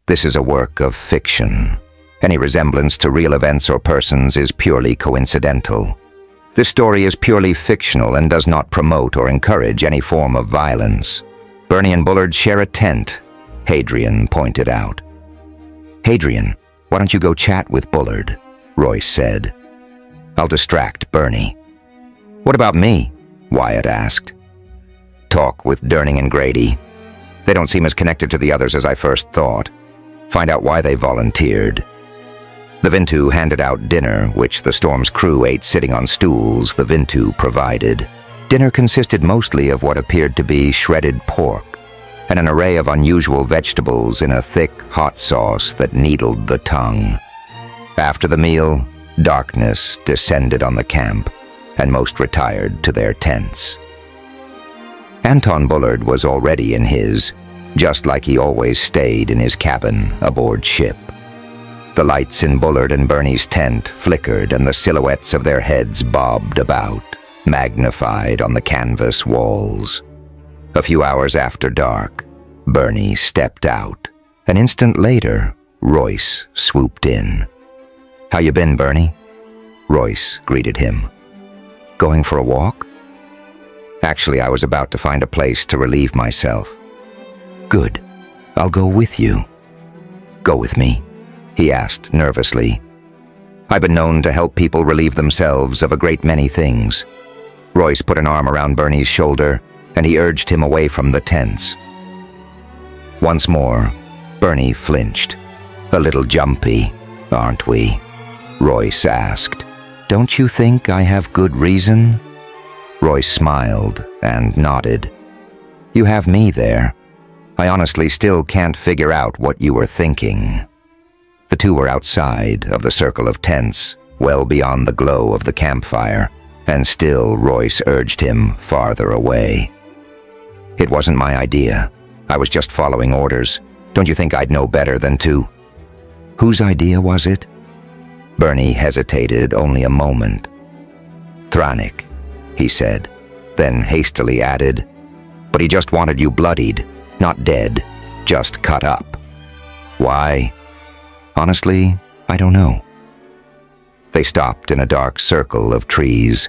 This is a work of fiction. Any resemblance to real events or persons is purely coincidental. This story is purely fictional and does not promote or encourage any form of violence. Bernie and Bullard share a tent, Hadrian pointed out. Hadrian, why don't you go chat with Bullard? Royce said. I'll distract Bernie. What about me? Wyatt asked. Talk with Durning and Grady. They don't seem as connected to the others as I first thought. Find out why they volunteered. The Vintu handed out dinner, which the Storm's crew ate sitting on stools the Vintu provided. Dinner consisted mostly of what appeared to be shredded pork, and an array of unusual vegetables in a thick, hot sauce that needled the tongue. After the meal, darkness descended on the camp, and most retired to their tents. Anton Bullard was already in his, just like he always stayed in his cabin aboard ship. The lights in Bullard and Bernie's tent flickered and the silhouettes of their heads bobbed about, magnified on the canvas walls. A few hours after dark, Bernie stepped out. An instant later, Royce swooped in. How you been, Bernie? Royce greeted him. Going for a walk? Actually, I was about to find a place to relieve myself. Good. I'll go with you. Go with me? He asked nervously. I've been known to help people relieve themselves of a great many things. Royce put an arm around Bernie's shoulder, and he urged him away from the tents. Once more, Bernie flinched. A little jumpy, aren't we? Royce asked. Don't you think I have good reason? Royce smiled and nodded. You have me there. I honestly still can't figure out what you were thinking. The two were outside of the circle of tents, well beyond the glow of the campfire, and still Royce urged him farther away. It wasn't my idea. I was just following orders. Don't you think I'd know better than to? Whose idea was it? Bernie hesitated only a moment. Thranik, he said, then hastily added, but he just wanted you bloodied, not dead, just cut up. Why? Honestly, I don't know. They stopped in a dark circle of trees.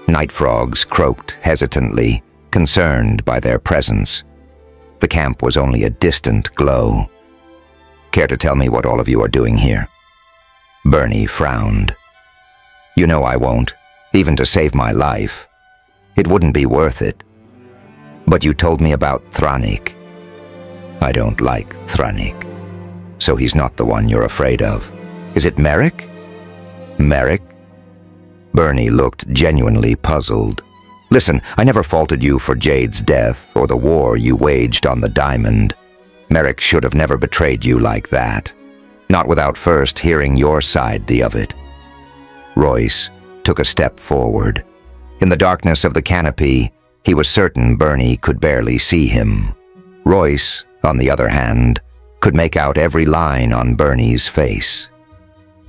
Night frogs croaked hesitantly, concerned by their presence. The camp was only a distant glow. Care to tell me what all of you are doing here? Bernie frowned. You know I won't, even to save my life. It wouldn't be worth it. But you told me about Thranik. I don't like Thranik. So he's not the one you're afraid of. Is it Merrick? Merrick? Bernie looked genuinely puzzled. Listen, I never faulted you for Jade's death or the war you waged on the diamond. Merrick should have never betrayed you like that. Not without first hearing your side of it. Royce took a step forward. In the darkness of the canopy, he was certain Bernie could barely see him. Royce, on the other hand, could make out every line on Bernie's face.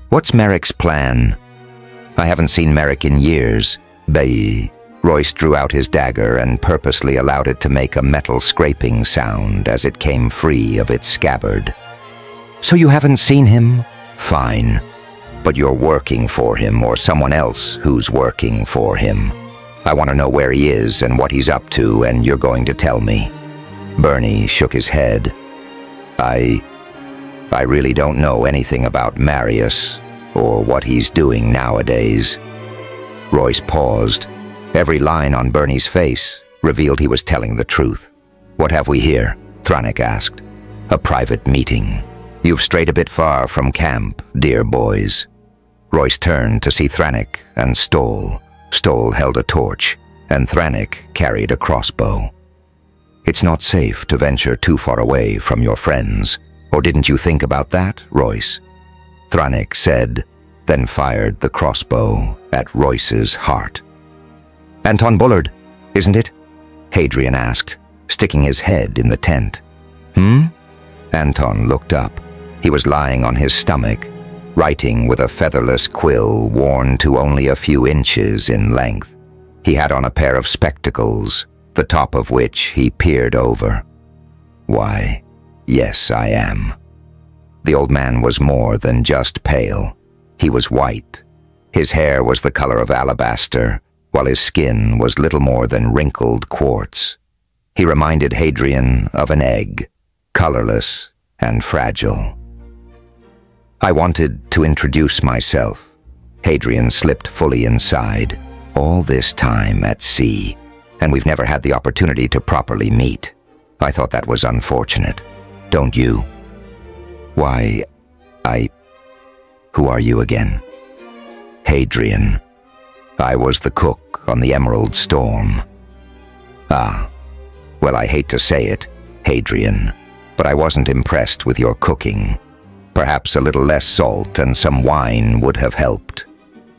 What's Merrick's plan? I haven't seen Merrick in years. Bay. Royce drew out his dagger and purposely allowed it to make a metal scraping sound as it came free of its scabbard. So you haven't seen him? Fine. But you're working for him or someone else who's working for him. I want to know where he is and what he's up to, and you're going to tell me. Bernie shook his head. I really don't know anything about Marius or what he's doing nowadays. Royce paused. Every line on Bernie's face revealed he was telling the truth. What have we here? Thranik asked. A private meeting. You've strayed a bit far from camp, dear boys. Royce turned to see Thranik and Stoll. Stoll held a torch, and Thranik carried a crossbow. It's not safe to venture too far away from your friends. Or didn't you think about that, Royce? Thranik said, then fired the crossbow at Royce's heart. Anton Bullard, isn't it? Hadrian asked, sticking his head in the tent. Anton looked up. He was lying on his stomach, writing with a featherless quill worn to only a few inches in length. He had on a pair of spectacles, the top of which he peered over. Why, yes, I am. The old man was more than just pale. He was white. His hair was the color of alabaster, while his skin was little more than wrinkled quartz. He reminded Hadrian of an egg, colorless and fragile. I wanted to introduce myself. Hadrian slipped fully inside, all this time at sea, and we've never had the opportunity to properly meet. I thought that was unfortunate. Don't you? Why, Who are you again? Hadrian. I was the cook on the Emerald Storm. Ah, well, I hate to say it, Hadrian, but I wasn't impressed with your cooking. Perhaps a little less salt and some wine would have helped.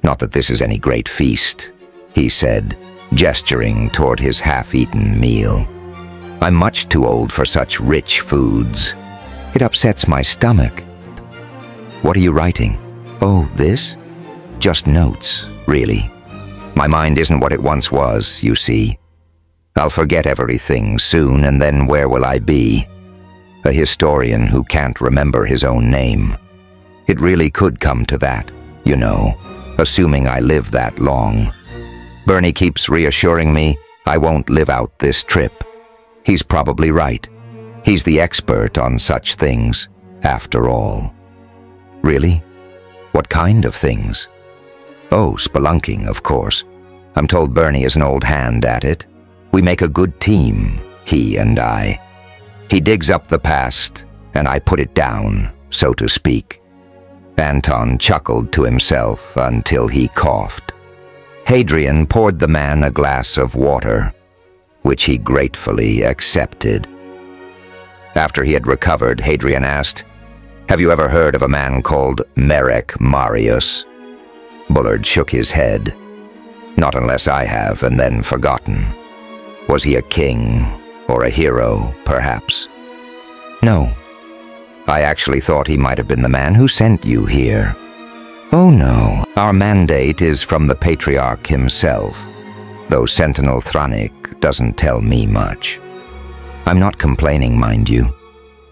Not that this is any great feast, he said, gesturing toward his half-eaten meal. I'm much too old for such rich foods. It upsets my stomach. What are you writing? Oh, this? Just notes, really. My mind isn't what it once was, you see. I'll forget everything soon, and then where will I be? A historian who can't remember his own name. It really could come to that, you know, assuming I live that long. Bernie keeps reassuring me I won't live out this trip. He's probably right. He's the expert on such things, after all. Really? What kind of things? Oh, spelunking, of course. I'm told Bernie is an old hand at it. We make a good team, he and I. He digs up the past, and I put it down, so to speak. Anton chuckled to himself until he coughed. Hadrian poured the man a glass of water, which he gratefully accepted. After he had recovered, Hadrian asked, "Have you ever heard of a man called Merrick Marius?" Bullard shook his head. "Not unless I have, and then forgotten. Was he a king or a hero, perhaps?" "No. I actually thought he might have been the man who sent you here." "Oh no, our mandate is from the Patriarch himself, though Sentinel Thranik doesn't tell me much. I'm not complaining, mind you.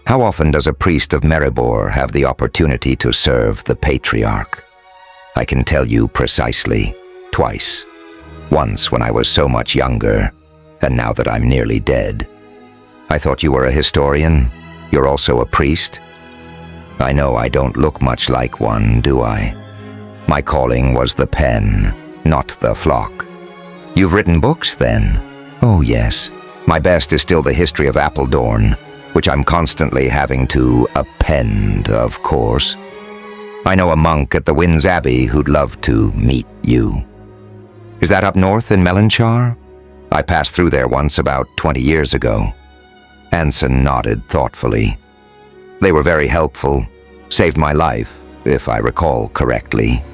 How often does a priest of Maribor have the opportunity to serve the Patriarch? I can tell you precisely, twice. Once when I was so much younger, and now that I'm nearly dead. I thought you were a historian. You're also a priest? I know I don't look much like one, do I? My calling was the pen, not the flock. You've written books, then? Oh, yes. My best is still the history of Appledorn, which I'm constantly having to append, of course. I know a monk at the Winds Abbey who'd love to meet you. Is that up north in Melanchar? I passed through there once about 20 years ago. Anson nodded thoughtfully. They were very helpful, saved my life, if I recall correctly.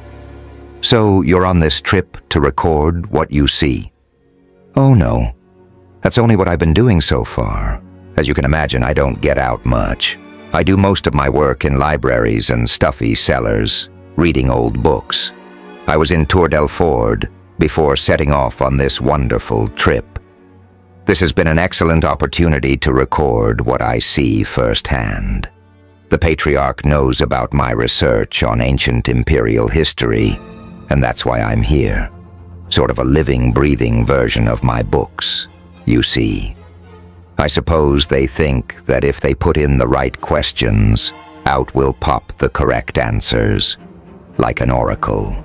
So you're on this trip to record what you see? Oh no, that's only what I've been doing so far. As you can imagine, I don't get out much. I do most of my work in libraries and stuffy cellars, reading old books. I was in Tour del Ford before setting off on this wonderful trip. This has been an excellent opportunity to record what I see firsthand. The Patriarch knows about my research on ancient imperial history, and that's why I'm here. Sort of a living, breathing version of my books, you see. I suppose they think that if they put in the right questions, out will pop the correct answers, like an oracle.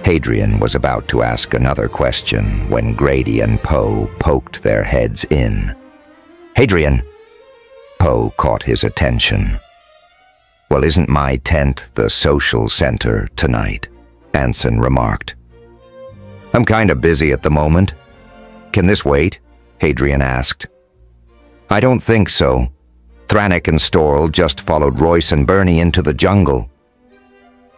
Hadrian was about to ask another question when Grady and Poe poked their heads in. "Hadrian!" Poe caught his attention. "Well, isn't my tent the social center tonight?" Anson remarked. "I'm kind of busy at the moment. Can this wait?" Hadrian asked. "I don't think so. Thranik and Storl just followed Royce and Bernie into the jungle."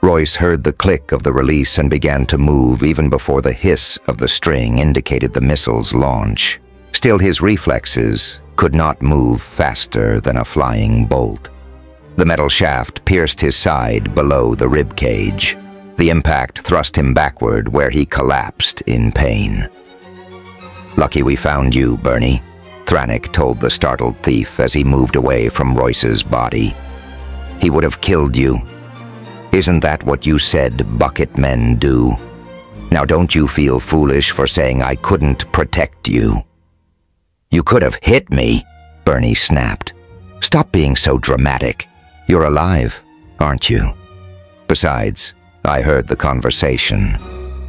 Royce heard the click of the release and began to move even before the hiss of the string indicated the missile's launch. Still, his reflexes could not move faster than a flying bolt. The metal shaft pierced his side below the rib cage. The impact thrust him backward where he collapsed in pain. "Lucky we found you, Bernie," Thranik told the startled thief as he moved away from Royce's body. He he would have killed you. Isn't that what you said bucket men do? Now don't you feel foolish for saying I couldn't protect you? You could have hit me, Bernie snapped. Stop being so dramatic. You're alive, aren't you? Besides, I heard the conversation.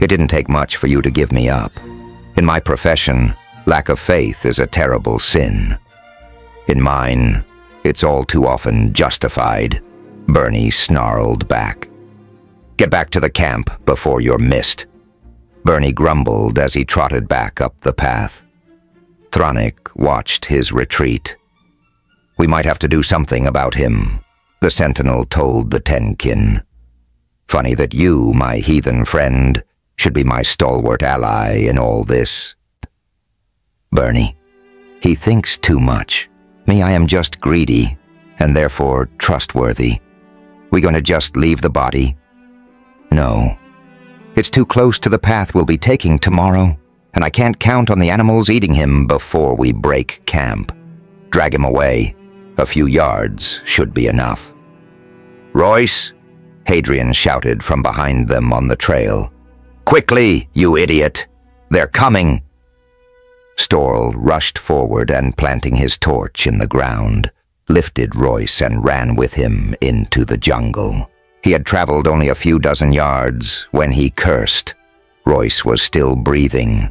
It didn't take much for you to give me up. In my profession, lack of faith is a terrible sin. In mine, it's all too often justified, Bernie snarled back. Get back to the camp before you're missed. Bernie grumbled as he trotted back up the path. Thranik watched his retreat. We might have to do something about him, the sentinel told the Tenkin. Funny that you, my heathen friend, should be my stalwart ally in all this. Bernie, he thinks too much. Me, I am just greedy, and therefore trustworthy. We gonna just leave the body? No. It's too close to the path we'll be taking tomorrow, and I can't count on the animals eating him before we break camp. Drag him away. A few yards should be enough. Royce, Hadrian shouted from behind them on the trail. Quickly, you idiot! They're coming! Storl rushed forward and, planting his torch in the ground, lifted Royce and ran with him into the jungle. He had traveled only a few dozen yards when he cursed. Royce was still breathing.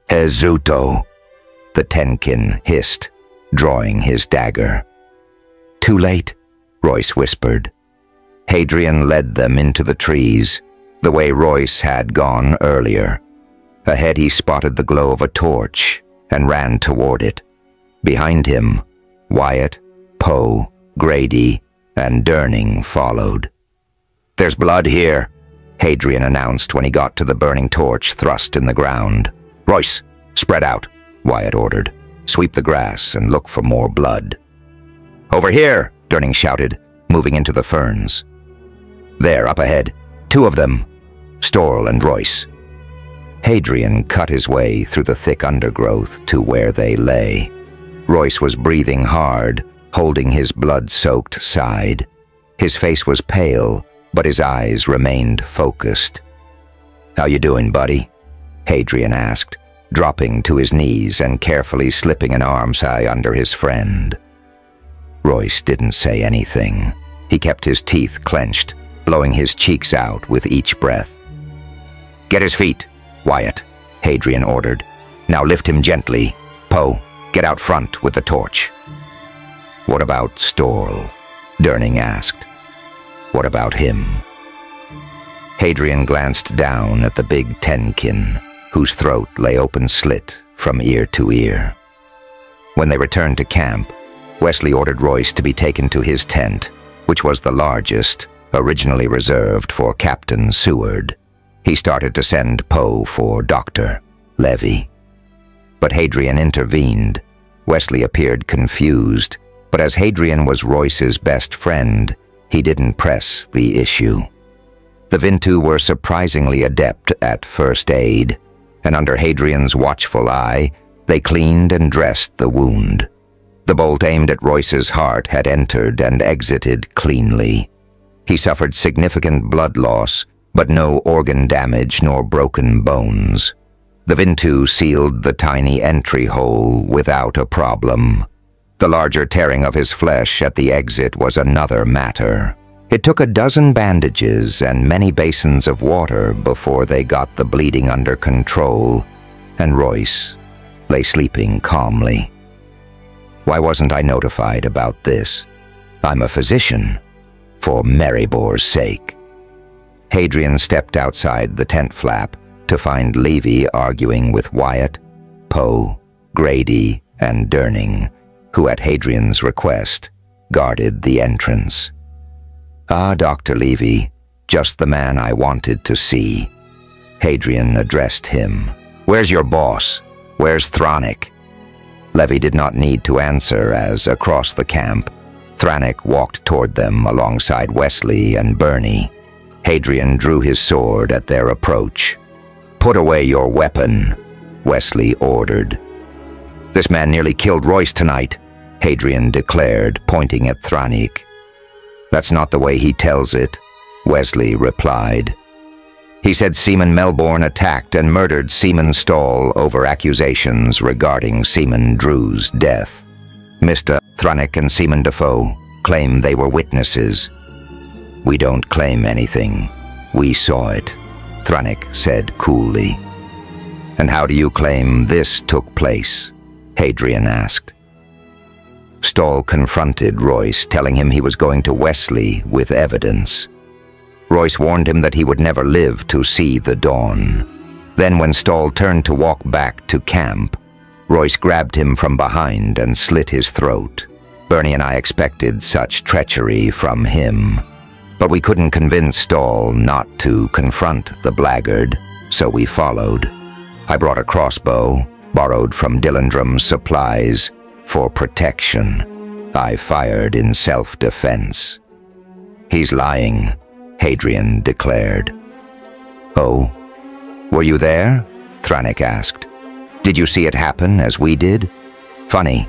Ezuto, the Tenkin hissed, drawing his dagger. Too late, Royce whispered. Hadrian led them into the trees, the way Royce had gone earlier. Ahead he spotted the glow of a torch and ran toward it. Behind him, Wyatt, Poe, Grady, and Durning followed. There's blood here, Hadrian announced when he got to the burning torch thrust in the ground. Royce, spread out, Wyatt ordered. Sweep the grass and look for more blood. Over here, Durning shouted, moving into the ferns. There, up ahead, 2 of them, Storl and Royce. Hadrian cut his way through the thick undergrowth to where they lay. Royce was breathing hard, holding his blood-soaked side. His face was pale, but his eyes remained focused. How you doing, buddy? Hadrian asked, dropping to his knees and carefully slipping an armscye under his friend. Royce didn't say anything. He kept his teeth clenched, blowing his cheeks out with each breath. Get his feet, Wyatt, Hadrian ordered. Now lift him gently. Poe, get out front with the torch. What about Storl? Durning asked. What about him? Hadrian glanced down at the big Tenkin, whose throat lay open slit from ear to ear. When they returned to camp, Wesley ordered Royce to be taken to his tent, which was the largest, originally reserved for Captain Seward. He started to send Poe for Dr. Levy. But Hadrian intervened. Wesley appeared confused, but as Hadrian was Royce's best friend, he didn't press the issue. The Vintu were surprisingly adept at first aid, and under Hadrian's watchful eye, they cleaned and dressed the wound. The bolt aimed at Royce's heart had entered and exited cleanly. He suffered significant blood loss, but no organ damage nor broken bones. The Vintu sealed the tiny entry hole without a problem. The larger tearing of his flesh at the exit was another matter. It took a dozen bandages and many basins of water before they got the bleeding under control, and Royce lay sleeping calmly. Why wasn't I notified about this? I'm a physician, for Marybore's sake. Hadrian stepped outside the tent flap to find Levy arguing with Wyatt, Poe, Grady, and Durning, who at Hadrian's request guarded the entrance. Ah, Dr. Levy, just the man I wanted to see. Hadrian addressed him. Where's your boss? Where's Thranik? Levy did not need to answer as, across the camp, Thranik walked toward them alongside Wesley and Bernie. Hadrian drew his sword at their approach. Put away your weapon, Wesley ordered. This man nearly killed Royce tonight, Hadrian declared, pointing at Thranik. That's not the way he tells it, Wesley replied. He said Seaman Melbourne attacked and murdered Seaman Stall over accusations regarding Seaman Drew's death. Mr. Thrannock and Seaman Defoe claim they were witnesses. We don't claim anything. We saw it, Thrannock said coolly. And how do you claim this took place? Hadrian asked. Stall confronted Royce, telling him he was going to Wesley with evidence. Royce warned him that he would never live to see the dawn. Then when Stall turned to walk back to camp, Royce grabbed him from behind and slit his throat. Bernie and I expected such treachery from him, but we couldn't convince Stall not to confront the blackguard, so we followed. I brought a crossbow, borrowed from Dillendrum's supplies, for protection. I fired in self-defense. He's lying, Hadrian declared. Oh, were you there? Thrannock asked. Did you see it happen as we did? Funny,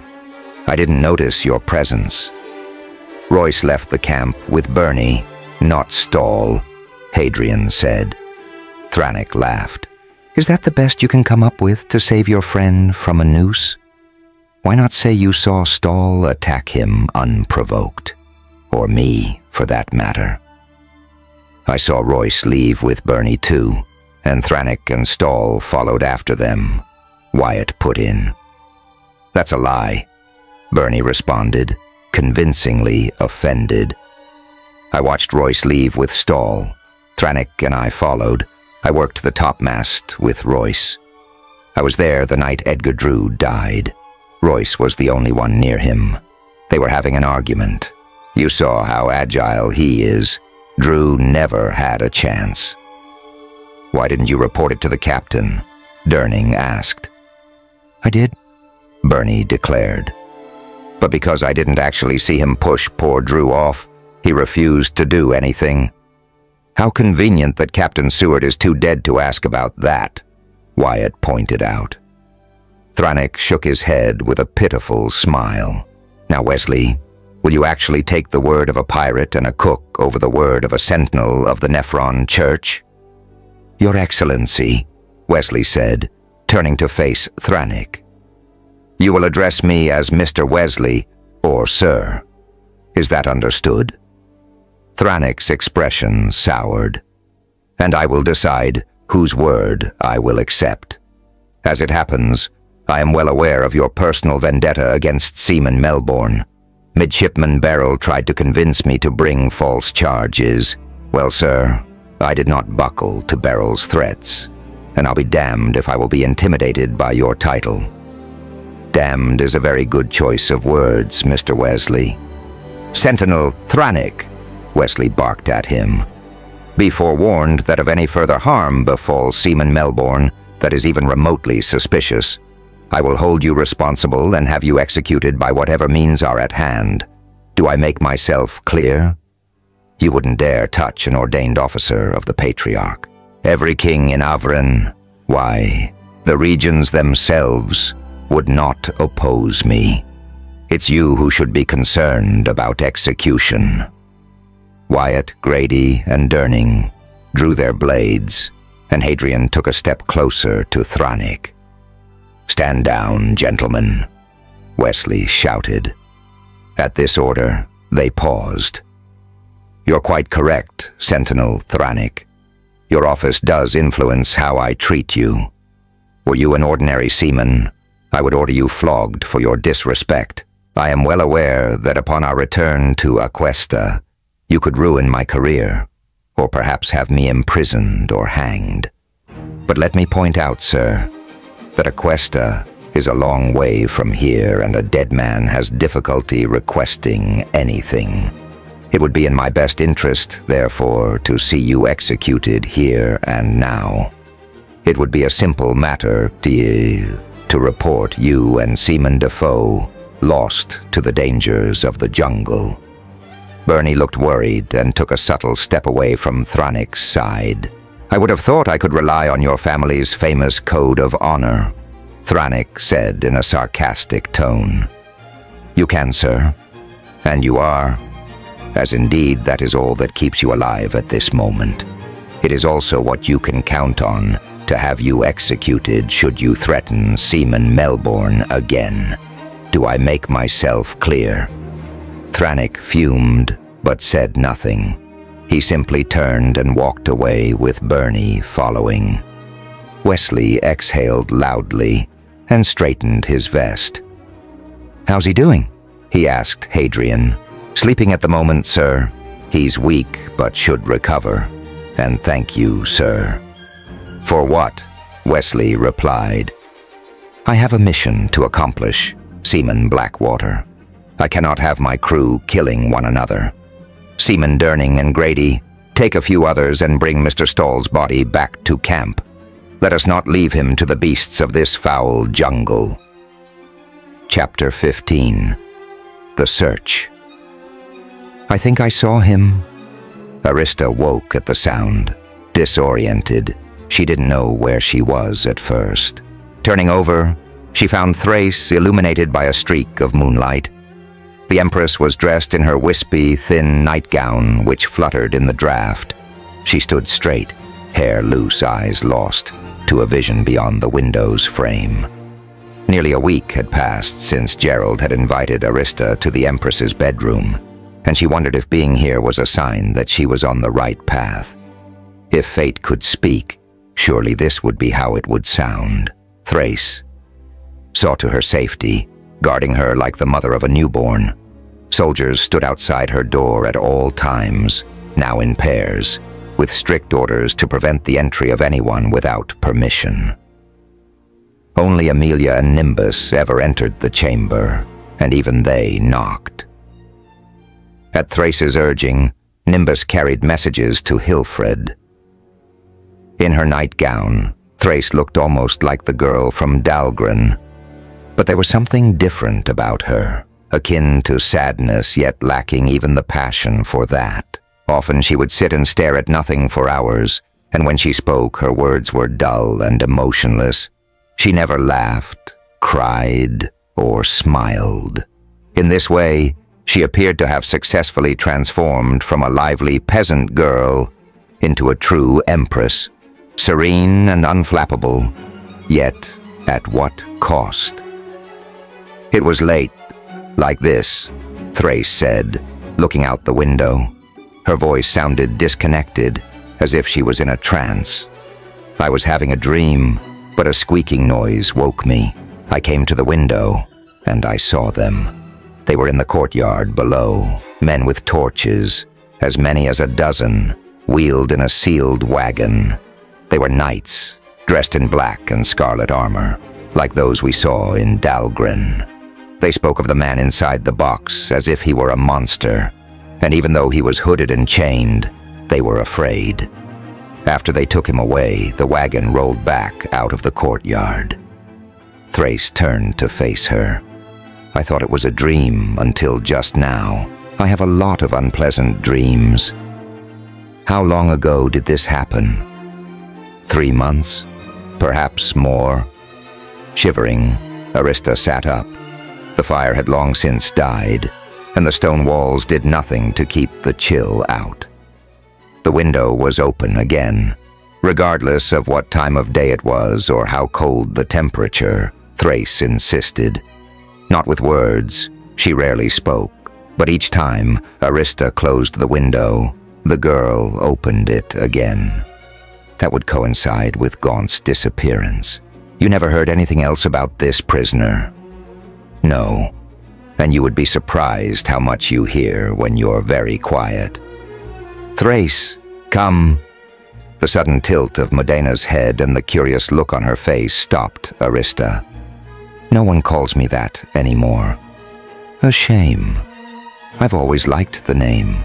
I didn't notice your presence. Royce left the camp with Bernie, not Stall, Hadrian said. Thrannock laughed. Is that the best you can come up with to save your friend from a noose? Why not say you saw Stall attack him unprovoked? Or me, for that matter. I saw Royce leave with Bernie too, and Thrannock and Stall followed after them, Wyatt put in. That's a lie, Bernie responded, convincingly offended. I watched Royce leave with Stall. Thrannock and I followed. I worked the topmast with Royce. I was there the night Edgar Drew died. Royce was the only one near him. They were having an argument. You saw how agile he is. Drew never had a chance. Why didn't you report it to the captain? Durning asked. I did, Bernie declared. But because I didn't actually see him push poor Drew off, he refused to do anything. How convenient that Captain Seward is too dead to ask about that, Wyatt pointed out. Thrannock shook his head with a pitiful smile. Now, Wesley, will you actually take the word of a pirate and a cook over the word of a sentinel of the Nephron Church? Your Excellency, Wesley said, turning to face Thrannock. You will address me as Mr. Wesley or Sir. Is that understood? Thrannock's expression soured. And I will decide whose word I will accept. As it happens, I am well aware of your personal vendetta against Seaman Melbourne. Midshipman Beryl tried to convince me to bring false charges. Well, sir, I did not buckle to Beryl's threats, and I'll be damned if I will be intimidated by your title. Damned is a very good choice of words, Mr. Wesley. Sentinel Thrannock, Wesley barked at him. Be forewarned that if any further harm befalls Seaman Melbourne that is even remotely suspicious, I will hold you responsible and have you executed by whatever means are at hand. Do I make myself clear? You wouldn't dare touch an ordained officer of the Patriarch. Every king in Avran, why, the regions themselves, would not oppose me. It's you who should be concerned about execution. Wyatt, Grady, and Durning drew their blades, and Hadrian took a step closer to Thrannock. Stand down, gentlemen, Wesley shouted. At this order, they paused. You're quite correct, Sentinel Thrannock. Your office does influence how I treat you. Were you an ordinary seaman, I would order you flogged for your disrespect. I am well aware that upon our return to Aquesta, you could ruin my career, or perhaps have me imprisoned or hanged. But let me point out, sir, that Aquesta is a long way from here and a dead man has difficulty requesting anything. It would be in my best interest, therefore, to see you executed here and now. It would be a simple matter to report you and Seaman Defoe lost to the dangers of the jungle. Bernie looked worried and took a subtle step away from Thrannock's side. I would have thought I could rely on your family's famous code of honor, Thrannock said in a sarcastic tone. You can, sir. And you are? as indeed that is all that keeps you alive at this moment. It is also what you can count on to have you executed should you threaten Seaman Melbourne again. Do I make myself clear?" Thranich fumed, but said nothing. He simply turned and walked away with Bernie following. Wesley exhaled loudly and straightened his vest. "How's he doing?" he asked Hadrian. "Sleeping at the moment, sir. He's weak, but should recover. And thank you, sir." "For what?" Wesley replied. "I have a mission to accomplish, Seaman Blackwater. I cannot have my crew killing one another. Seaman Durning and Grady, take a few others and bring Mr. Stahl's body back to camp. Let us not leave him to the beasts of this foul jungle." Chapter 15. The Search. "I think I saw him." Arista woke at the sound, disoriented. She didn't know where she was at first. Turning over, she found Thrace illuminated by a streak of moonlight. The Empress was dressed in her wispy, thin nightgown, which fluttered in the draft. She stood straight, hair loose, eyes lost, to a vision beyond the window's frame. Nearly a week had passed since Gerald had invited Arista to the Empress's bedroom, and she wondered if being here was a sign that she was on the right path. If fate could speak, surely this would be how it would sound. Thrace saw to her safety, guarding her like the mother of a newborn. Soldiers stood outside her door at all times, now in pairs, with strict orders to prevent the entry of anyone without permission. Only Amelia and Nimbus ever entered the chamber, and even they knocked. At Thrace's urging, Nimbus carried messages to Hilfred. In her nightgown, Thrace looked almost like the girl from Dahlgren, but there was something different about her, akin to sadness yet lacking even the passion for that. Often she would sit and stare at nothing for hours, and when she spoke, her words were dull and emotionless. She never laughed, cried, or smiled. In this way, she appeared to have successfully transformed from a lively peasant girl into a true empress, serene and unflappable, yet at what cost? It was late, like this, Thrace said, looking out the window. Her voice sounded disconnected, as if she was in a trance. I was having a dream, but a squeaking noise woke me. I came to the window, and I saw them. They were in the courtyard below, men with torches, as many as a dozen, wheeled in a sealed wagon. They were knights, dressed in black and scarlet armor, like those we saw in Dahlgren. They spoke of the man inside the box as if he were a monster, and even though he was hooded and chained, they were afraid. After they took him away, the wagon rolled back out of the courtyard. Thrace turned to face her. I thought it was a dream until just now. I have a lot of unpleasant dreams. How long ago did this happen? 3 months? Perhaps more? Shivering, Arista sat up. The fire had long since died, and the stone walls did nothing to keep the chill out. The window was open again. Regardless of what time of day it was or how cold the temperature, Thrace insisted. Not with words, she rarely spoke, but each time Arista closed the window, the girl opened it again. That would coincide with Gaunt's disappearance. You never heard anything else about this prisoner? No, and you would be surprised how much you hear when you're very quiet. Thrace, come. The sudden tilt of Modena's head and the curious look on her face stopped Arista. No one calls me that anymore. A shame. I've always liked the name.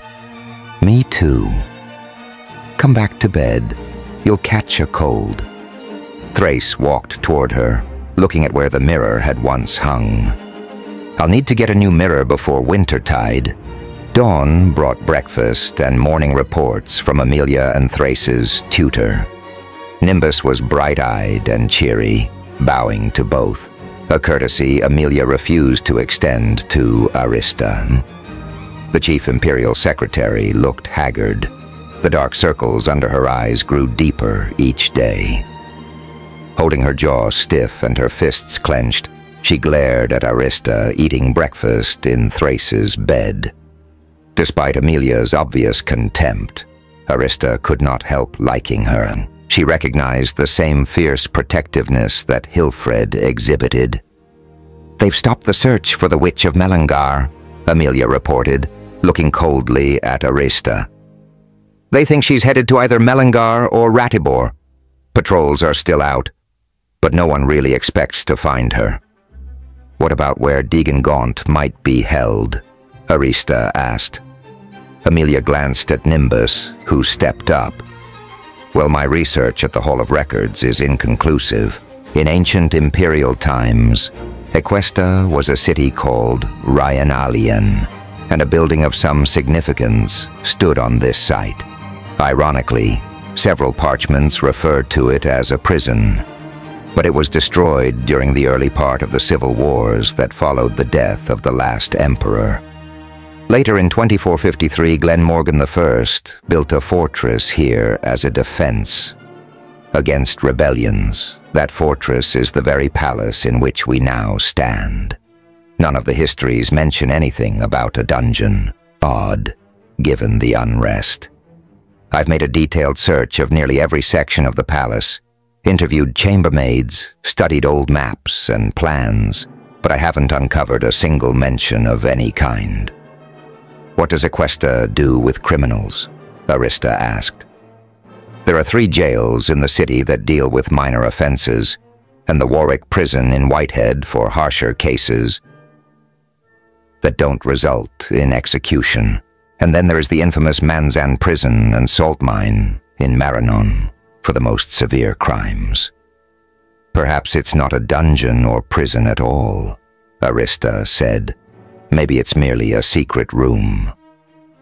Me too. Come back to bed. You'll catch a cold. Thrace walked toward her, looking at where the mirror had once hung. I'll need to get a new mirror before wintertide. Dawn brought breakfast and morning reports from Amelia and Thrace's tutor. Nimbus was bright-eyed and cheery, bowing to both, a courtesy Amelia refused to extend to Arista. The chief imperial secretary looked haggard. The dark circles under her eyes grew deeper each day. Holding her jaw stiff and her fists clenched, she glared at Arista eating breakfast in Thrace's bed. Despite Amelia's obvious contempt, Arista could not help liking her. She recognized the same fierce protectiveness that Hilfred exhibited. "They've stopped the search for the Witch of Melangar," Amelia reported, looking coldly at Arista. "They think she's headed to either Melangar or Ratibor. Patrols are still out, but no one really expects to find her." "What about where Deegan Gaunt might be held?" Arista asked. Amelia glanced at Nimbus, who stepped up. "Well, my research at the Hall of Records is inconclusive. In ancient imperial times, Equesta was a city called Ryanalian, and a building of some significance stood on this site. Ironically, several parchments referred to it as a prison, but it was destroyed during the early part of the civil wars that followed the death of the last emperor. Later in 2453, Glenmorgan I built a fortress here as a defense against rebellions. That fortress is the very palace in which we now stand. None of the histories mention anything about a dungeon. Odd, given the unrest. I've made a detailed search of nearly every section of the palace, interviewed chambermaids, studied old maps and plans, but I haven't uncovered a single mention of any kind." "What does Equesta do with criminals?" Arista asked. "There are 3 jails in the city that deal with minor offenses, and the Warwick prison in Whitehead for harsher cases that don't result in execution. And then there is the infamous Manzan prison and salt mine in Marinon for the most severe crimes." "Perhaps it's not a dungeon or prison at all," Arista said. "Maybe it's merely a secret room.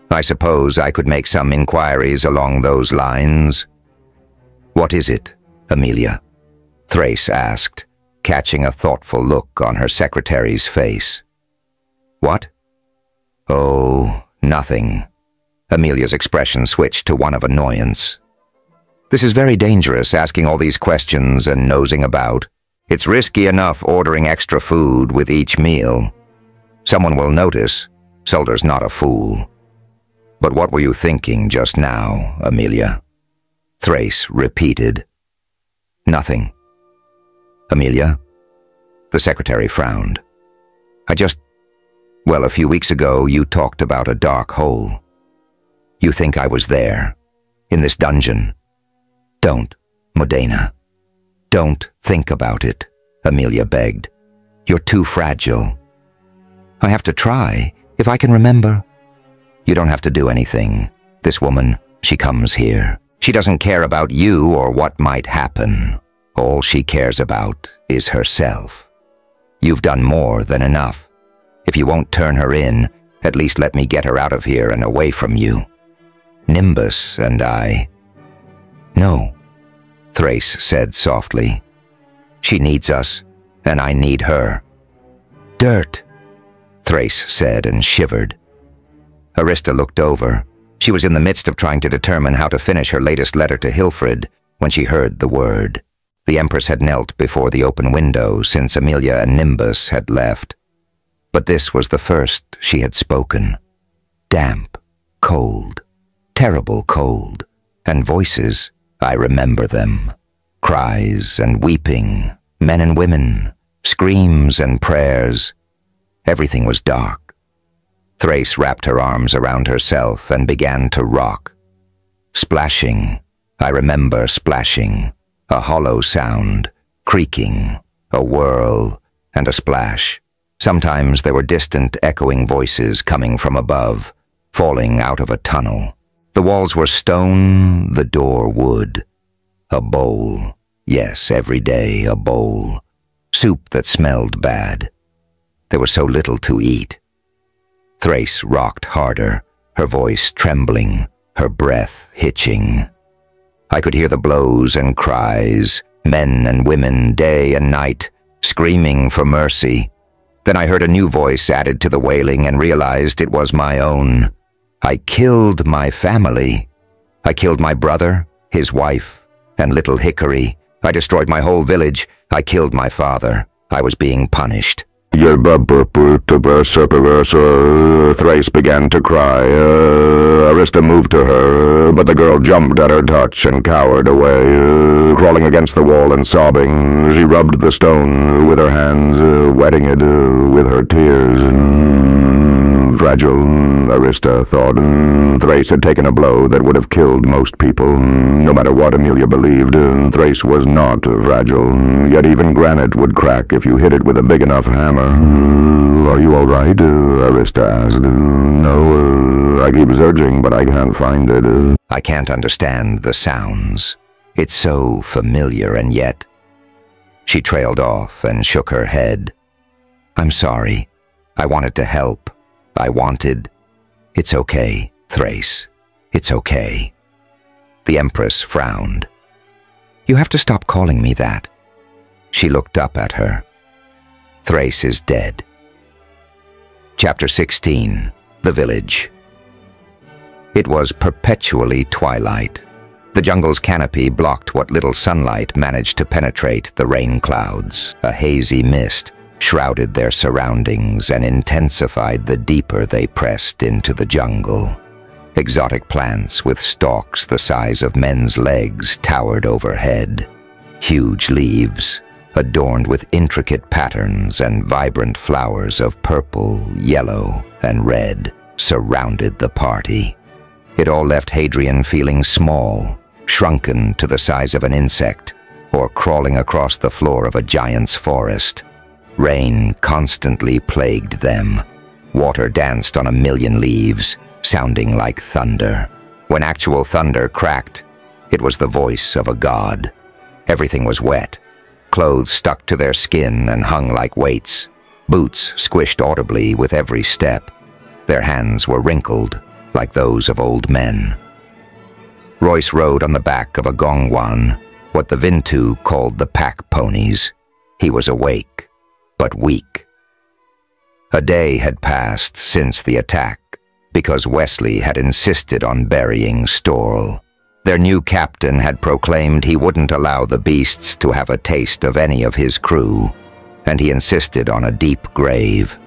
I suppose I could make some inquiries along those lines." "What is it, Amelia?" Thrace asked, catching a thoughtful look on her secretary's face. "What?" "Oh, nothing." Amelia's expression switched to one of annoyance. "This is very dangerous, asking all these questions and nosing about. It's risky enough ordering extra food with each meal. Someone will notice. Sulder's not a fool." "But what were you thinking just now, Amelia?" Thrace repeated. "Nothing." "Amelia?" The secretary frowned. Well, a few weeks ago you talked about a dark hole. You think I was there, in this dungeon?" "Don't, Modena. Don't think about it," Amelia begged. "You're too fragile." "I have to try, if I can remember." "You don't have to do anything. This woman, she comes here. She doesn't care about you or what might happen. All she cares about is herself. You've done more than enough. If you won't turn her in, at least let me get her out of here and away from you. Nimbus and I—" "No," Thrace said softly. "She needs us, and I need her." "Dirt," Thrace said and shivered. Arista looked over. She was in the midst of trying to determine how to finish her latest letter to Hilfred when she heard the word. The Empress had knelt before the open window since Amelia and Nimbus had left. But this was the first she had spoken. Damp, cold, terrible cold, and voices, I remember them. Cries and weeping, men and women, screams and prayers. Everything was dark. Thrace wrapped her arms around herself and began to rock. Splashing, I remember splashing, a hollow sound, creaking, a whirl, and a splash. Sometimes there were distant echoing voices coming from above, falling out of a tunnel. The walls were stone, the door wood. A bowl, yes, every day a bowl. Soup that smelled bad. There was so little to eat. Thrace rocked harder, her voice trembling, her breath hitching. I could hear the blows and cries, men and women, day and night, screaming for mercy. Then I heard a new voice added to the wailing and realized it was my own. I killed my family. I killed my brother, his wife, and little Hickory. I destroyed my whole village. I killed my father. I was being punished. Thrace began to cry. Arista moved to her, but the girl jumped at her touch and cowered away. Crawling against the wall and sobbing, she rubbed the stone with her hands, wetting it with her tears. Fragile, Arista thought. Thrace had taken a blow that would have killed most people. No matter what Amelia believed, Thrace was not fragile. Yet even granite would crack if you hit it with a big enough hammer. Are you all right? Arista asked. No, I keep searching, but I can't find it. I can't understand the sounds. It's so familiar, and yet... She trailed off and shook her head. I'm sorry. I wanted to help. I wanted... It's okay, Thrace. It's okay. The Empress frowned. You have to stop calling me that. She looked up at her. Thrace is dead. Chapter 16. The Village. It was perpetually twilight. The jungle's canopy blocked what little sunlight managed to penetrate the rain clouds. A hazy mist shrouded their surroundings and intensified the deeper they pressed into the jungle. Exotic plants with stalks the size of men's legs towered overhead. Huge leaves, adorned with intricate patterns and vibrant flowers of purple, yellow, and red, surrounded the party. It all left Hadrian feeling small, shrunken to the size of an insect, or crawling across the floor of a giant's forest. Rain constantly plagued them. Water danced on a million leaves, sounding like thunder. When actual thunder cracked, it was the voice of a god. Everything was wet. Clothes stuck to their skin and hung like weights. Boots squished audibly with every step. Their hands were wrinkled, like those of old men. Royce rode on the back of a gongwan, what the Vintu called the pack ponies. He was awake, but weak. A day had passed since the attack, because Wesley had insisted on burying Storl. Their new captain had proclaimed he wouldn't allow the beasts to have a taste of any of his crew, and he insisted on a deep grave.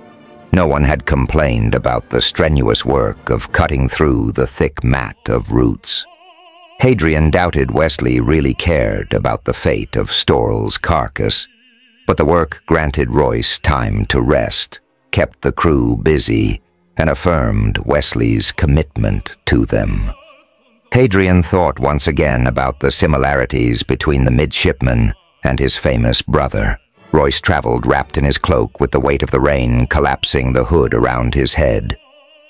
No one had complained about the strenuous work of cutting through the thick mat of roots. Hadrian doubted Wesley really cared about the fate of Storl's carcass, but the work granted Royce time to rest, kept the crew busy, and affirmed Wesley's commitment to them. Hadrian thought once again about the similarities between the midshipman and his famous brother. Royce traveled wrapped in his cloak with the weight of the rain collapsing the hood around his head.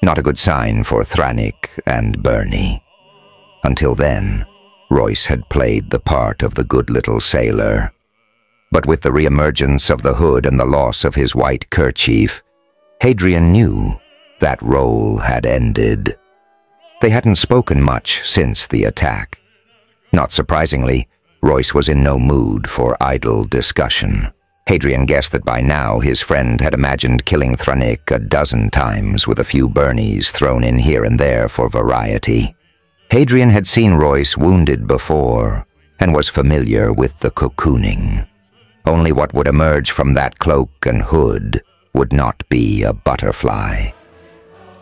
Not a good sign for Thranik and Bernie. Until then, Royce had played the part of the good little sailor. But with the reemergence of the hood and the loss of his white kerchief, Hadrian knew that role had ended. They hadn't spoken much since the attack. Not surprisingly, Royce was in no mood for idle discussion. Hadrian guessed that by now his friend had imagined killing Thranik a dozen times with a few Bernies thrown in here and there for variety. Hadrian had seen Royce wounded before and was familiar with the cocooning. Only what would emerge from that cloak and hood would not be a butterfly.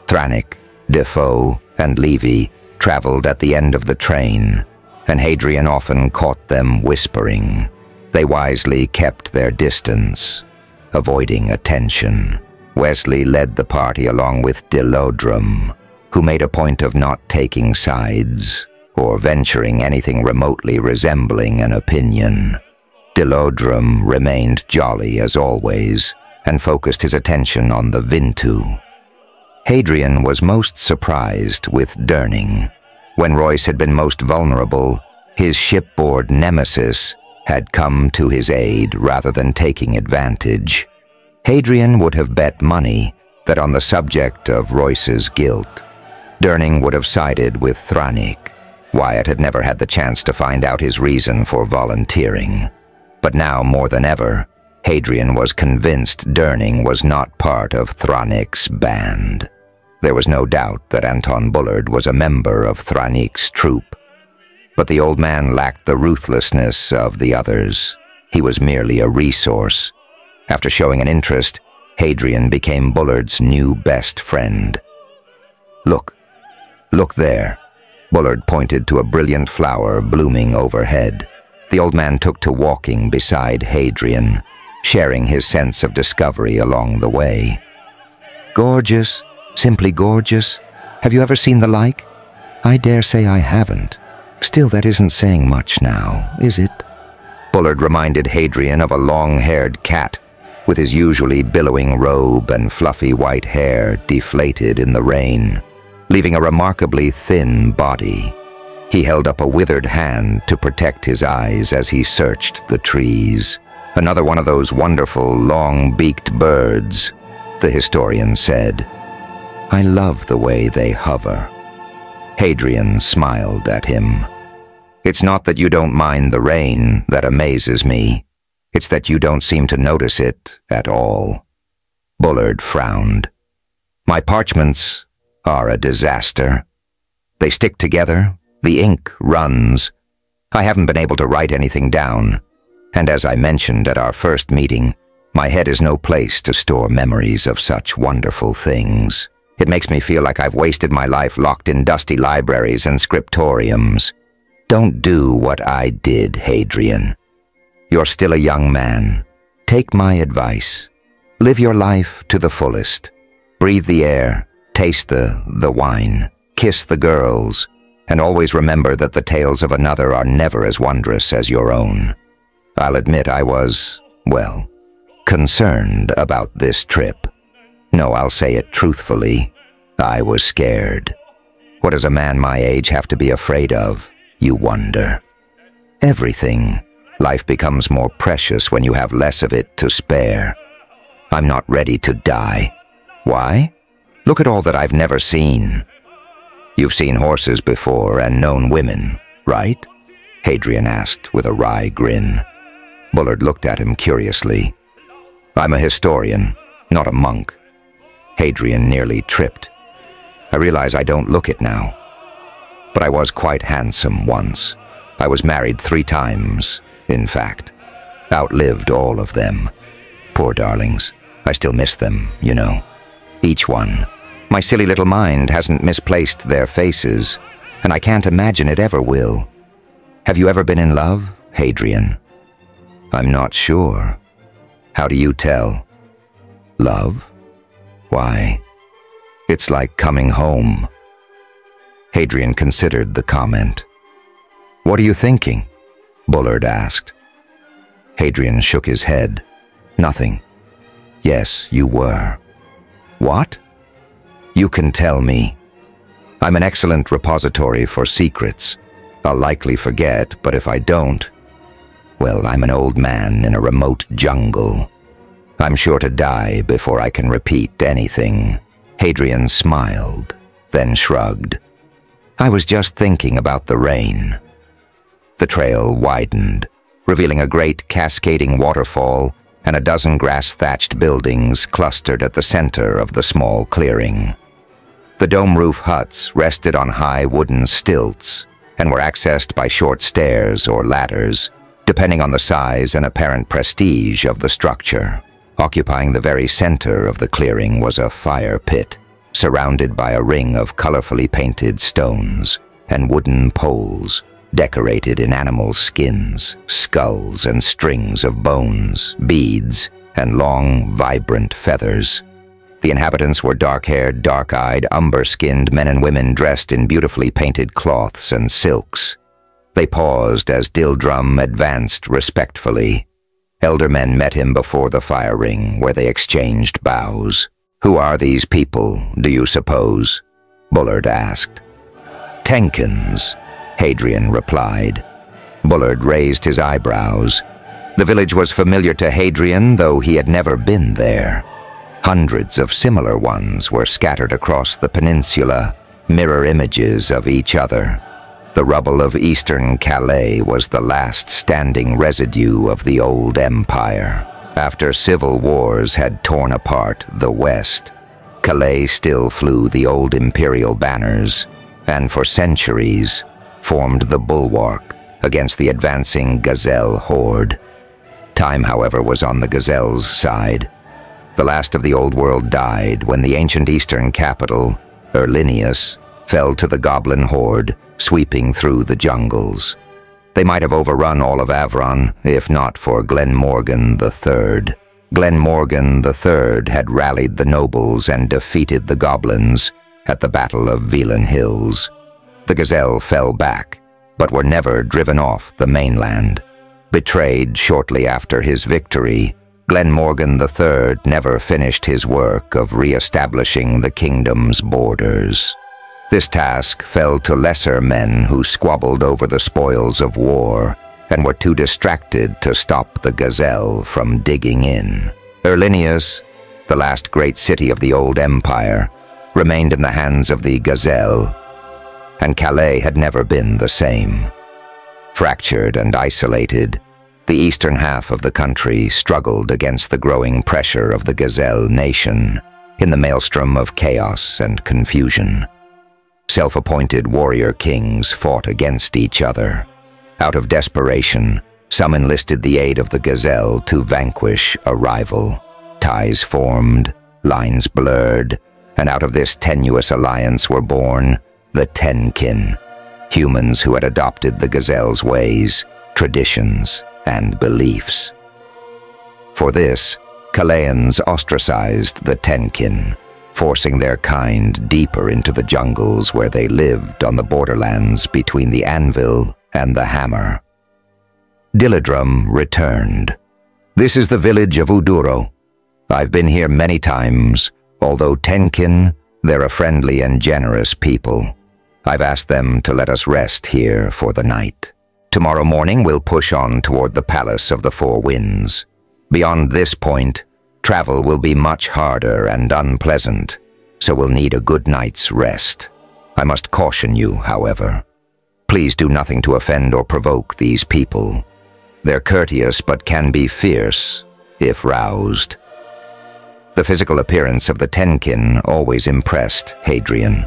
Thranik, Defoe, and Levy traveled at the end of the train, and Hadrian often caught them whispering. They wisely kept their distance, avoiding attention. Wesley led the party along with Delodrum, who made a point of not taking sides or venturing anything remotely resembling an opinion. Delodrum remained jolly as always and focused his attention on the Vintu. Hadrian was most surprised with Durning. When Royce had been most vulnerable, his shipboard nemesis had come to his aid rather than taking advantage. Hadrian would have bet money that on the subject of Royce's guilt, Durning would have sided with Thranik. Wyatt had never had the chance to find out his reason for volunteering. But now, more than ever, Hadrian was convinced Durning was not part of Thranic's band. There was no doubt that Anton Bullard was a member of Thranic's troop. But the old man lacked the ruthlessness of the others. He was merely a resource. After showing an interest, Hadrian became Bullard's new best friend. Look there. Bullard pointed to a brilliant flower blooming overhead. The old man took to walking beside Hadrian, sharing his sense of discovery along the way. Gorgeous, simply gorgeous. Have you ever seen the like? I dare say I haven't. Still, that isn't saying much now, is it? Bullard reminded Hadrian of a long-haired cat, with his usually billowing robe and fluffy white hair deflated in the rain, leaving a remarkably thin body. He held up a withered hand to protect his eyes as he searched the trees. Another one of those wonderful, long-beaked birds, the historian said. I love the way they hover. Hadrian smiled at him. It's not that you don't mind the rain that amazes me. It's that you don't seem to notice it at all. Bullard frowned. My parchments are a disaster. They stick together, the ink runs. I haven't been able to write anything down, and as I mentioned at our first meeting, my head is no place to store memories of such wonderful things. It makes me feel like I've wasted my life locked in dusty libraries and scriptoriums. Don't do what I did, Hadrian. You're still a young man. Take my advice. Live your life to the fullest. Breathe the air, taste the wine, kiss the girls, and always remember that the tales of another are never as wondrous as your own. I'll admit I was, well, concerned about this trip. No, I'll say it truthfully. I was scared. What does a man my age have to be afraid of, you wonder? Everything. Life becomes more precious when you have less of it to spare. I'm not ready to die. Why? Look at all that I've never seen. You've seen horses before and known women, right? Hadrian asked with a wry grin. Bullard looked at him curiously. I'm a historian, not a monk. Hadrian nearly tripped. I realize I don't look it now. But I was quite handsome once. I was married 3 times, in fact. Outlived all of them. Poor darlings. I still miss them, you know. Each one. My silly little mind hasn't misplaced their faces, and I can't imagine it ever will. Have you ever been in love, Hadrian? I'm not sure. How do you tell? Love? Why, it's like coming home. Hadrian considered the comment. What are you thinking? Bullard asked. Hadrian shook his head. Nothing. Yes, you were. What? You can tell me. I'm an excellent repository for secrets. I'll likely forget, but if I don't, well, I'm an old man in a remote jungle. I'm sure to die before I can repeat anything. Hadrian smiled, then shrugged. I was just thinking about the rain. The trail widened, revealing a great cascading waterfall and a dozen grass-thatched buildings clustered at the center of the small clearing. The dome-roof huts rested on high wooden stilts and were accessed by short stairs or ladders, depending on the size and apparent prestige of the structure. Occupying the very center of the clearing was a fire pit, surrounded by a ring of colorfully painted stones and wooden poles, decorated in animal skins, skulls, and strings of bones, beads, and long, vibrant feathers. The inhabitants were dark-haired, dark-eyed, umber-skinned men and women dressed in beautifully painted cloths and silks. They paused as Dildrum advanced respectfully. Elder men met him before the fire ring, where they exchanged bows. Who are these people, do you suppose? Bullard asked. Tenkins, Hadrian replied. Bullard raised his eyebrows. The village was familiar to Hadrian, though he had never been there. Hundreds of similar ones were scattered across the peninsula, mirror images of each other. The rubble of eastern Calais was the last standing residue of the old empire. After civil wars had torn apart the West, Calais still flew the old imperial banners, and for centuries formed the bulwark against the advancing Gazelle horde. Time, however, was on the Gazelle's side. The last of the old world died when the ancient eastern capital, Erlinius, fell to the goblin horde, sweeping through the jungles. They might have overrun all of Avron, if not for Glenmorgan III. Glenmorgan III had rallied the nobles and defeated the goblins at the Battle of Velan Hills. The Gazelle fell back, but were never driven off the mainland. Betrayed shortly after his victory, Glenmorgan III never finished his work of re-establishing the kingdom's borders. This task fell to lesser men who squabbled over the spoils of war and were too distracted to stop the Gazelle from digging in. Erlinius, the last great city of the old empire, remained in the hands of the Gazelle, and Calais had never been the same. Fractured and isolated, the eastern half of the country struggled against the growing pressure of the Gazelle nation in the maelstrom of chaos and confusion. Self-appointed warrior kings fought against each other. Out of desperation, some enlisted the aid of the Gazelle to vanquish a rival. Ties formed, lines blurred, and out of this tenuous alliance were born the Tenkin, humans who had adopted the Gazelle's ways, traditions, and beliefs. For this, Calayans ostracized the Tenkin, forcing their kind deeper into the jungles where they lived on the borderlands between the anvil and the hammer. Dilladrum returned. This is the village of Uduro. I've been here many times. Although Tenkin, they're a friendly and generous people. I've asked them to let us rest here for the night. Tomorrow morning we'll push on toward the Palace of the Four Winds. Beyond this point, travel will be much harder and unpleasant, so we'll need a good night's rest. I must caution you, however. Please do nothing to offend or provoke these people. They're courteous but can be fierce, if roused. The physical appearance of the Tenkin always impressed Hadrian.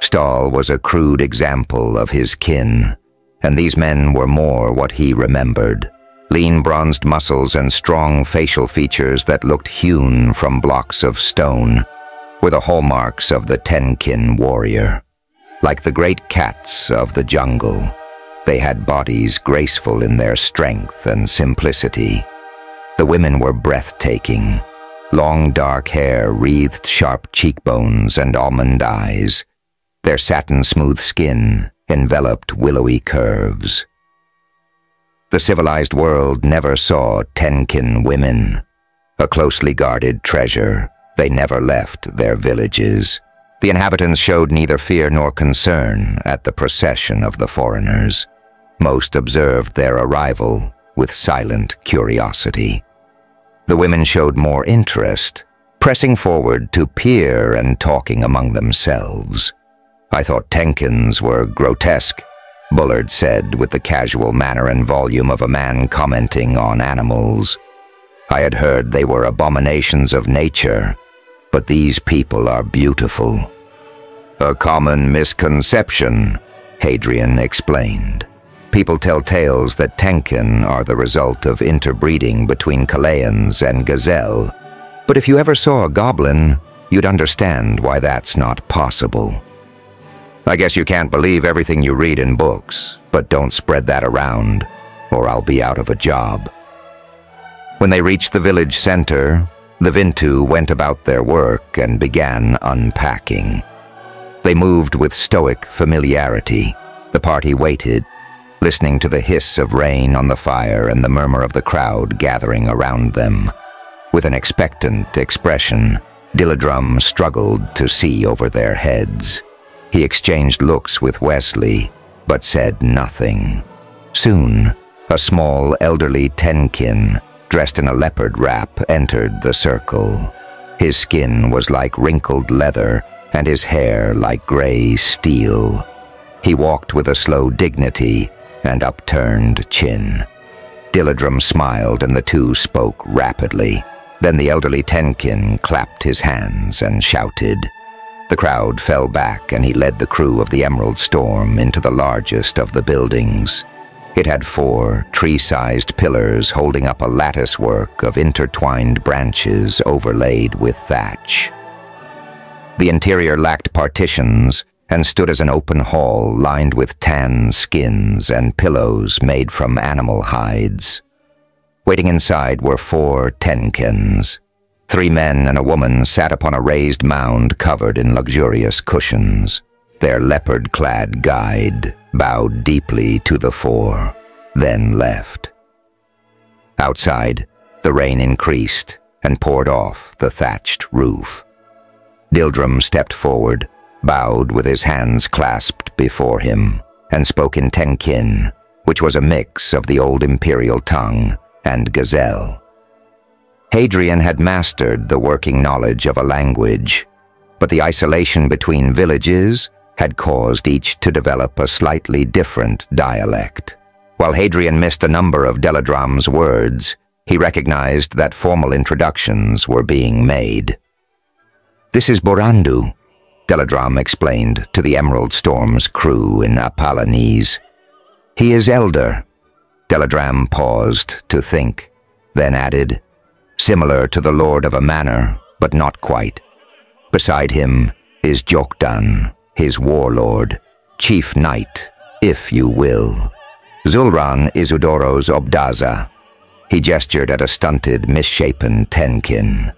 Stahl was a crude example of his kin, and these men were more what he remembered. Lean bronzed muscles and strong facial features that looked hewn from blocks of stone were the hallmarks of the Tenkin warrior. Like the great cats of the jungle, they had bodies graceful in their strength and simplicity. The women were breathtaking. Long dark hair wreathed sharp cheekbones and almond eyes. Their satin-smooth skin enveloped willowy curves. The civilized world never saw Tenkin women. A closely guarded treasure, they never left their villages. The inhabitants showed neither fear nor concern at the procession of the foreigners. Most observed their arrival with silent curiosity. The women showed more interest, pressing forward to peer and talking among themselves. I thought Tenkins were grotesque, Bullard said with the casual manner and volume of a man commenting on animals. I had heard they were abominations of nature, but these people are beautiful. A common misconception, Hadrian explained. People tell tales that Tenkin are the result of interbreeding between Calayans and Gazelle, but if you ever saw a goblin, you'd understand why that's not possible. I guess you can't believe everything you read in books, but don't spread that around, or I'll be out of a job. When they reached the village center, the Vintu went about their work and began unpacking. They moved with stoic familiarity. The party waited, listening to the hiss of rain on the fire and the murmur of the crowd gathering around them. With an expectant expression, Dilladrum struggled to see over their heads. He exchanged looks with Wesley, but said nothing. Soon, a small, elderly Tenkin, dressed in a leopard wrap, entered the circle. His skin was like wrinkled leather, and his hair like gray steel. He walked with a slow dignity and upturned chin. Dilladrum smiled and the two spoke rapidly. Then the elderly Tenkin clapped his hands and shouted. The crowd fell back and he led the crew of the Emerald Storm into the largest of the buildings. It had 4 tree-sized pillars holding up a latticework of intertwined branches overlaid with thatch. The interior lacked partitions and stood as an open hall lined with tan skins and pillows made from animal hides. Waiting inside were 4 Tenkins. 3 men and a woman sat upon a raised mound covered in luxurious cushions. Their leopard-clad guide bowed deeply to the 4, then left. Outside, the rain increased and poured off the thatched roof. Dilladrum stepped forward, bowed with his hands clasped before him, and spoke in Tenkin, which was a mix of the old imperial tongue and gazelle. Hadrian had mastered the working knowledge of a language, but the isolation between villages had caused each to develop a slightly different dialect. While Hadrian missed a number of Dilladrum's words, he recognized that formal introductions were being made. "This is Borandu," Dilladrum explained to the Emerald Storm's crew in Apollonese. "He is elder." Dilladrum paused to think, then added, "Similar to the lord of a manor, but not quite. Beside him is Jokdan, his warlord, chief knight, if you will. Zulran is Udoro's Obdaza." He gestured at a stunted, misshapen Tenkin,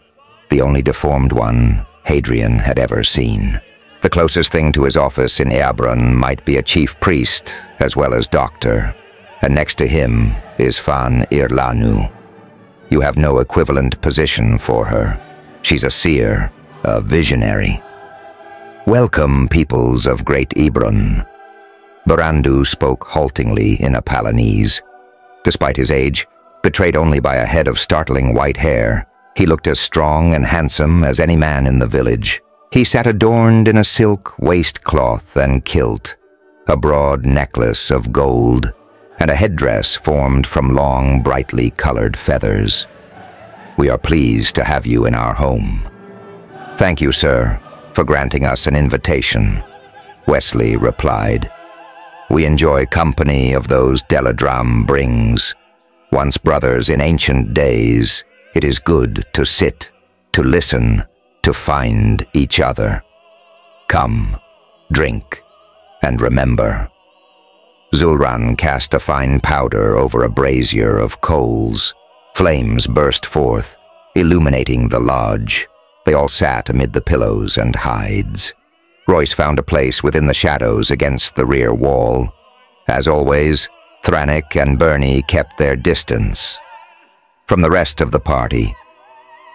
the only deformed one Hadrian had ever seen. The closest thing to his office in Eabron might be a chief priest as well as doctor, and next to him is Fan Irlanu. You have no equivalent position for her. She's a seer, a visionary. "Welcome, peoples of Great Ebron." Borandu spoke haltingly in Apollonese. Despite his age, betrayed only by a head of startling white hair, he looked as strong and handsome as any man in the village. He sat adorned in a silk waistcloth and kilt, a broad necklace of gold, and a headdress formed from long, brightly colored feathers. "We are pleased to have you in our home." "Thank you, sir, for granting us an invitation," Wesley replied. "We enjoy company of those Dilladrum brings. Once brothers in ancient days, it is good to sit, to listen, to find each other. Come, drink, and remember." Zulran cast a fine powder over a brazier of coals. Flames burst forth, illuminating the lodge. They all sat amid the pillows and hides. Royce found a place within the shadows against the rear wall. As always, Thrannik and Bernie kept their distance from the rest of the party.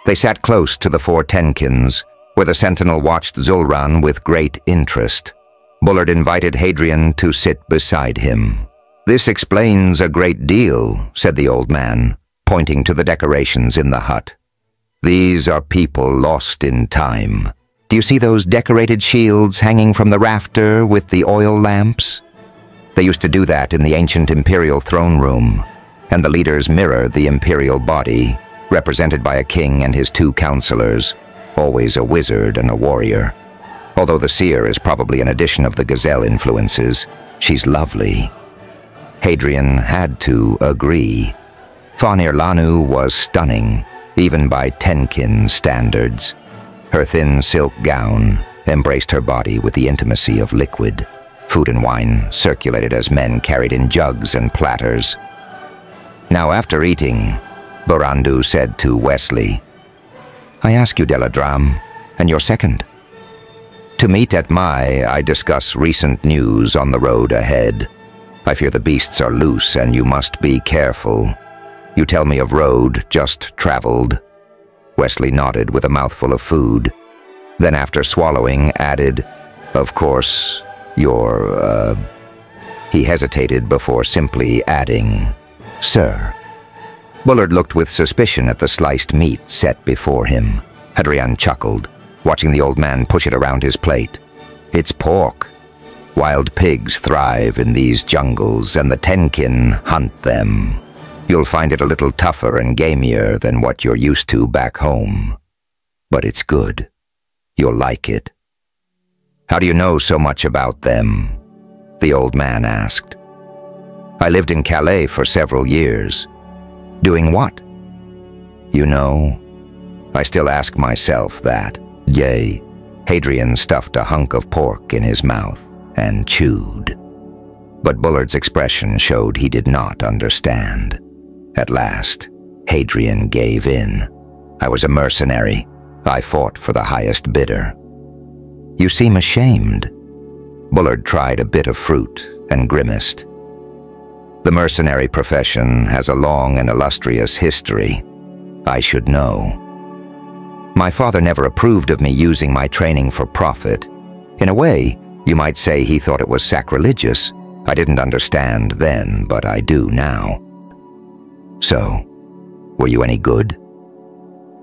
They sat close to the 4 Tenkins, where the sentinel watched Zulran with great interest. Bullard invited Hadrian to sit beside him. "This explains a great deal," said the old man, pointing to the decorations in the hut. "These are people lost in time. Do you see those decorated shields hanging from the rafter with the oil lamps? They used to do that in the ancient imperial throne room, and the leaders mirror the imperial body, represented by a king and his 2 counselors, always a wizard and a warrior. Although the seer is probably an addition of the gazelle influences, she's lovely." Hadrian had to agree. Fanir Lanu was stunning, even by Tenkin standards. Her thin silk gown embraced her body with the intimacy of liquid. Food and wine circulated as men carried in jugs and platters. Now after eating, Borandu said to Wesley, "I ask you, Dilladrum, and you're second. To meet at I discuss recent news on the road ahead. I fear the beasts are loose and you must be careful. You tell me of road just traveled." Wesley nodded with a mouthful of food, then after swallowing added, "Of course, you're, He hesitated before simply adding, "Sir." Bullard looked with suspicion at the sliced meat set before him. Hadrian chuckled, watching the old man push it around his plate. "It's pork. Wild pigs thrive in these jungles, and the Tenkin hunt them." You'll find it a little tougher and gamier than what you're used to back home. But it's good. You'll like it. How do you know so much about them? The old man asked. I lived in Calais for several years. Doing what? You know, I still ask myself that. Yea, Hadrian stuffed a hunk of pork in his mouth and chewed. But Bullard's expression showed he did not understand. At last, Hadrian gave in. I was a mercenary. I fought for the highest bidder. You seem ashamed. Bullard tried a bit of fruit and grimaced. The mercenary profession has a long and illustrious history. I should know. My father never approved of me using my training for profit. In a way, you might say he thought it was sacrilegious. I didn't understand then, but I do now. So, were you any good?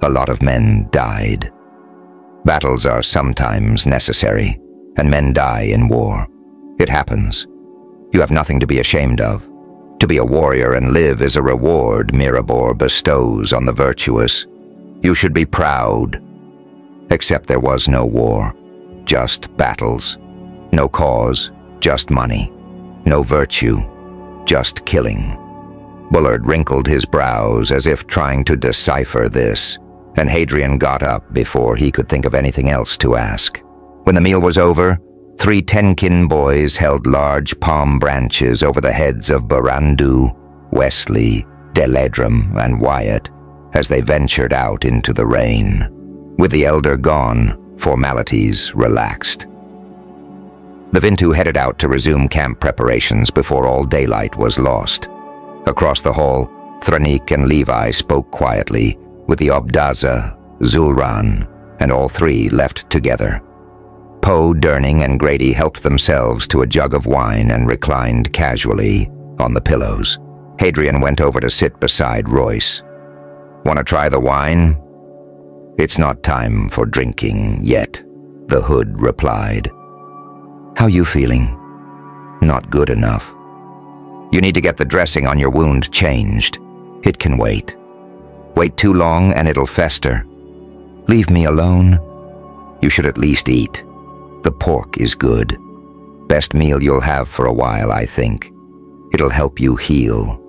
A lot of men died. Battles are sometimes necessary, and men die in war. It happens. You have nothing to be ashamed of. To be a warrior and live is a reward Mirabor bestows on the virtuous. You should be proud. Except there was no war, just battles. No cause, just money. No virtue, just killing. Bullard wrinkled his brows as if trying to decipher this, and Hadrian got up before he could think of anything else to ask. When the meal was over, 3 Tenkin boys held large palm branches over the heads of Barandu, Wesley, Deledrum, and Wyatt as they ventured out into the rain. With the elder gone, formalities relaxed. The Vintu headed out to resume camp preparations before all daylight was lost. Across the hall, Thranik and Levi spoke quietly, with the Obdaza, Zulran, and all 3 left together. Poe, Durning, and Grady helped themselves to a jug of wine and reclined casually on the pillows. Hadrian went over to sit beside Royce. Want to try the wine? It's not time for drinking yet, the Hood replied. How you feeling? Not good enough. You need to get the dressing on your wound changed. It can wait. Wait too long and it'll fester. Leave me alone. You should at least eat. The pork is good. Best meal you'll have for a while, I think. It'll help you heal.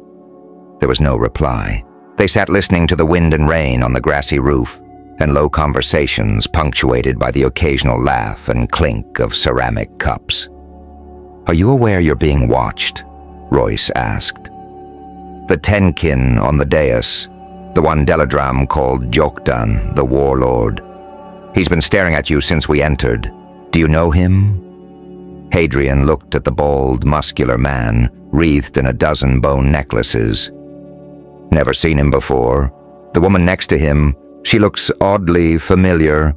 There was no reply. They sat listening to the wind and rain on the grassy roof, and low conversations punctuated by the occasional laugh and clink of ceramic cups. Are you aware you're being watched? Royce asked. The Tenkin on the dais, the one Deledram called Jokdan, the warlord. He's been staring at you since we entered. Do you know him? Hadrian looked at the bald, muscular man, wreathed in a dozen bone necklaces. Never seen him before. The woman next to him, she looks oddly familiar.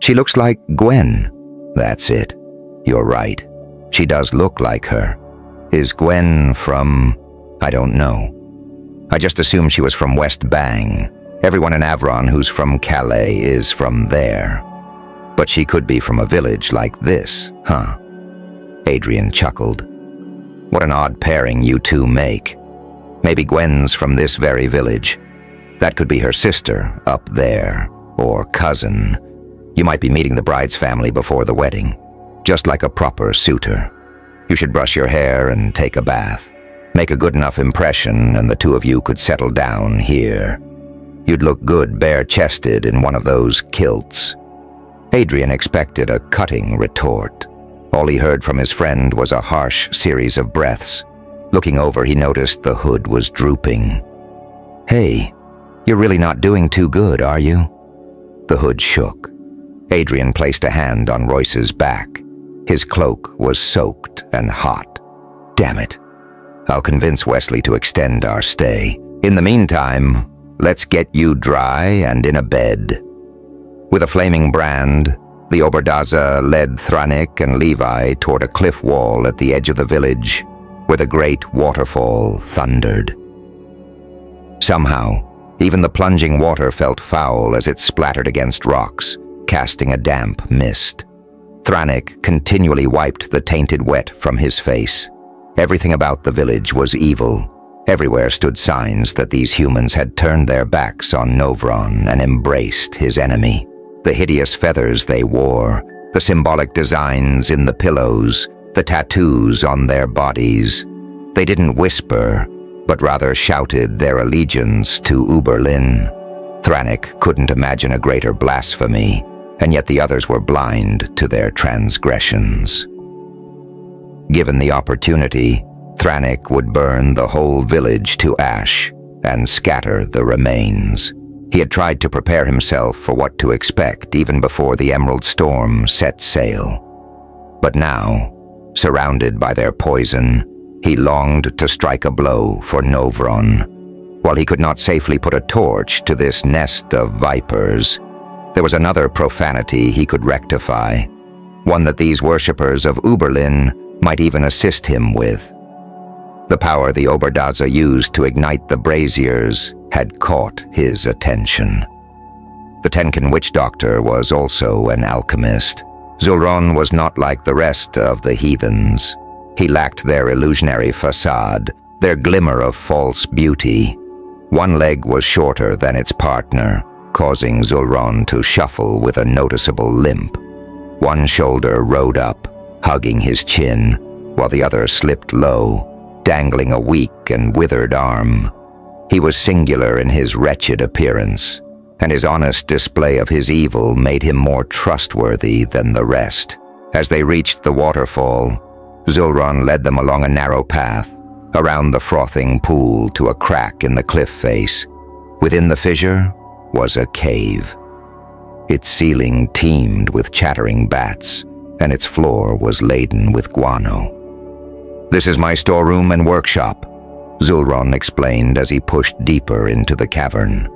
She looks like Gwen. That's it. You're right. She does look like her. Is Gwen from... I don't know. I just assumed she was from West Bang. Everyone in Avron who's from Calais is from there. But she could be from a village like this, huh? Hadrian chuckled. What an odd pairing you two make. Maybe Gwen's from this very village. That could be her sister up there, or cousin. You might be meeting the bride's family before the wedding, just like a proper suitor. You should brush your hair and take a bath. Make a good enough impression and the two of you could settle down here. You'd look good bare-chested in one of those kilts. Hadrian expected a cutting retort. All he heard from his friend was a harsh series of breaths. Looking over, he noticed the Hood was drooping. Hey, you're really not doing too good, are you? The Hood shook. Hadrian placed a hand on Royce's back. His cloak was soaked and hot. Damn it. I'll convince Wesley to extend our stay. In the meantime, let's get you dry and in a bed. With a flaming brand, the Oberdaza led Thranik and Levi toward a cliff wall at the edge of the village, where the great waterfall thundered. Somehow, even the plunging water felt foul as it splattered against rocks, casting a damp mist. Thranik continually wiped the tainted wet from his face. Everything about the village was evil. Everywhere stood signs that these humans had turned their backs on Novron and embraced his enemy. The hideous feathers they wore, the symbolic designs in the pillows, the tattoos on their bodies. They didn't whisper, but rather shouted their allegiance to Uberlin. Thranik couldn't imagine a greater blasphemy, and yet the others were blind to their transgressions. Given the opportunity, Thranik would burn the whole village to ash and scatter the remains. He had tried to prepare himself for what to expect even before the Emerald Storm set sail. But now, surrounded by their poison, he longed to strike a blow for Novron. While he could not safely put a torch to this nest of vipers, there was another profanity he could rectify, one that these worshippers of Uberlin might even assist him with. The power the Oberdaza used to ignite the braziers had caught his attention. The Tenkan witch doctor was also an alchemist. Zulron was not like the rest of the heathens. He lacked their illusionary facade, their glimmer of false beauty. One leg was shorter than its partner, causing Zulron to shuffle with a noticeable limp. One shoulder rode up, hugging his chin, while the other slipped low, dangling a weak and withered arm. He was singular in his wretched appearance, and his honest display of his evil made him more trustworthy than the rest. As they reached the waterfall, Zulron led them along a narrow path, around the frothing pool to a crack in the cliff face. Within the fissure was a cave. Its ceiling teemed with chattering bats, and its floor was laden with guano. "This is my storeroom and workshop," Zulron explained as he pushed deeper into the cavern.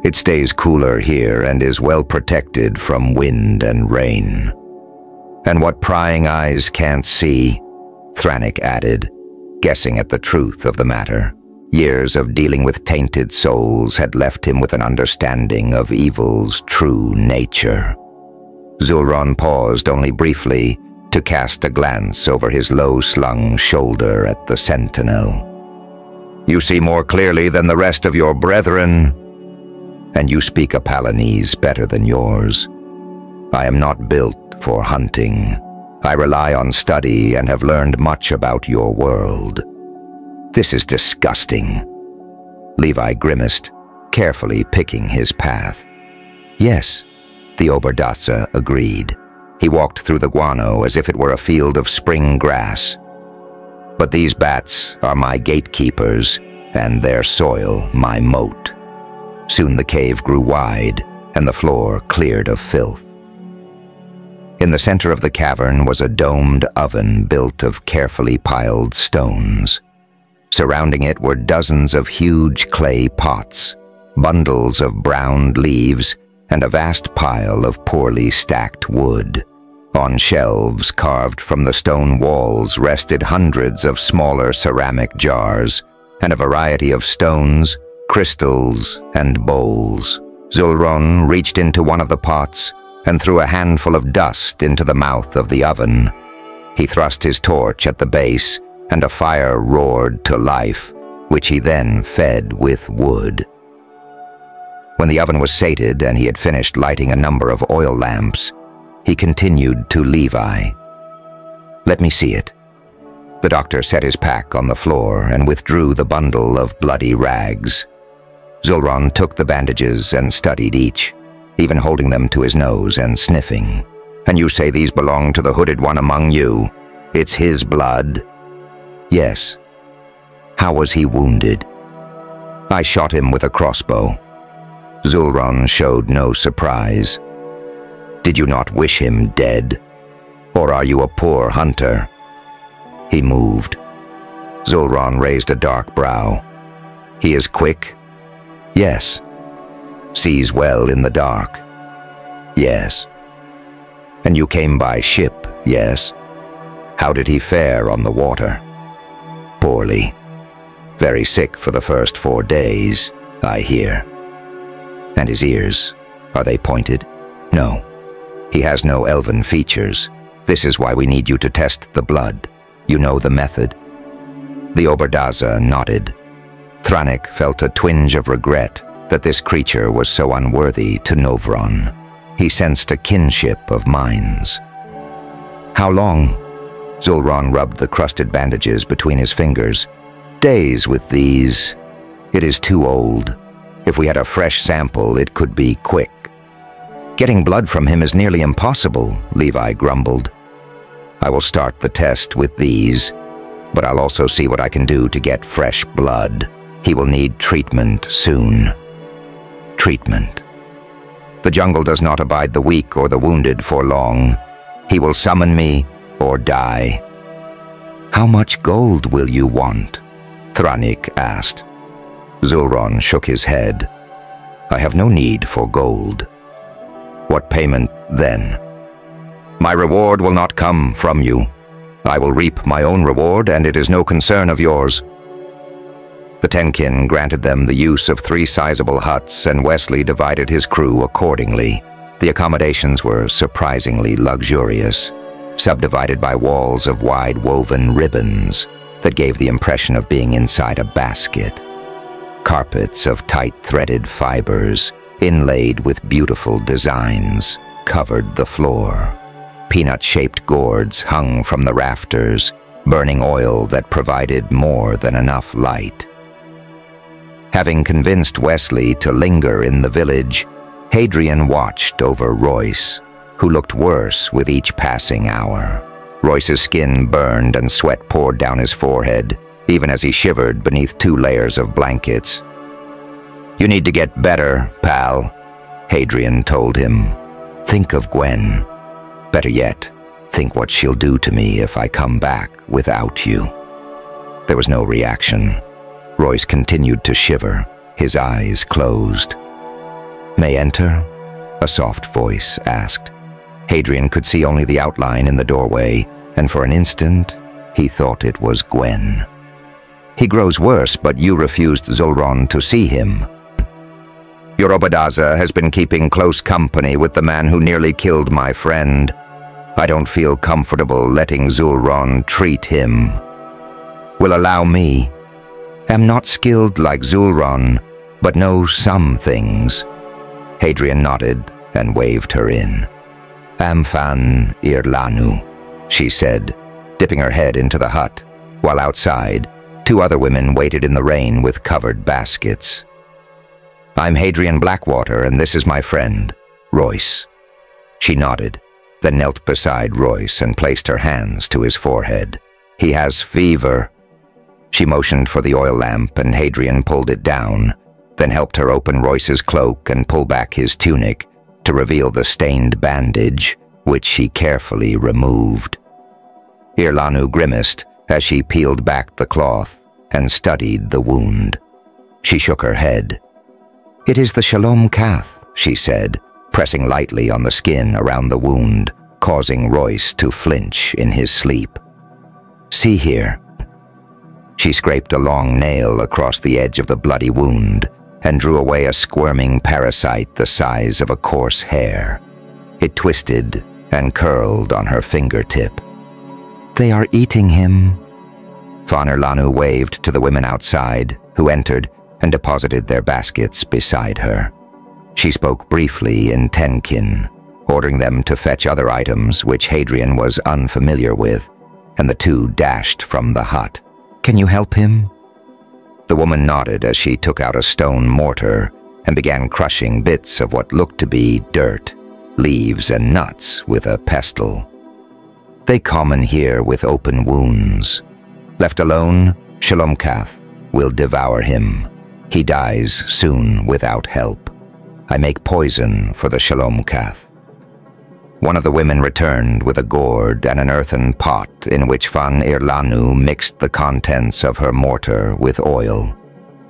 "It stays cooler here and is well protected from wind and rain." "And what prying eyes can't see," Thranik added, guessing at the truth of the matter. Years of dealing with tainted souls had left him with an understanding of evil's true nature. Zulron paused only briefly to cast a glance over his low-slung shoulder at the sentinel. "You see more clearly than the rest of your brethren, and you speak a Palanese better than yours. I am not built for hunting. I rely on study and have learned much about your world." "This is disgusting." Levi grimaced, carefully picking his path. "Yes," the Oberdaza agreed. He walked through the guano as if it were a field of spring grass. "But these bats are my gatekeepers, and their soil my moat." Soon the cave grew wide, and the floor cleared of filth. In the center of the cavern was a domed oven built of carefully piled stones. Surrounding it were dozens of huge clay pots, bundles of browned leaves, and a vast pile of poorly stacked wood. On shelves carved from the stone walls rested hundreds of smaller ceramic jars, and a variety of stones, crystals, and bowls. Zulron reached into one of the pots and threw a handful of dust into the mouth of the oven. He thrust his torch at the base, and a fire roared to life, which he then fed with wood. When the oven was sated and he had finished lighting a number of oil lamps, he continued to Levi. "Let me see it." The doctor set his pack on the floor and withdrew the bundle of bloody rags. Zulron took the bandages and studied each, even holding them to his nose and sniffing. "And you say these belong to the hooded one among you? It's his blood?" "Yes." "How was he wounded?" "I shot him with a crossbow." Zulron showed no surprise. "Did you not wish him dead? Or are you a poor hunter?" He moved. Zulron raised a dark brow. "He is quick?" "Yes." "Sees well in the dark?" "Yes." "And you came by ship, yes? How did he fare on the water?" "Poorly. Very sick for the first 4 days, I hear." "And his ears, are they pointed?" "No. He has no elven features. This is why we need you to test the blood. You know the method?" The Oberdaza nodded, Thranik felt a twinge of regret that this creature was so unworthy to Novron. He sensed a kinship of minds. How long? Zulron rubbed the crusted bandages between his fingers. Days with these. It is too old. If we had a fresh sample, it could be quick. Getting blood from him is nearly impossible, Levi grumbled. I will start the test with these, but I'll also see what I can do to get fresh blood. He will need treatment soon. Treatment. The jungle does not abide the weak or the wounded for long. He will summon me or die. How much gold will you want? Thranik asked. Zulron shook his head. I have no need for gold. What payment then? My reward will not come from you. I will reap my own reward, and it is no concern of yours. The Tenkin granted them the use of 3 sizable huts, and Wesley divided his crew accordingly. The accommodations were surprisingly luxurious, subdivided by walls of wide woven ribbons that gave the impression of being inside a basket. Carpets of tight threaded fibers, inlaid with beautiful designs, covered the floor. Peanut-shaped gourds hung from the rafters, burning oil that provided more than enough light. Having convinced Wesley to linger in the village, Hadrian watched over Royce, who looked worse with each passing hour. Royce's skin burned and sweat poured down his forehead, even as he shivered beneath 2 layers of blankets. You need to get better, pal, Hadrian told him. Think of Gwen. Better yet, think what she'll do to me if I come back without you. There was no reaction. Royce continued to shiver, his eyes closed. May enter? A soft voice asked. Hadrian could see only the outline in the doorway, and for an instant, he thought it was Gwen. He grows worse, but you refused Zulron to see him. Your Obadaza has been keeping close company with the man who nearly killed my friend. I don't feel comfortable letting Zulron treat him. Will allow me. Am not skilled like Zulron, but know some things. Hadrian nodded and waved her in. Amfan Irlanu, she said, dipping her head into the hut, while outside, 2 other women waited in the rain with covered baskets. I'm Hadrian Blackwater, and this is my friend, Royce. She nodded, then knelt beside Royce and placed her hands to his forehead. He has fever. She motioned for the oil lamp, and Hadrian pulled it down, then helped her open Royce's cloak and pull back his tunic to reveal the stained bandage, which she carefully removed. Irlanu grimaced as she peeled back the cloth and studied the wound. She shook her head. It is the Shalom Kath, she said, pressing lightly on the skin around the wound, causing Royce to flinch in his sleep. See here. She scraped a long nail across the edge of the bloody wound and drew away a squirming parasite the size of a coarse hair. It twisted and curled on her fingertip. They are eating him. Von Irlanu waved to the women outside, who entered and deposited their baskets beside her. She spoke briefly in Tenkin, ordering them to fetch other items which Hadrian was unfamiliar with, and the 2 dashed from the hut. Can you help him? The woman nodded as she took out a stone mortar and began crushing bits of what looked to be dirt, leaves, and nuts with a pestle. They common here with open wounds. Left alone, Shalom Kath will devour him. He dies soon without help. I make poison for the Shalom Kath. One of the women returned with a gourd and an earthen pot in which Von Irlanu mixed the contents of her mortar with oil,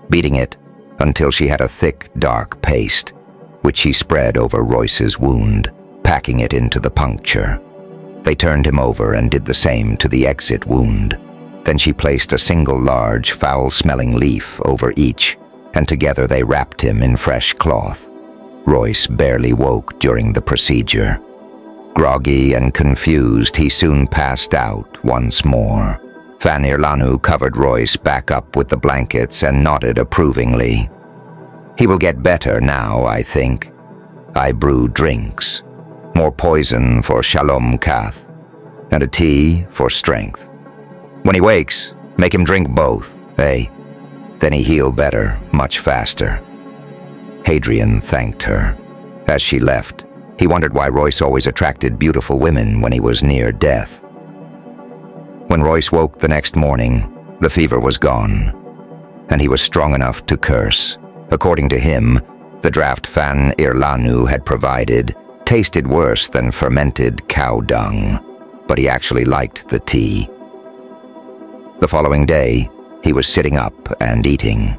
beating it until she had a thick, dark paste, which she spread over Royce's wound, packing it into the puncture. They turned him over and did the same to the exit wound. Then she placed a single large, foul-smelling leaf over each, and together they wrapped him in fresh cloth. Royce barely woke during the procedure. Groggy and confused, he soon passed out once more. Fan Irlanu covered Royce back up with the blankets and nodded approvingly. He will get better now, I think. I brew drinks. More poison for Shalom Kath, and a tea for strength. When he wakes, make him drink both, eh? Then he heal better, much faster. Hadrian thanked her. As she left, he wondered why Royce always attracted beautiful women when he was near death. When Royce woke the next morning, the fever was gone, and he was strong enough to curse. According to him, the draft Fan Irlanu had provided tasted worse than fermented cow dung, but he actually liked the tea. The following day, he was sitting up and eating.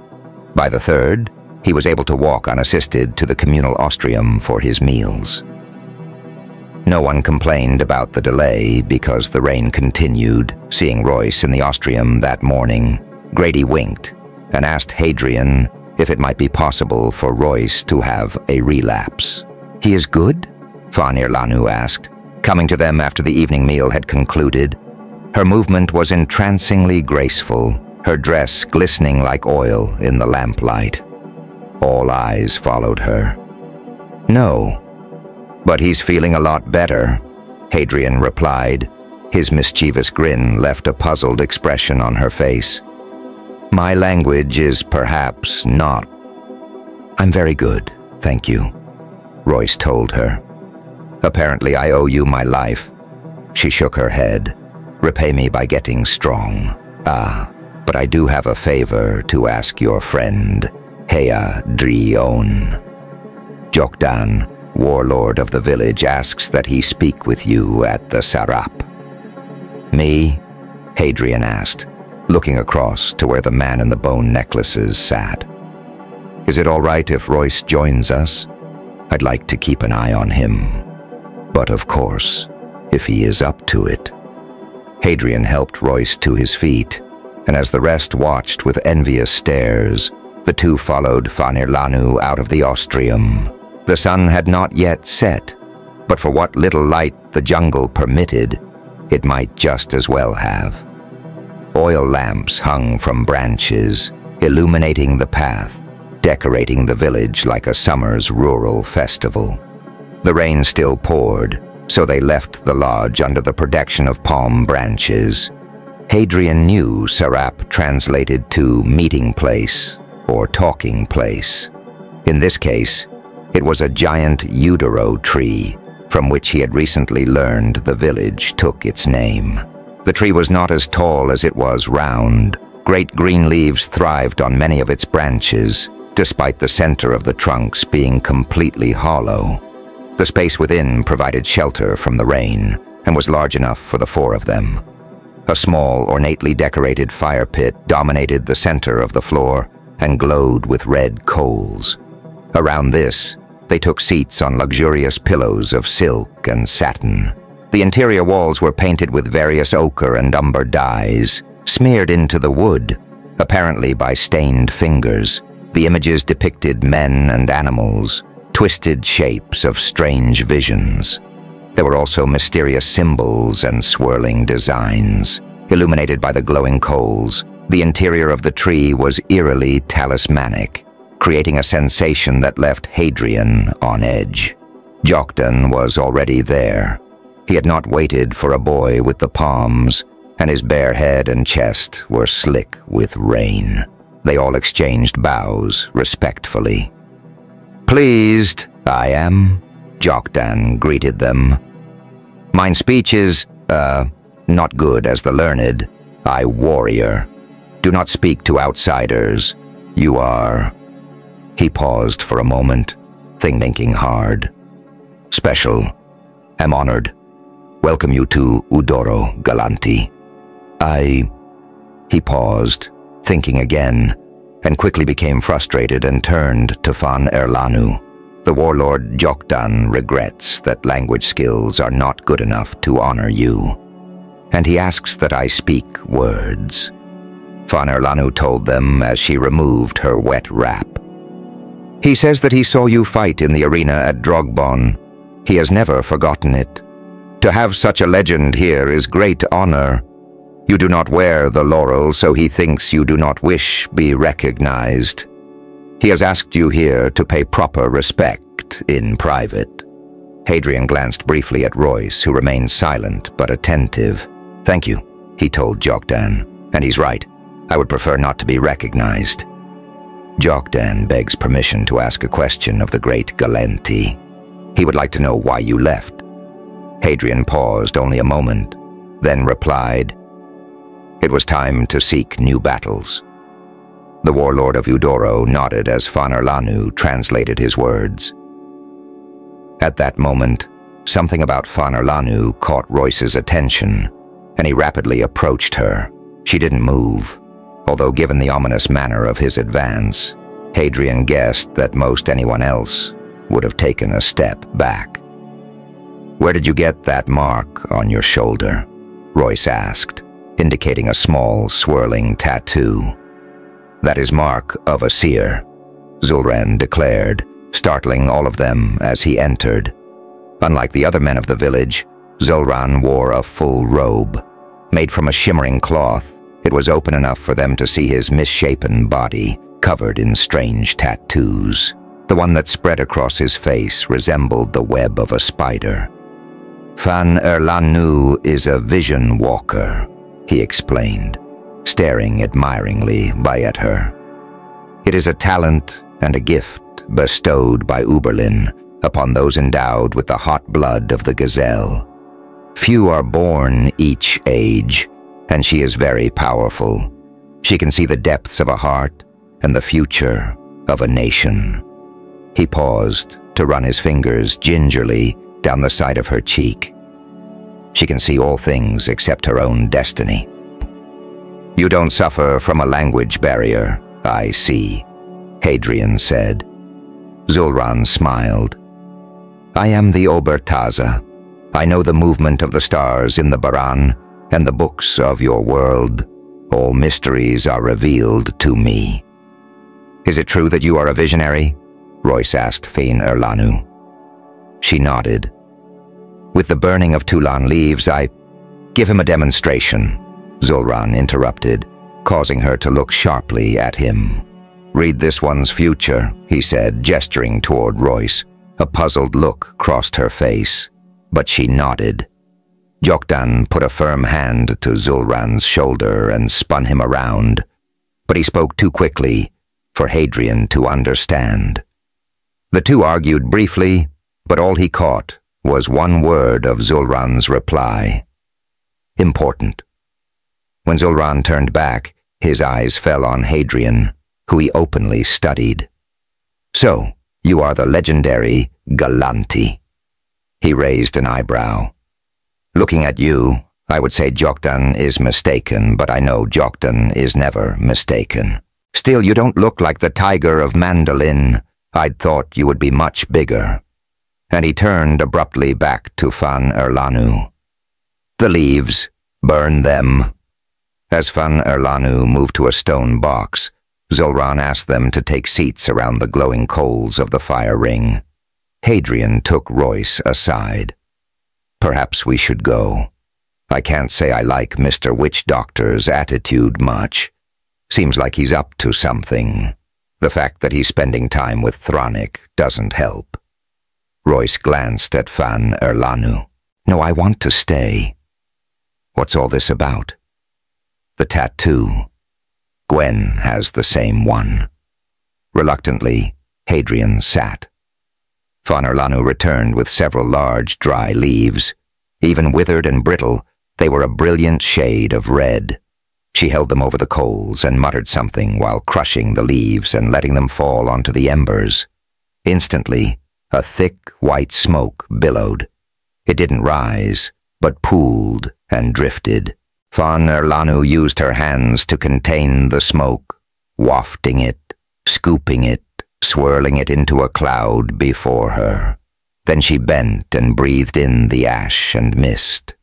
By the third, he was able to walk unassisted to the communal ostrium for his meals. No one complained about the delay because the rain continued. Seeing Royce in the ostrium that morning, Grady winked and asked Hadrian if it might be possible for Royce to have a relapse. "He is good?" Fan Irlanu asked, coming to them after the evening meal had concluded. Her movement was entrancingly graceful, her dress glistening like oil in the lamplight. All eyes followed her. "No, but he's feeling a lot better," Hadrian replied. His mischievous grin left a puzzled expression on her face. "My language is perhaps not." "I'm very good, thank you," Royce told her. "Apparently I owe you my life." She shook her head. "Repay me by getting strong. Ah, but I do have a favor to ask your friend, Macduytuong. Jokdan, warlord of the village, asks that he speak with you at the Sarap." "Me?" Hadrian asked, looking across to where the man in the bone necklaces sat. "Is it all right if Royce joins us? I'd like to keep an eye on him. But of course, if he is up to it." Hadrian helped Royce to his feet, and as the rest watched with envious stares, the two followed Fan Irlanu out of the ostrium. The sun had not yet set, but for what little light the jungle permitted, it might just as well have. Oil lamps hung from branches, illuminating the path, decorating the village like a summer's rural festival. The rain still poured, so they left the lodge under the protection of palm branches. Hadrian knew Sarap translated to meeting place or talking place. In this case, it was a giant Udaro tree, from which he had recently learned the village took its name. The tree was not as tall as it was round. Great green leaves thrived on many of its branches, despite the center of the trunks being completely hollow. The space within provided shelter from the rain and was large enough for the four of them. A small, ornately decorated fire pit dominated the center of the floor and glowed with red coals. Around this, they took seats on luxurious pillows of silk and satin. The interior walls were painted with various ochre and umber dyes, smeared into the wood, apparently by stained fingers. The images depicted men and animals, twisted shapes of strange visions. There were also mysterious symbols and swirling designs. Illuminated by the glowing coals, the interior of the tree was eerily talismanic, creating a sensation that left Hadrian on edge. Jokdan was already there. He had not waited for a boy with the palms, and his bare head and chest were slick with rain. They all exchanged bows respectfully. "Pleased, I am," Jokdan greeted them. "Mine speech is, not good as the learned. I warrior. Do not speak to outsiders. You are..." He paused for a moment, thinking hard. "Special. Am honored. Welcome you to Udoro, Galanti. He paused, thinking again, and quickly became frustrated and turned to Fan Irlanu. "The warlord Jokdan regrets that language skills are not good enough to honor you, and he asks that I speak words." Fan Irlanu told them as she removed her wet wrap. "He says that he saw you fight in the arena at Drogbon. He has never forgotten it. To have such a legend here is great honor. You do not wear the laurel, so he thinks you do not wish be recognized. He has asked you here to pay proper respect in private." Hadrian glanced briefly at Royce, who remained silent but attentive. "Thank you," he told Joktan, "and he's right. I would prefer not to be recognized." Joktan begs permission to ask a question of the great Galanti. He would like to know why you left. Hadrian paused only a moment, then replied, "It was time to seek new battles." The warlord of Eudoro nodded as Fanerlanu translated his words. At that moment, something about Fanerlanu caught Royce's attention, and he rapidly approached her. She didn't move, although given the ominous manner of his advance, Hadrian guessed that most anyone else would have taken a step back. "Where did you get that mark on your shoulder?" Royce asked, indicating a small, swirling tattoo. "That is mark of a seer," Zul'Ran declared, startling all of them as he entered. Unlike the other men of the village, Zul'Ran wore a full robe. Made from a shimmering cloth, it was open enough for them to see his misshapen body, covered in strange tattoos. The one that spread across his face resembled the web of a spider. "Fanerlanu is a vision walker," he explained, staring admiringly at her. "It is a talent and a gift bestowed by Uberlin upon those endowed with the hot blood of the gazelle. Few are born each age, and she is very powerful. She can see the depths of a heart and the future of a nation." He paused to run his fingers gingerly down the side of her cheek. "She can see all things except her own destiny." "You don't suffer from a language barrier, I see," Hadrian said. Zul'Ran smiled. "I am the Obertaza. I know the movement of the stars in the Baran and the books of your world. All mysteries are revealed to me." "Is it true that you are a visionary?" Royce asked Fanerlanu. She nodded. "With the burning of Tulan leaves, I—" "Give him a demonstration," Zul'Ran interrupted, causing her to look sharply at him. "Read this one's future," he said, gesturing toward Royce. A puzzled look crossed her face, but she nodded. Joktan put a firm hand to Zul'Ran's shoulder and spun him around, but he spoke too quickly for Hadrian to understand. The two argued briefly, but all he caught was one word of Zul'Ran's reply. "Important." When Zul'Ran turned back, his eyes fell on Hadrian, who he openly studied. "So, you are the legendary Galanti." He raised an eyebrow. "Looking at you, I would say Joktan is mistaken, but I know Joktan is never mistaken. Still, you don't look like the tiger of Mandolin. I'd thought you would be much bigger." And he turned abruptly back to Fanerlanu. "The leaves, burn them." As Fanerlanu moved to a stone box, Zul'Ran asked them to take seats around the glowing coals of the fire ring. Hadrian took Royce aside. "Perhaps we should go. I can't say I like Mr. Witch Doctor's attitude much. Seems like he's up to something. The fact that he's spending time with Thronic doesn't help." Royce glanced at Fanerlanu. "No, I want to stay." "What's all this about?" "The tattoo. Gwen has the same one." Reluctantly, Hadrian sat. Fanerlanu returned with several large, dry leaves. Even withered and brittle, they were a brilliant shade of red. She held them over the coals and muttered something while crushing the leaves and letting them fall onto the embers. Instantly, a thick, white smoke billowed. It didn't rise, but pooled and drifted. Fanerlanu used her hands to contain the smoke, wafting it, scooping it, swirling it into a cloud before her. Then she bent and breathed in the ash and mist.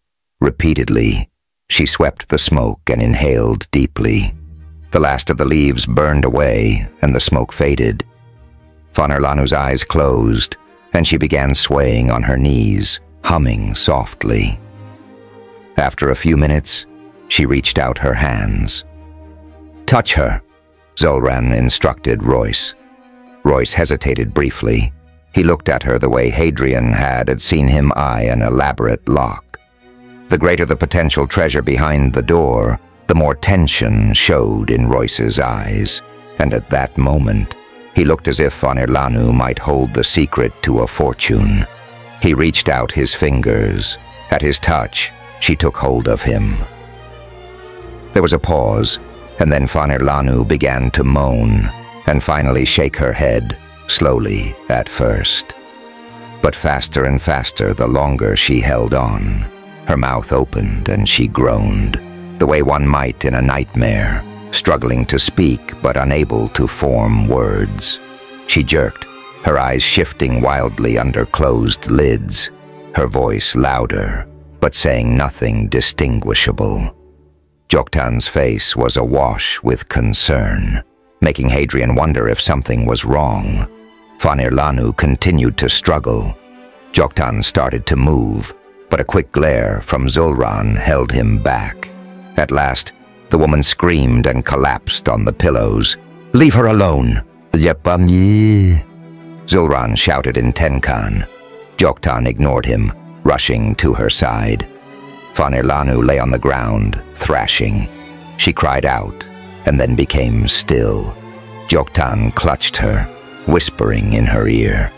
Repeatedly, she swept the smoke and inhaled deeply. The last of the leaves burned away, and the smoke faded. Fanerlanu's eyes closed, and she began swaying on her knees, humming softly. After a few minutes, She reached out her hands. "Touch her," Zulran instructed Royce. Royce hesitated briefly. He looked at her the way Hadrian had seen him eye an elaborate lock. The greater the potential treasure behind the door, the more tension showed in Royce's eyes, and at that moment, he looked as if Von Irlanu might hold the secret to a fortune. He reached out his fingers. At his touch, she took hold of him. There was a pause, and then Von Irlanu began to moan, and finally shake her head, slowly at first. But faster and faster the longer she held on. Her mouth opened and she groaned, the way one might in a nightmare, struggling to speak but unable to form words. She jerked, her eyes shifting wildly under closed lids, her voice louder, but saying nothing distinguishable. Joktan's face was awash with concern, making Hadrian wonder if something was wrong. Von Irlanu continued to struggle. Joktan started to move, but a quick glare from Zulran held him back. At last, the woman screamed and collapsed on the pillows. "Leave her alone!" Zulran shouted in Tenkan. Joktan ignored him, rushing to her side. Von Irlanu lay on the ground, thrashing. She cried out, and then became still. Joktan clutched her, whispering in her ear.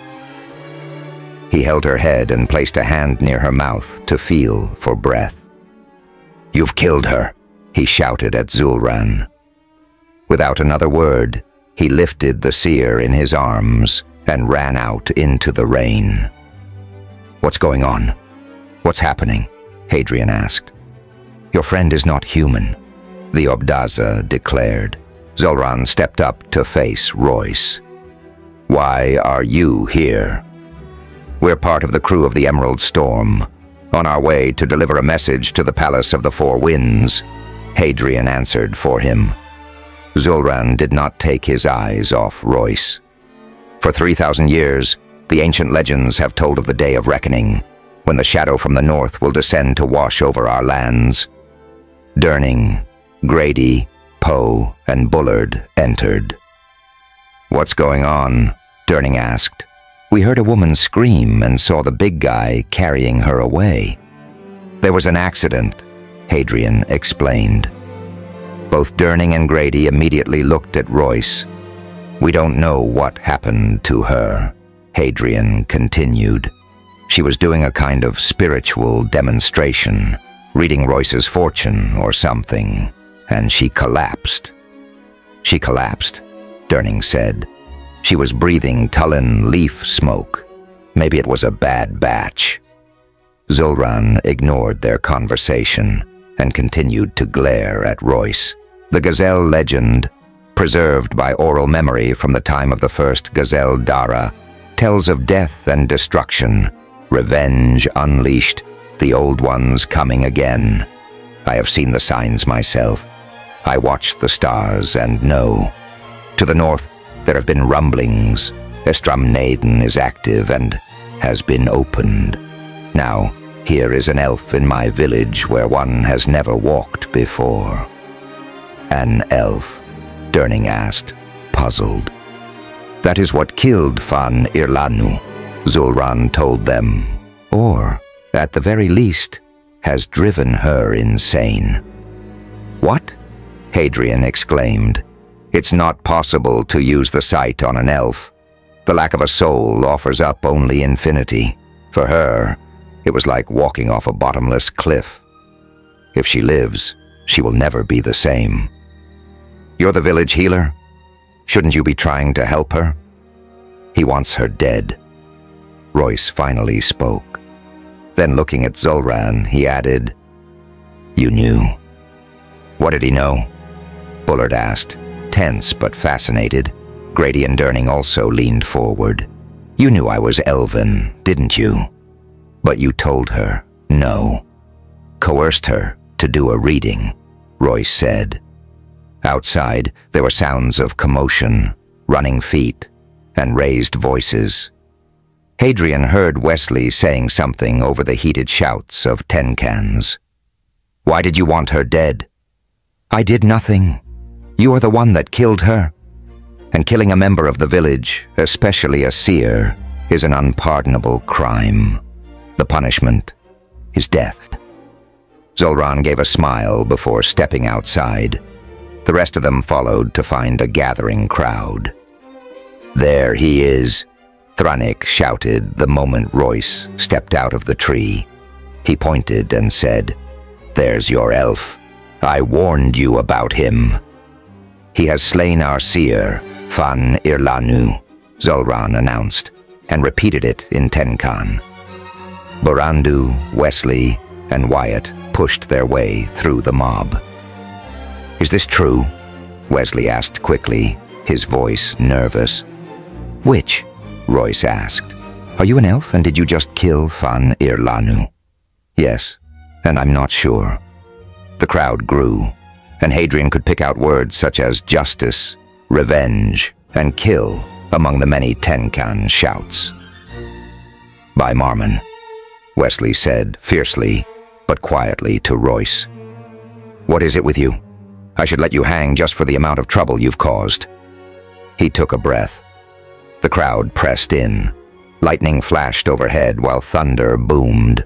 He held her head and placed a hand near her mouth to feel for breath. "You've killed her," he shouted at Zulran. Without another word, he lifted the seer in his arms and ran out into the rain. "What's going on? What's happening?" Hadrian asked. "Your friend is not human," the Obdaza declared. Zulran stepped up to face Royce. "Why are you here?" "We're part of the crew of the Emerald Storm, on our way to deliver a message to the Palace of the Four Winds," Hadrian answered for him. Zulran did not take his eyes off Royce. "For 3,000 years, the ancient legends have told of the day of reckoning, when the shadow from the north will descend to wash over our lands." Durning, Grady, Poe, and Bullard entered. "What's going on?" Durning asked. "We heard a woman scream and saw the big guy carrying her away." "There was an accident," Hadrian explained. Both Durning and Grady immediately looked at Royce. "We don't know what happened to her," Hadrian continued. "She was doing a kind of spiritual demonstration, reading Royce's fortune or something, and she collapsed." "She collapsed," Durning said. "She was breathing Tullen leaf smoke. Maybe it was a bad batch." Zulran ignored their conversation and continued to glare at Royce. The Gazelle legend, preserved by oral memory from the time of the first Gazelle Dara, tells of death and destruction, revenge unleashed, the old ones coming again. I have seen the signs myself. I watch the stars and know. To the north, there have been rumblings. Estramnaden is active and has been opened. Now, here is an elf in my village where one has never walked before." "An elf?" Durning asked, puzzled. "That is what killed Von Irlanu," Zulran told them. "Or, at the very least, has driven her insane." "What?" Hadrian exclaimed. "It's not possible to use the sight on an elf. The lack of a soul offers up only infinity. For her, it was like walking off a bottomless cliff. If she lives, she will never be the same." "You're the village healer? Shouldn't you be trying to help her?" "He wants her dead." Royce finally spoke. Then looking at Zulran, he added, "You knew." "What did he know?" Bullard asked, tense but fascinated. Grady and Durning also leaned forward. "You knew I was Elven, didn't you? But you told her no. Coerced her to do a reading," Royce said. Outside, there were sounds of commotion, running feet, and raised voices. Hadrian heard Wesley saying something over the heated shouts of Tenkans. Why did you want her dead? I did nothing. You are the one that killed her. And killing a member of the village, especially a seer, is an unpardonable crime. The punishment is death. Zul'Ran gave a smile before stepping outside. The rest of them followed to find a gathering crowd. There he is, Thranik shouted the moment Royce stepped out of the tree. He pointed and said, "There's your elf. I warned you about him. He has slain our seer, Fan Irlanu," Zul'Ran announced, and repeated it in Tenkan. Borandu, Wesley, and Wyatt pushed their way through the mob. "Is this true?" Wesley asked quickly, his voice nervous. "Which?" Royce asked. "Are you an elf and did you just kill Fan Irlanu?" "Yes, and I'm not sure." The crowd grew, and Hadrian could pick out words such as justice, revenge, and kill among the many Tenkan shouts. "By Marmon," Wesley said fiercely, but quietly to Royce. "What is it with you? I should let you hang just for the amount of trouble you've caused." He took a breath. The crowd pressed in. Lightning flashed overhead while thunder boomed.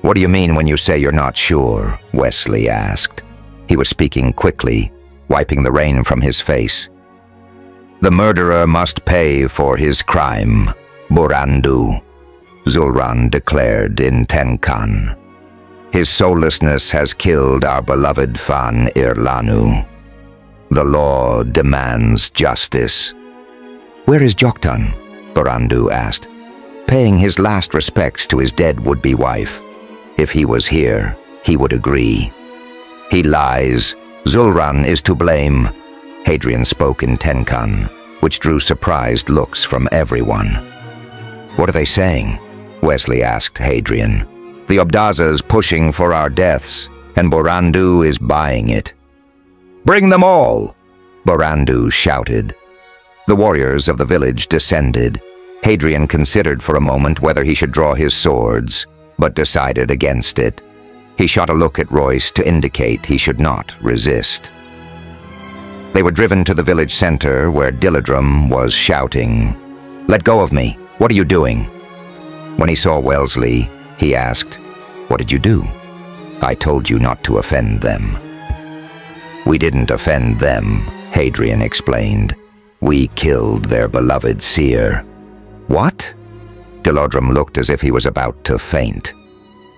"What do you mean when you say you're not sure?" Wesley asked. He was speaking quickly, wiping the rain from his face. "The murderer must pay for his crime, Borandu," Zul'Ran declared in Tenkan. "His soullessness has killed our beloved Fan Irlanu. The law demands justice." "Where is Joktan?" Borandu asked, paying his last respects to his dead would-be wife. If he was here, he would agree. "He lies. Zul'Ran is to blame," Hadrian spoke in Tenkan, which drew surprised looks from everyone. "What are they saying?" Wesley asked Hadrian. "The Obdaza's pushing for our deaths, and Borandu is buying it." "Bring them all!" Borandu shouted. The warriors of the village descended. Hadrian considered for a moment whether he should draw his swords, but decided against it. He shot a look at Royce to indicate he should not resist. They were driven to the village center where Dilladrum was shouting, "Let go of me! What are you doing?" When he saw Wellesley, he asked, "What did you do?" "I told you not to offend them." "We didn't offend them," Hadrian explained. "We killed their beloved seer." "What?" Dilladrum looked as if he was about to faint.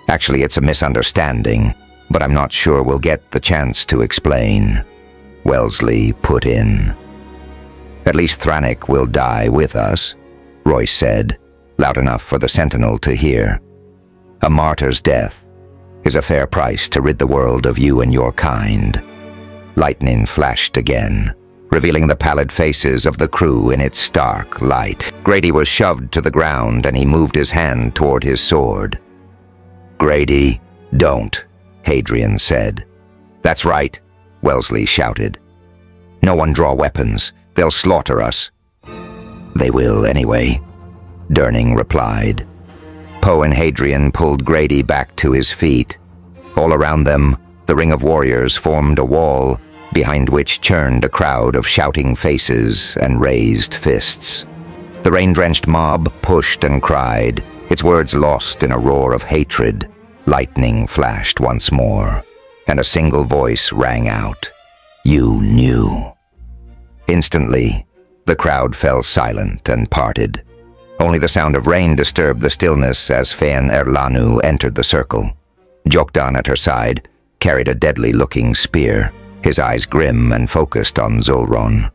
"Actually, it's a misunderstanding, but I'm not sure we'll get the chance to explain," Wellesley put in. "At least Thranik will die with us," Royce said, loud enough for the sentinel to hear. "A martyr's death is a fair price to rid the world of you and your kind." Lightning flashed again, revealing the pallid faces of the crew in its stark light. Grady was shoved to the ground and he moved his hand toward his sword. "Grady, don't," Hadrian said. "That's right," Wellesley shouted. "No one draw weapons. They'll slaughter us." "They will anyway," Durning replied. Poe and Hadrian pulled Grady back to his feet. All around them, the ring of warriors formed a wall, behind which churned a crowd of shouting faces and raised fists. The rain-drenched mob pushed and cried, its words lost in a roar of hatred. Lightning flashed once more, and a single voice rang out, "You knew." Instantly, the crowd fell silent and parted. Only the sound of rain disturbed the stillness as Fan Irlanu entered the circle. Joktan at her side carried a deadly-looking spear, his eyes grim and focused on Zul'Ran.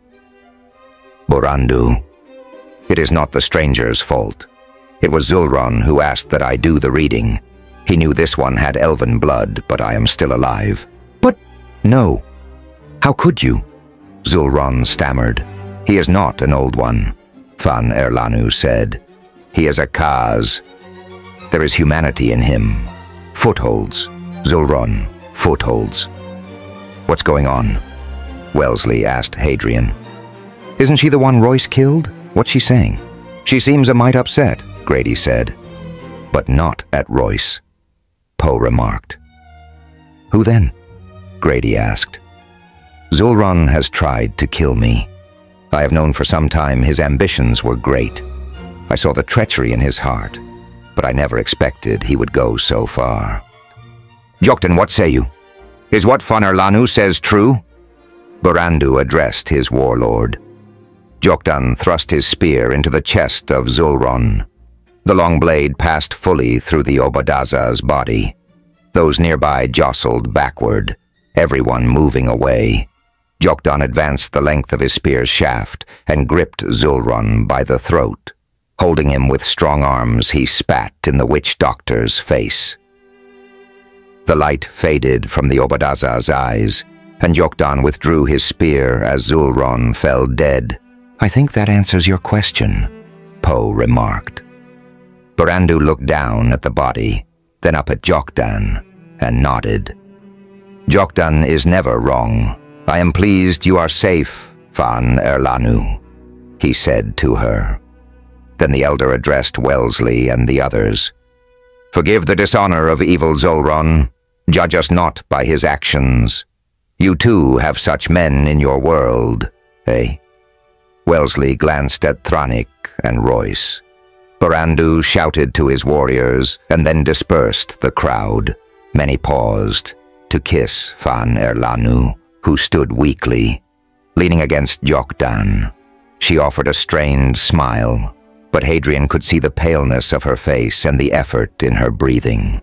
"Borandu, it is not the stranger's fault. It was Zul'Ran who asked that I do the reading. He knew this one had elven blood, but I am still alive." "But no. How could you?" Zul'Ran stammered. "He is not an old one," Fan Irlanu said. "He is a Kaz. There is humanity in him. Footholds. Zul'Ran, footholds." "What's going on?" Wellesley asked Hadrian. "Isn't she the one Royce killed? What's she saying?" "She seems a mite upset," Grady said. "But not at Royce," Poe remarked. Who then? Grady asked. Zulron has tried to kill me. I have known for some time his ambitions were great. I saw the treachery in his heart, but I never expected he would go so far. Joktan, what say you? Is what Fan Erlanu says true? Barandu addressed his warlord. Joktan thrust his spear into the chest of Zulron. The long blade passed fully through the Obadaza's body. Those nearby jostled backward, everyone moving away. Joktan advanced the length of his spear's shaft and gripped Zulron by the throat. Holding him with strong arms, he spat in the witch doctor's face. The light faded from the Obadaza's eyes, and Joktan withdrew his spear as Zulron fell dead. I think that answers your question, Poe remarked. Barandu looked down at the body, then up at Joktan, and nodded. Joktan is never wrong. I am pleased you are safe, Fan Erlanu, he said to her. Then the elder addressed Wellesley and the others. Forgive the dishonor of evil Zulron. Judge us not by his actions. You too have such men in your world, eh? Wellesley glanced at Thranik and Royce. Barandu shouted to his warriors and then dispersed the crowd. Many paused to kiss Fan Erlanu, who stood weakly, leaning against Joktan. She offered a strained smile, but Hadrian could see the paleness of her face and the effort in her breathing.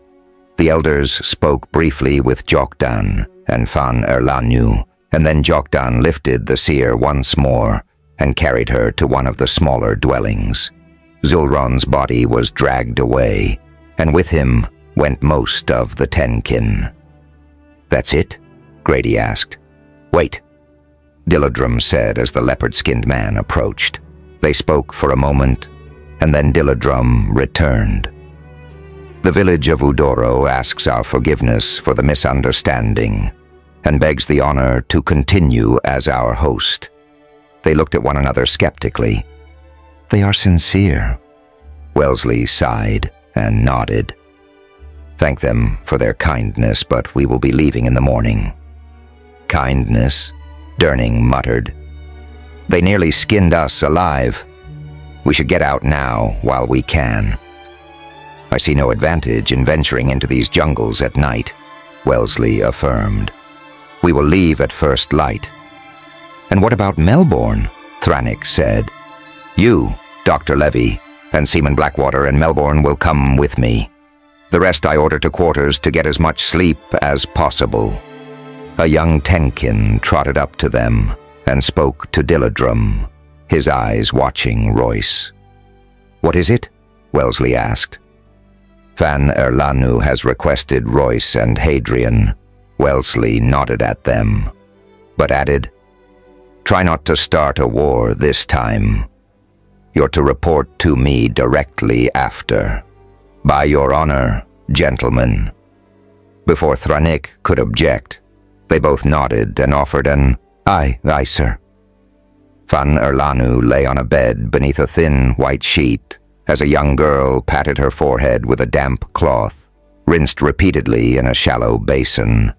The elders spoke briefly with Joktan and Fan Erlanu, and then Joktan lifted the seer once more and carried her to one of the smaller dwellings. Zulron's body was dragged away, and with him went most of the Tenkin. That's it? Grady asked. Wait, Dilladrum said as the leopard-skinned man approached. They spoke for a moment, and then Dilladrum returned. The village of Udoro asks our forgiveness for the misunderstanding and begs the honor to continue as our host. They looked at one another skeptically. They are sincere. Wellesley sighed and nodded. Thank them for their kindness, but we will be leaving in the morning. Kindness, Durning muttered. They nearly skinned us alive. We should get out now while we can. I see no advantage in venturing into these jungles at night, Wellesley affirmed. We will leave at first light. And what about Melbourne? Thranik said. You, Dr. Levy, and Seaman Blackwater and Melbourne will come with me. The rest I order to quarters to get as much sleep as possible. A young Tenkin trotted up to them and spoke to Dilladrum, his eyes watching Royce. What is it? Wellesley asked. Fan Erlanu has requested Royce and Hadrian. Wellesley nodded at them, but added, Try not to start a war this time. You're to report to me directly after. By your honor, gentlemen. Before Thranik could object, they both nodded and offered an, Aye, sir. Fan Erlanu lay on a bed beneath a thin white sheet as a young girl patted her forehead with a damp cloth, rinsed repeatedly in a shallow basin.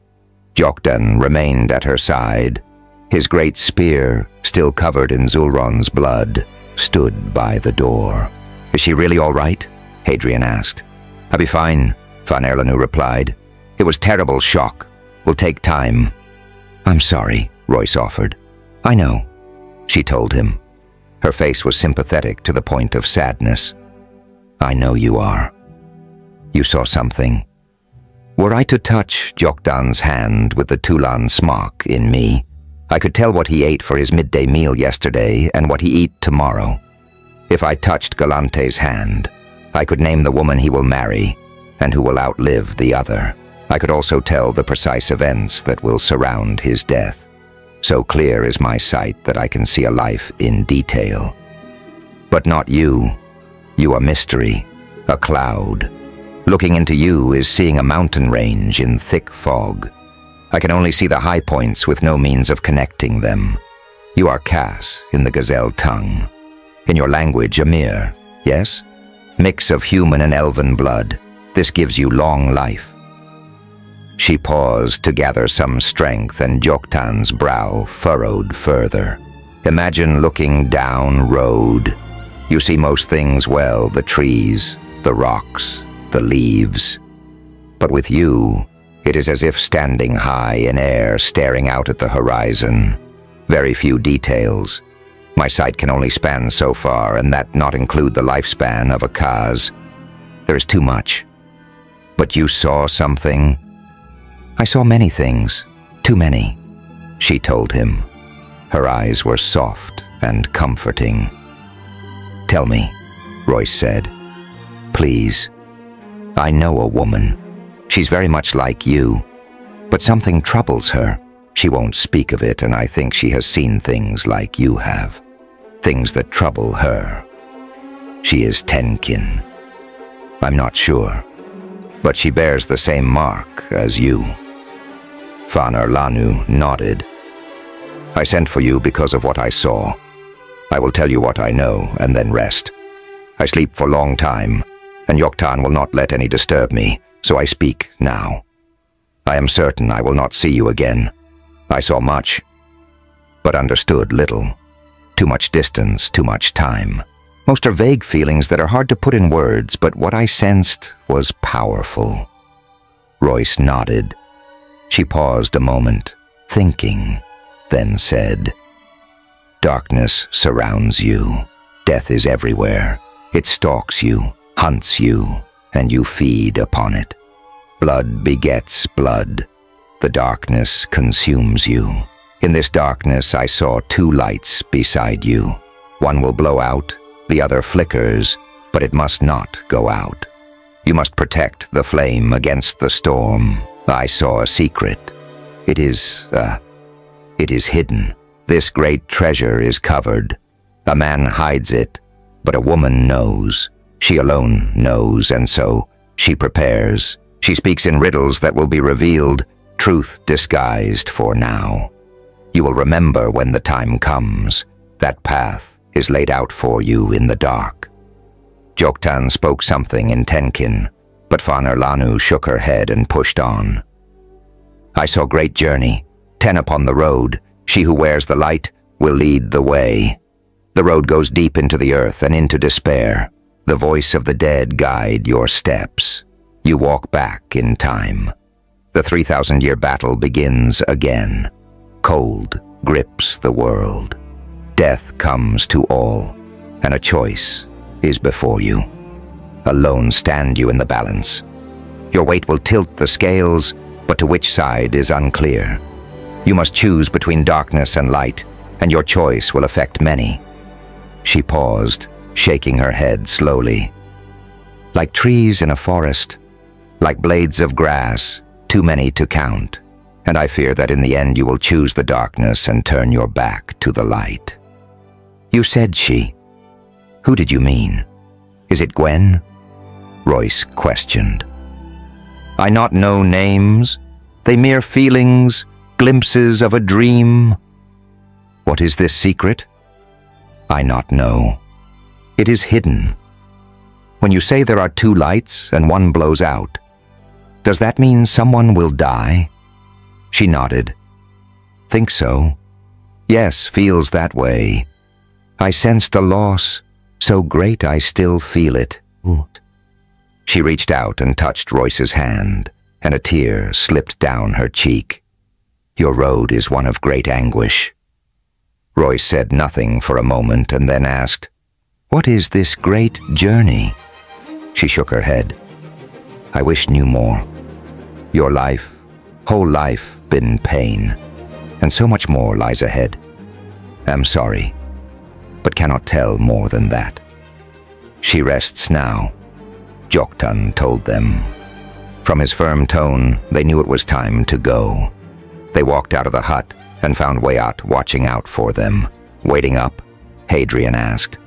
Joktan remained at her side. His great spear, still covered in Zulron's blood, stood by the door. Is she really all right? Hadrian asked. I'll be fine, Fan Erlanu replied. It was terrible shock. Will take time. I'm sorry, Royce offered. I know, she told him. Her face was sympathetic to the point of sadness. I know you are. You saw something. Were I to touch Joktan's hand with the Tulan smock in me, I could tell what he ate for his midday meal yesterday and what he eat tomorrow. If I touched Galante's hand, I could name the woman he will marry and who will outlive the other. I could also tell the precise events that will surround his death. So clear is my sight that I can see a life in detail. But not you. You are mystery, a cloud. Looking into you is seeing a mountain range in thick fog. I can only see the high points with no means of connecting them. You are Cass in the Gazelle tongue. In your language, Amir, yes? Mix of human and elven blood. This gives you long life. She paused to gather some strength, and Joktan's brow furrowed further. Imagine looking down road. You see most things well, the trees, the rocks, the leaves. But with you, it is as if standing high in air, staring out at the horizon. Very few details. My sight can only span so far, and that not include the lifespan of a Kaz. There is too much. But you saw something? I saw many things. Too many, she told him. Her eyes were soft and comforting. Tell me, Royce said. Please. I know a woman. She's very much like you. But something troubles her. She won't speak of it, and I think she has seen things like you have. Things that trouble her. She is Tenkin. I'm not sure, but she bears the same mark as you. Fanar Lanu nodded. I sent for you because of what I saw. I will tell you what I know and then rest. I sleep for a long time, and Joktan will not let any disturb me, so I speak now. I am certain I will not see you again. I saw much, but understood little. Too much distance, too much time. Most are vague feelings that are hard to put in words, but what I sensed was powerful. Royce nodded. She paused a moment, thinking, then said, Darkness surrounds you. Death is everywhere. It stalks you, hunts you, and you feed upon it. Blood begets blood. The darkness consumes you. In this darkness I saw two lights beside you. One will blow out, the other flickers, but it must not go out. You must protect the flame against the storm. I saw a secret. It is hidden. This great treasure is covered. A man hides it, but a woman knows. She alone knows, and so she prepares. She speaks in riddles that will be revealed, truth disguised for now. You will remember when the time comes. That path is laid out for you in the dark. Joktan spoke something in Tenkin, but Fanar Lanu shook her head and pushed on. I saw great journey, 10 upon the road. She who wears the light will lead the way. The road goes deep into the earth and into despair. The voice of the dead guide your steps. You walk back in time. The 3,000-year battle begins again. Cold grips the world. Death comes to all, and a choice is before you. Alone stand you in the balance. Your weight will tilt the scales, but to which side is unclear. You must choose between darkness and light, and your choice will affect many. She paused, shaking her head slowly. Like trees in a forest, like blades of grass, too many to count, and I fear that in the end you will choose the darkness and turn your back to the light. You said she. Who did you mean? Is it Gwen? Royce questioned. I not know names. They mere feelings, glimpses of a dream. What is this secret? I not know. It is hidden. When you say there are two lights and one blows out, does that mean someone will die? She nodded. Think so? Yes, feels that way. I sensed a loss, so great I still feel it. She reached out and touched Royce's hand, and a tear slipped down her cheek. Your road is one of great anguish. Royce said nothing for a moment and then asked, What is this great journey? She shook her head. I wish knew more. Your life, whole life, been pain, and so much more lies ahead. Am sorry, but cannot tell more than that. She rests now, Joktan told them. From his firm tone, they knew it was time to go. They walked out of the hut and found Wayat watching out for them. Waiting up, Hadrian asked,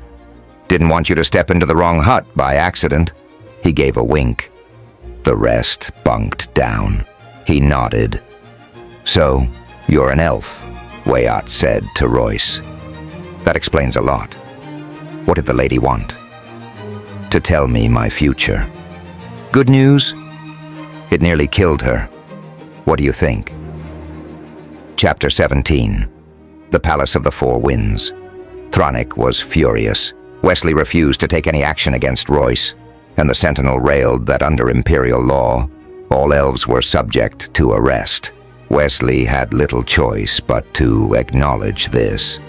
Didn't want you to step into the wrong hut by accident. He gave a wink. The rest bunked down. He nodded. So, you're an elf, Wayat said to Royce. That explains a lot. What did the lady want? To tell me my future. Good news? It nearly killed her. What do you think? Chapter 17. The Palace of the Four Winds. Thranik was furious. Wesley refused to take any action against Royce, and the Sentinel railed that under Imperial law, all elves were subject to arrest. Wesley had little choice but to acknowledge this,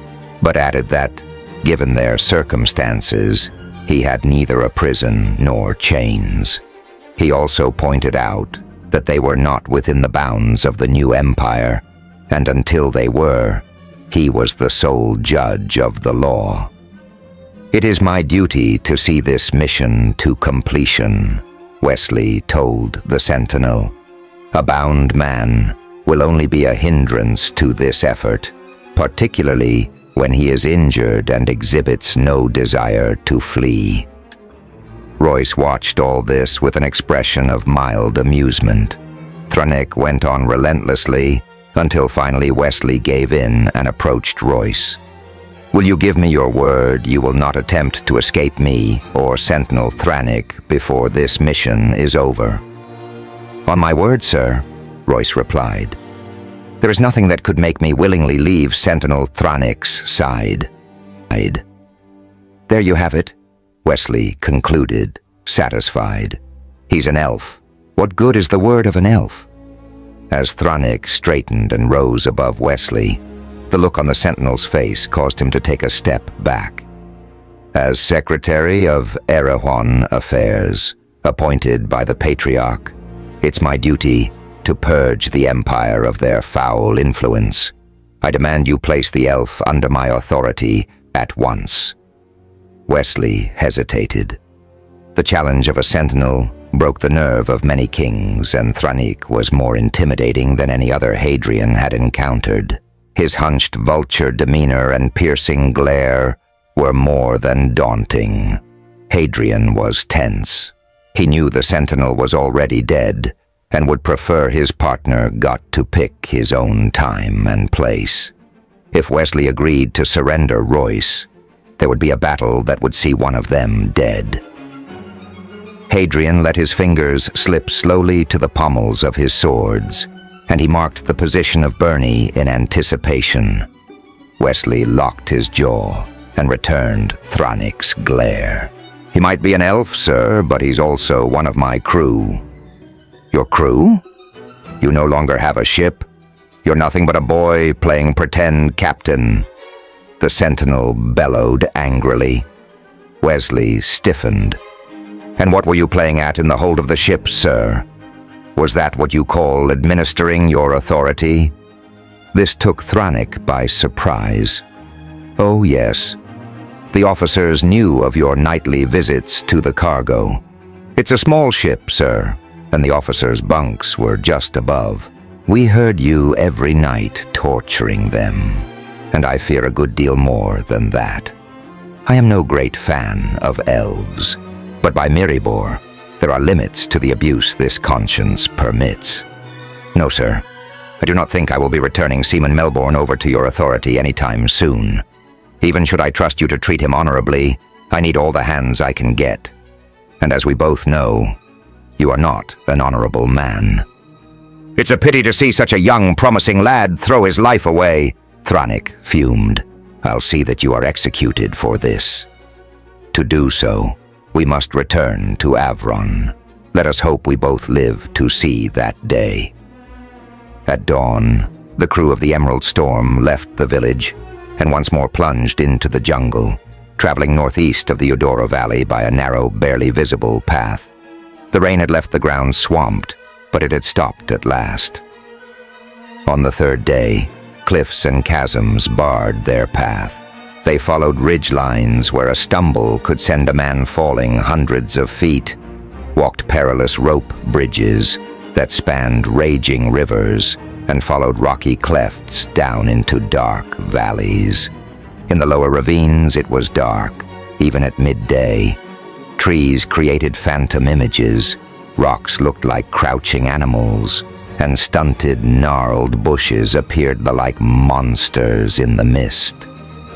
but added that, given their circumstances, he had neither a prison nor chains. He also pointed out that they were not within the bounds of the new empire, and until they were, he was the sole judge of the law. "It is my duty to see this mission to completion," Wesley told the Sentinel. "A bound man will only be a hindrance to this effort, particularly when he is injured and exhibits no desire to flee." Royce watched all this with an expression of mild amusement. Thranik went on relentlessly until finally Wesley gave in and approached Royce. "Will you give me your word you will not attempt to escape me or Sentinel Thranik before this mission is over?" "On my word, sir," Royce replied. "There is nothing that could make me willingly leave Sentinel Thranik's side." "There you have it," Wesley concluded, satisfied. "He's an elf. What good is the word of an elf?" As Thranik straightened and rose above Wesley, the look on the Sentinel's face caused him to take a step back. "As Secretary of Erewhon Affairs, appointed by the Patriarch, it's my duty to purge the Empire of their foul influence. I demand you place the elf under my authority at once." Wesley hesitated. The challenge of a Sentinel broke the nerve of many kings, and Thranik was more intimidating than any other Hadrian had encountered. His hunched vulture demeanor and piercing glare were more than daunting. Hadrian was tense. He knew the Sentinel was already dead, and would prefer his partner got to pick his own time and place. If Wesley agreed to surrender Royce, there would be a battle that would see one of them dead. Hadrian let his fingers slip slowly to the pommels of his swords, and he marked the position of Bernie in anticipation. Wesley locked his jaw and returned Thranik's glare. "He might be an elf, sir, but he's also one of my crew." "Your crew? You no longer have a ship? You're nothing but a boy playing pretend captain," the Sentinel bellowed angrily. Wesley stiffened. "And what were you playing at in the hold of the ship, sir? Was that what you call administering your authority?" This took Thranik by surprise. "Oh, yes. The officers knew of your nightly visits to the cargo. It's a small ship, sir, and the officers' bunks were just above. We heard you every night torturing them, and I fear a good deal more than that. I am no great fan of elves, but by Miribor, there are limits to the abuse this conscience permits. No, sir, I do not think I will be returning Seaman Melbourne over to your authority anytime soon. Even should I trust you to treat him honorably, I need all the hands I can get. And as we both know, you are not an honorable man." "It's a pity to see such a young, promising lad throw his life away," Thranik fumed. "I'll see that you are executed for this. To do so, we must return to Avron. Let us hope we both live to see that day." At dawn, the crew of the Emerald Storm left the village and once more plunged into the jungle, traveling northeast of the Eudora Valley by a narrow, barely visible path. The rain had left the ground swamped, but it had stopped at last. On the third day, cliffs and chasms barred their path. They followed ridge lines where a stumble could send a man falling hundreds of feet, walked perilous rope bridges that spanned raging rivers, and followed rocky clefts down into dark valleys. In the lower ravines it was dark, even at midday. Trees created phantom images, rocks looked like crouching animals, and stunted, gnarled bushes appeared like monsters in the mist.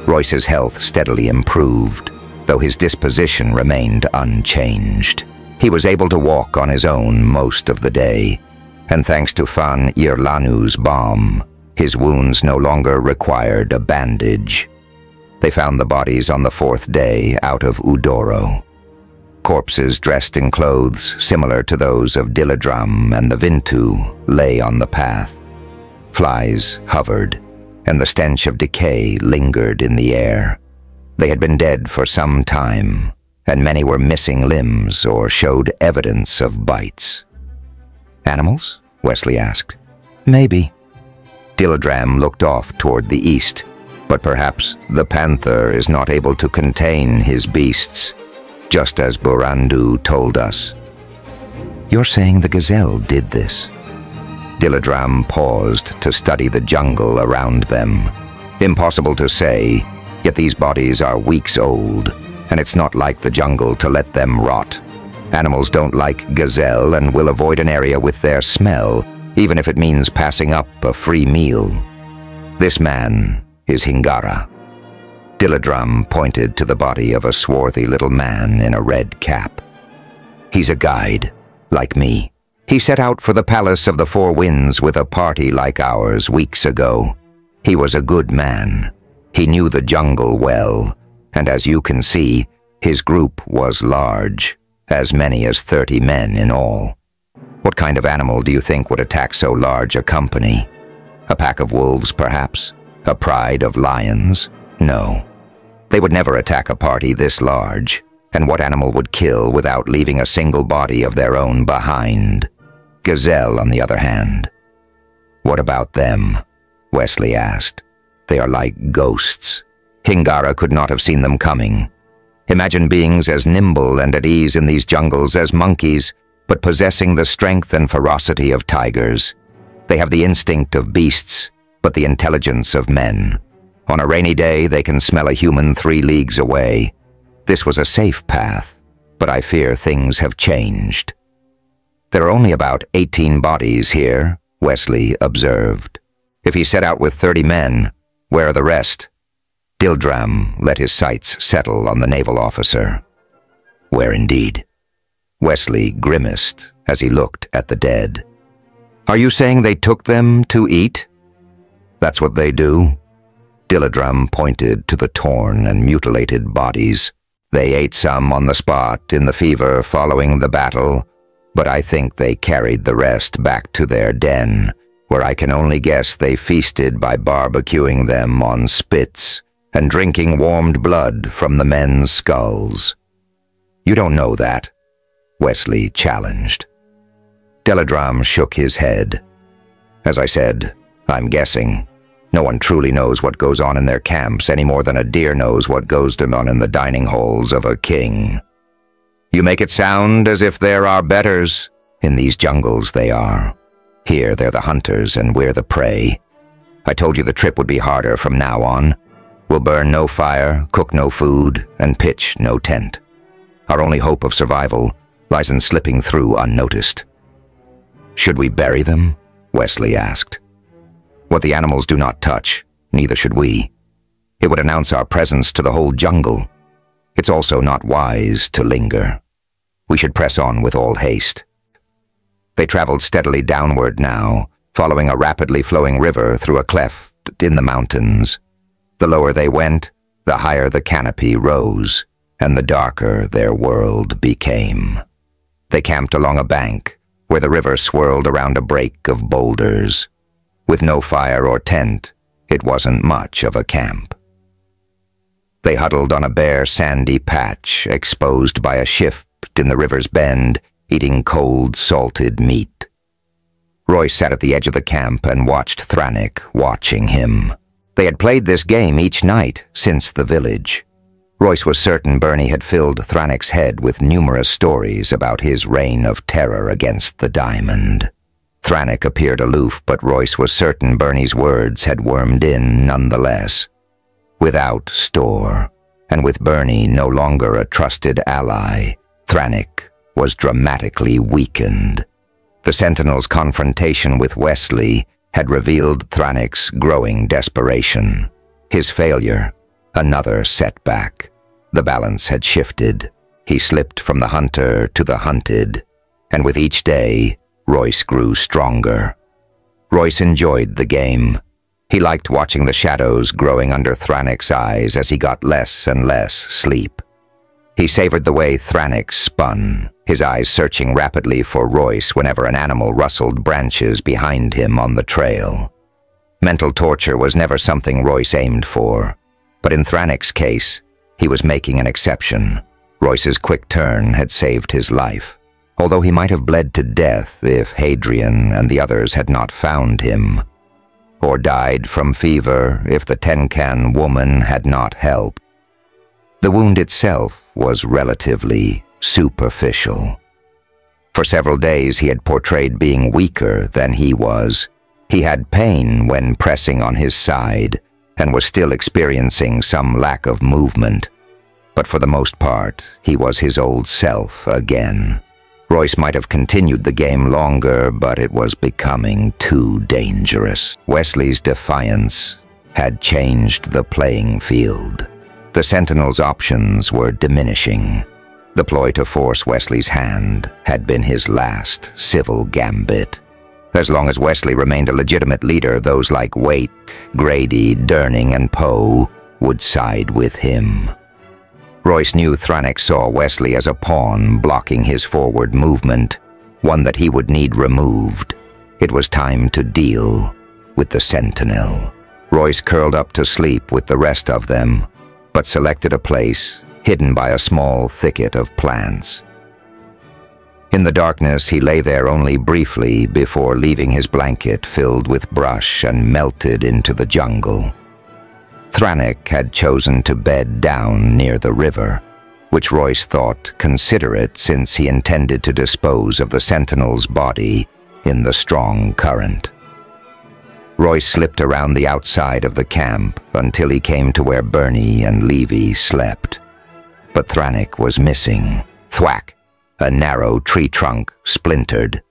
Royce's health steadily improved, though his disposition remained unchanged. He was able to walk on his own most of the day, and thanks to Fan Irlanu's balm, his wounds no longer required a bandage. They found the bodies on the 4th day out of Udoro. Corpses dressed in clothes similar to those of Diladram and the Vintu lay on the path. Flies hovered, and the stench of decay lingered in the air. They had been dead for some time, and many were missing limbs or showed evidence of bites. "Animals?" Wesley asked. "Maybe." Diladram looked off toward the east, but perhaps the panther is not able to contain his beasts, just as Burandu told us. "You're saying the gazelle did this?" Diladram paused to study the jungle around them. Impossible to say, yet these bodies are weeks old, and it's not like the jungle to let them rot. Animals don't like gazelle and will avoid an area with their smell, even if it means passing up a free meal. This man is Hingara. Diladram pointed to the body of a swarthy little man in a red cap. "He's a guide, like me. He set out for the Palace of the Four Winds with a party like ours weeks ago. He was a good man. He knew the jungle well, and as you can see, his group was large, as many as 30 men in all. What kind of animal do you think would attack so large a company? A pack of wolves, perhaps? A pride of lions? No. They would never attack a party this large, and what animal would kill without leaving a single body of their own behind? Gazelle, on the other hand. What about them? Wesley asked. They are like ghosts. Hingara could not have seen them coming. Imagine beings as nimble and at ease in these jungles as monkeys, but possessing the strength and ferocity of tigers. They have the instinct of beasts, but the intelligence of men. On a rainy day, they can smell a human 3 leagues away. This was a safe path, but I fear things have changed. There are only about 18 bodies here, Wesley observed. If he set out with 30 men, where are the rest? Diladram let his sights settle on the naval officer. Where indeed? Wesley grimaced as he looked at the dead. Are you saying they took them to eat? That's what they do. Diladram pointed to the torn and mutilated bodies. They ate some on the spot in the fever following the battle, but I think they carried the rest back to their den, where I can only guess they feasted by barbecuing them on spits and drinking warmed blood from the men's skulls. You don't know that, Wesley challenged. Diladram shook his head. As I said, I'm guessing. No one truly knows what goes on in their camps any more than a deer knows what goes on in the dining halls of a king. You make it sound as if there are betters. In these jungles they are. Here they're the hunters and we're the prey. I told you the trip would be harder from now on. We'll burn no fire, cook no food, and pitch no tent. Our only hope of survival lies in slipping through unnoticed. Should we bury them? Wesley asked. What the animals do not touch, neither should we. It would announce our presence to the whole jungle. It's also not wise to linger. We should press on with all haste. They traveled steadily downward now, following a rapidly flowing river through a cleft in the mountains. The lower they went, the higher the canopy rose, and the darker their world became. They camped along a bank, where the river swirled around a break of boulders. With no fire or tent, it wasn't much of a camp. They huddled on a bare, sandy patch, exposed by a shift in the river's bend, eating cold, salted meat. Royce sat at the edge of the camp and watched Thrannik watching him. They had played this game each night since the village. Royce was certain Bernie had filled Thrannik's head with numerous stories about his reign of terror against the diamond. Thrannik appeared aloof, but Royce was certain Bernie's words had wormed in nonetheless. Without store, and with Bernie no longer a trusted ally, Thrannik was dramatically weakened. The Sentinel's confrontation with Wesley had revealed Thrannik's growing desperation. His failure, another setback. The balance had shifted. He slipped from the hunter to the hunted, and with each day, Royce grew stronger. Royce enjoyed the game. He liked watching the shadows growing under Thranek's eyes as he got less and less sleep. He savored the way Thranek spun, his eyes searching rapidly for Royce whenever an animal rustled branches behind him on the trail. Mental torture was never something Royce aimed for, but in Thranek's case, he was making an exception. Royce's quick turn had saved his life, although he might have bled to death if Hadrian and the others had not found him, or died from fever if the Tenkan woman had not helped. The wound itself was relatively superficial. For several days he had portrayed being weaker than he was. He had pain when pressing on his side and was still experiencing some lack of movement. But for the most part, he was his old self again. Royce might have continued the game longer, but it was becoming too dangerous. Wesley's defiance had changed the playing field. The Sentinel's options were diminishing. The ploy to force Wesley's hand had been his last civil gambit. As long as Wesley remained a legitimate leader, those like Waite, Grady, Durning, and Poe would side with him. Royce knew Thranek saw Wesley as a pawn blocking his forward movement, one that he would need removed. It was time to deal with the Sentinel. Royce curled up to sleep with the rest of them, but selected a place hidden by a small thicket of plants. In the darkness, he lay there only briefly before leaving his blanket filled with brush and melted into the jungle. Thranek had chosen to bed down near the river, which Royce thought considerate since he intended to dispose of the Sentinel's body in the strong current. Royce slipped around the outside of the camp until he came to where Bernie and Levy slept. But Thranek was missing. Thwack! A narrow tree trunk splintered.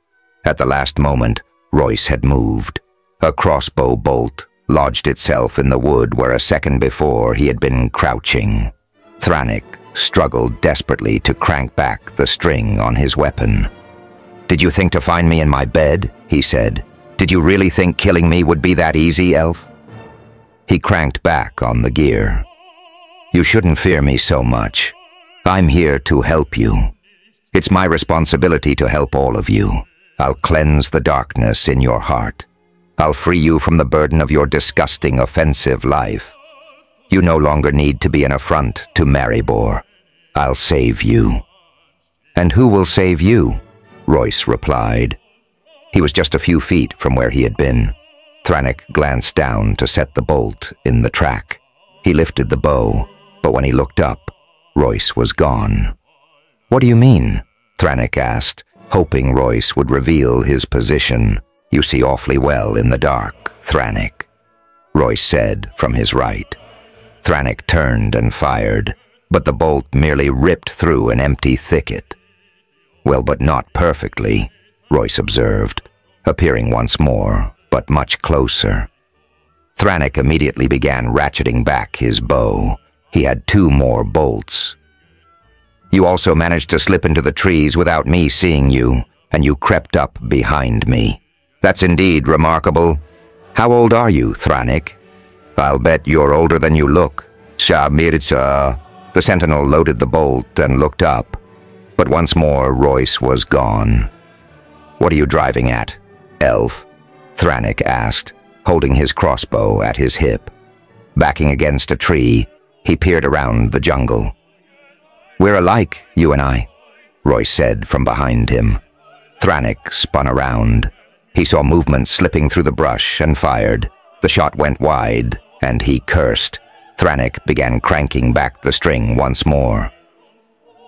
At the last moment, Royce had moved. A crossbow bolt lodged itself in the wood where a second before he had been crouching. Thranek struggled desperately to crank back the string on his weapon. "Did you think to find me in my bed?" he said. "Did you really think killing me would be that easy, Elf?" He cranked back on the gear. "You shouldn't fear me so much. I'm here to help you. It's my responsibility to help all of you. I'll cleanse the darkness in your heart. I'll free you from the burden of your disgusting, offensive life. You no longer need to be an affront to Maribor. I'll save you." "And who will save you?" Royce replied. He was just a few feet from where he had been. Thranek glanced down to set the bolt in the track. He lifted the bow, but when he looked up, Royce was gone. "What do you mean?" Thranek asked, hoping Royce would reveal his position. "You see awfully well in the dark, Thranek," Royce said from his right. Thranek turned and fired, but the bolt merely ripped through an empty thicket. "Well, but not perfectly," Royce observed, appearing once more, but much closer. Thranek immediately began ratcheting back his bow. He had 2 more bolts. "You also managed to slip into the trees without me seeing you, and you crept up behind me. That's indeed remarkable. How old are you, Thranek?" "I'll bet you're older than you look." "Shamircha." The Sentinel loaded the bolt and looked up, but once more Royce was gone. "What are you driving at, Elf?" Thranek asked, holding his crossbow at his hip. Backing against a tree, he peered around the jungle. "We're alike, you and I," Royce said from behind him. Thranek spun around. He saw movement slipping through the brush and fired. The shot went wide, and he cursed. Thranek began cranking back the string once more.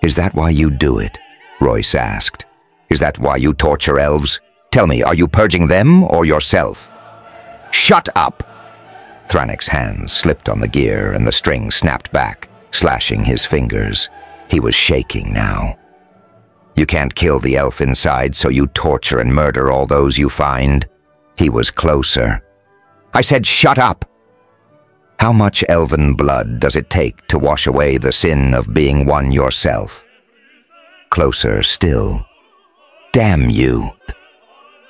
"Is that why you do it?" Royce asked. "Is that why you torture elves? Tell me, are you purging them or yourself?" "Shut up!" Thranek's hands slipped on the gear and the string snapped back, slashing his fingers. He was shaking now. "You can't kill the elf inside, so you torture and murder all those you find." He was closer. "I said shut up!" "How much elven blood does it take to wash away the sin of being one yourself?" Closer still. "Damn you!"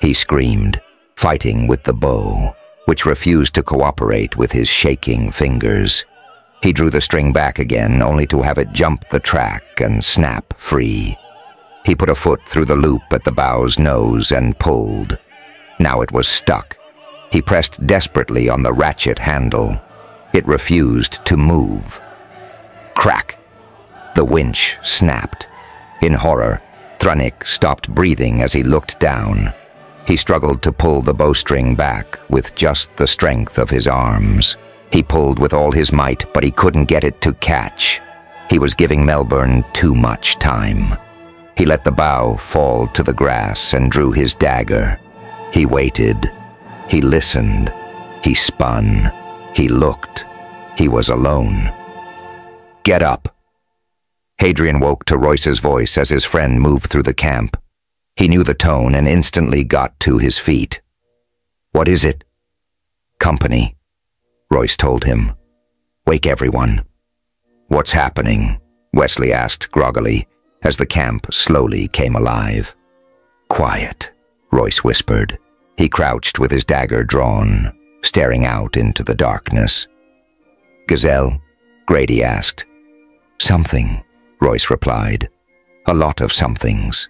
He screamed, fighting with the bow, which refused to cooperate with his shaking fingers. He drew the string back again, only to have it jump the track and snap free. He put a foot through the loop at the bow's nose and pulled. Now it was stuck. He pressed desperately on the ratchet handle. It refused to move. Crack! The winch snapped. In horror, Thranik stopped breathing as he looked down. He struggled to pull the bowstring back with just the strength of his arms. He pulled with all his might, but he couldn't get it to catch. He was giving Melbourne too much time. He let the bow fall to the grass and drew his dagger. He waited. He listened. He spun. He looked. He was alone. "Get up!" Hadrian woke to Royce's voice as his friend moved through the camp. He knew the tone and instantly got to his feet. "What is it?" "Company," Royce told him. "Wake everyone." "What's happening?" Wesley asked groggily as the camp slowly came alive. "Quiet," Royce whispered. He crouched with his dagger drawn, staring out into the darkness. "Gazelle?" Grady asked. "Something," Royce replied. "A lot of somethings."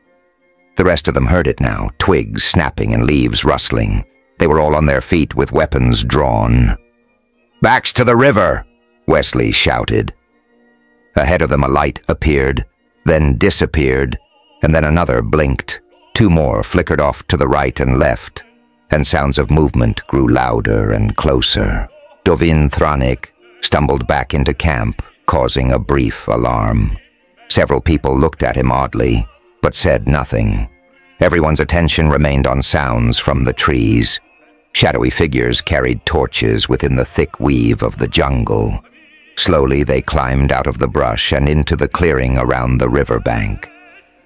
The rest of them heard it now, twigs snapping and leaves rustling. They were all on their feet with weapons drawn. "Backs to the river!" Wesley shouted. Ahead of them a light appeared, then disappeared, and then another blinked. Two more flickered off to the right and left, and sounds of movement grew louder and closer. Dovin Thranik stumbled back into camp, causing a brief alarm. Several people looked at him oddly, but said nothing. Everyone's attention remained on sounds from the trees. Shadowy figures carried torches within the thick weave of the jungle. Slowly they climbed out of the brush and into the clearing around the riverbank.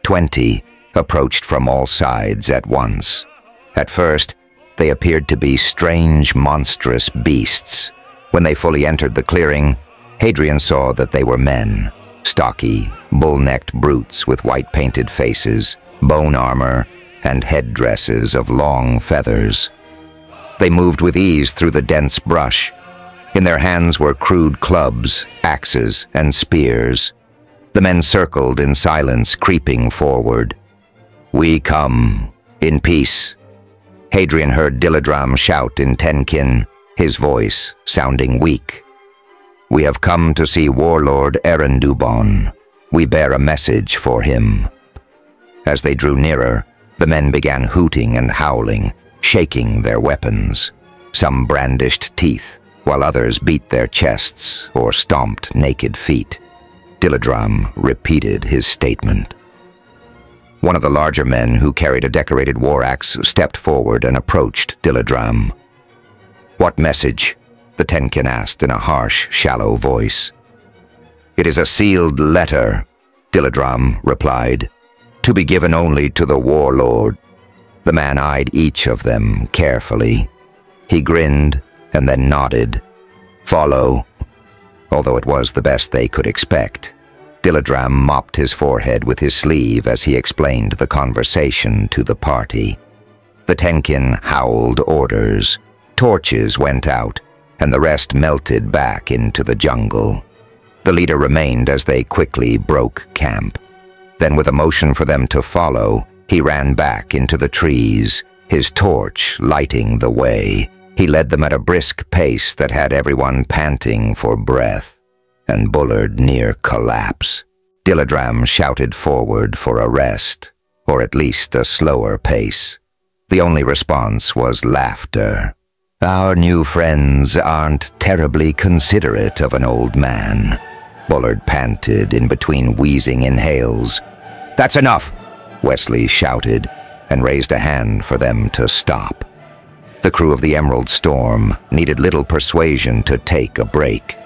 20 approached from all sides at once. At first, they appeared to be strange, monstrous beasts. When they fully entered the clearing, Hadrian saw that they were men. Stocky, bull-necked brutes with white-painted faces, bone armor, and headdresses of long feathers. They moved with ease through the dense brush. In their hands were crude clubs, axes, and spears. The men circled in silence, creeping forward. "We come, in peace." Hadrian heard Dilladram shout in Tenkin, his voice sounding weak. "We have come to see Warlord Erendubon. We bear a message for him." As they drew nearer, the men began hooting and howling, shaking their weapons. Some brandished teeth, while others beat their chests or stomped naked feet. Dilladram repeated his statement. One of the larger men, who carried a decorated war axe, stepped forward and approached Dilladram. "What message?" the Tenkin asked in a harsh, shallow voice. "It is a sealed letter," Dilladram replied, "to be given only to the warlord." The man eyed each of them carefully. He grinned and then nodded. "Follow." Although it was the best they could expect. Dilladram mopped his forehead with his sleeve as he explained the conversation to the party. The Tenkin howled orders. Torches went out, and the rest melted back into the jungle. The leader remained as they quickly broke camp. Then, with a motion for them to follow, he ran back into the trees, his torch lighting the way. He led them at a brisk pace that had everyone panting for breath, and Bullard near collapse. Dilladram shouted forward for a rest, or at least a slower pace. The only response was laughter. "Our new friends aren't terribly considerate of an old man," Bullard panted in between wheezing inhales. "That's enough!" Wesley shouted, and raised a hand for them to stop. The crew of the Emerald Storm needed little persuasion to take a break.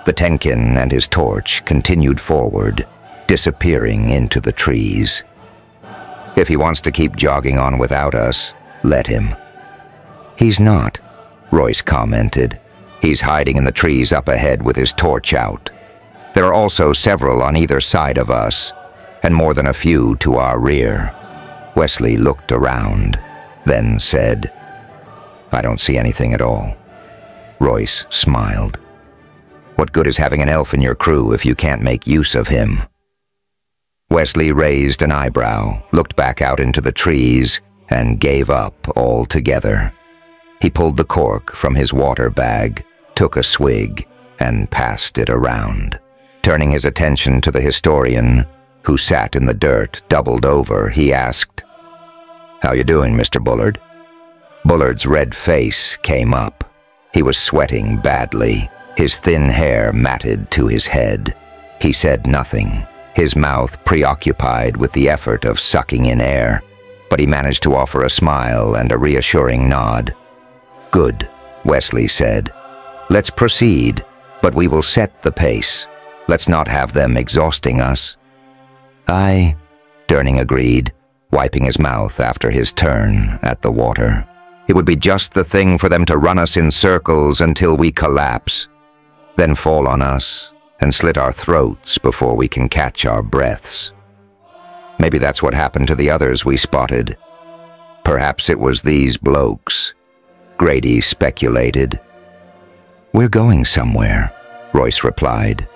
The Tenkin and his torch continued forward, disappearing into the trees. "If he wants to keep jogging on without us, let him." "He's not," Royce commented. "He's hiding in the trees up ahead with his torch out. There are also several on either side of us, and more than a few to our rear." Wesley looked around. then said, "I don't see anything at all." Royce smiled. "What good is having an elf in your crew if you can't make use of him?" Wesley raised an eyebrow, looked back out into the trees, and gave up altogether. He pulled the cork from his water bag, took a swig, and passed it around. Turning his attention to the historian, who sat in the dirt, doubled over, he asked, "How you doing, Mr. Bullard?" Bullard's red face came up. He was sweating badly, his thin hair matted to his head. He said nothing, his mouth preoccupied with the effort of sucking in air, but he managed to offer a smile and a reassuring nod. "Good," Wesley said. "Let's proceed, but we will set the pace. Let's not have them exhausting us." "Aye," Durning agreed, wiping his mouth after his turn at the water. "It would be just the thing for them to run us in circles until we collapse, then fall on us and slit our throats before we can catch our breaths. Maybe that's what happened to the others we spotted. Perhaps it was these blokes," Grady speculated. "We're going somewhere," Royce replied.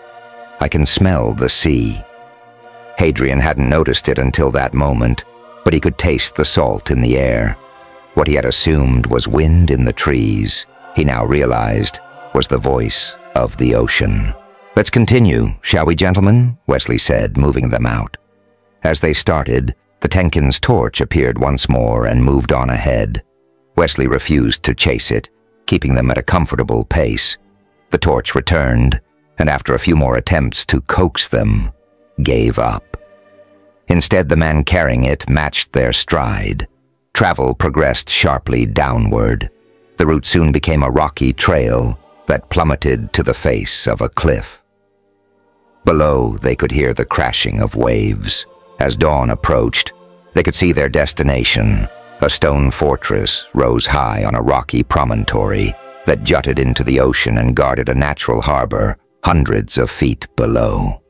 "I can smell the sea." Hadrian hadn't noticed it until that moment, but he could taste the salt in the air. What he had assumed was wind in the trees, he now realized was the voice of the ocean. "Let's continue, shall we, gentlemen?" Wesley said, moving them out. As they started, the Tenkin's torch appeared once more and moved on ahead. Wesley refused to chase it, keeping them at a comfortable pace. The torch returned, and after a few more attempts to coax them, gave up. Instead, the man carrying it matched their stride. Travel progressed sharply downward. The route soon became a rocky trail that plummeted to the face of a cliff. Below, they could hear the crashing of waves. As dawn approached, they could see their destination. A stone fortress rose high on a rocky promontory that jutted into the ocean and guarded a natural harbor hundreds of feet below.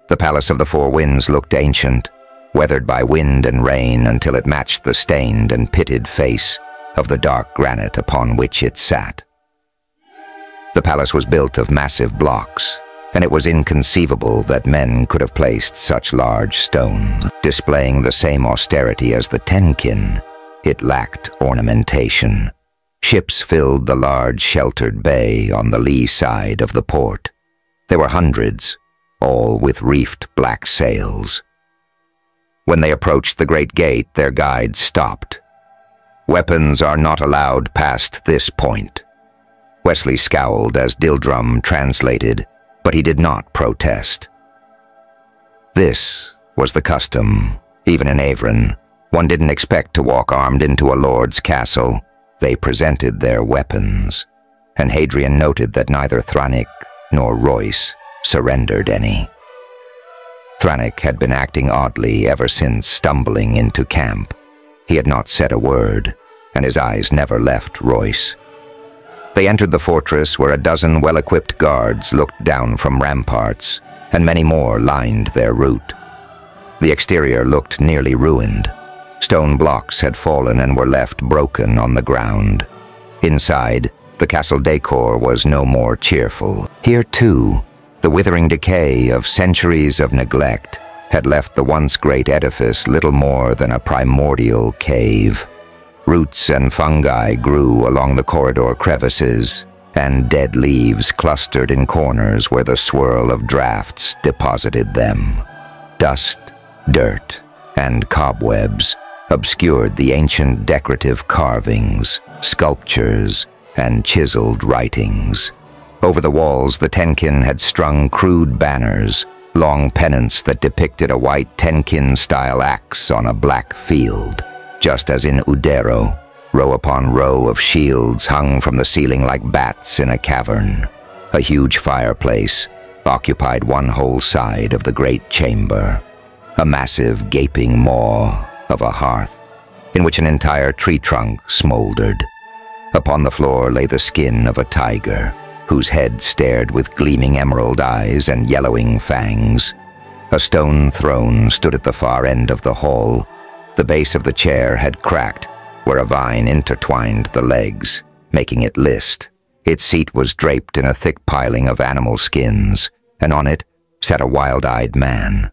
The Palace of the Four Winds looked ancient, weathered by wind and rain until it matched the stained and pitted face of the dark granite upon which it sat. The palace was built of massive blocks, and it was inconceivable that men could have placed such large stones. Displaying the same austerity as the Tenkin, it lacked ornamentation. Ships filled the large sheltered bay on the lee side of the port. There were hundreds, all with reefed black sails. When they approached the great gate, their guide stopped. "Weapons are not allowed past this point." Wesley scowled as Dildrum translated, but he did not protest. This was the custom, even in Avron. One didn't expect to walk armed into a lord's castle. They presented their weapons, and Hadrian noted that neither Thranik nor Royce surrendered any. Thranik had been acting oddly ever since stumbling into camp. He had not said a word, and his eyes never left Royce. They entered the fortress where a dozen well-equipped guards looked down from ramparts, and many more lined their route. The exterior looked nearly ruined. Stone blocks had fallen and were left broken on the ground. Inside, the castle decor was no more cheerful. Here, too, the withering decay of centuries of neglect had left the once great edifice little more than a primordial cave. Roots and fungi grew along the corridor crevices, and dead leaves clustered in corners where the swirl of drafts deposited them. Dust, dirt, and cobwebs obscured the ancient decorative carvings, sculptures, and chiseled writings. Over the walls, the Tenkin had strung crude banners, long pennants that depicted a white Tenkin-style axe on a black field. Just as in Udero, row upon row of shields hung from the ceiling like bats in a cavern. A huge fireplace occupied one whole side of the great chamber, a massive gaping maw of a hearth in which an entire tree trunk smoldered. Upon the floor lay the skin of a tiger, whose head stared with gleaming emerald eyes and yellowing fangs. A stone throne stood at the far end of the hall. The base of the chair had cracked, where a vine intertwined the legs, making it list. Its seat was draped in a thick piling of animal skins, and on it sat a wild-eyed man.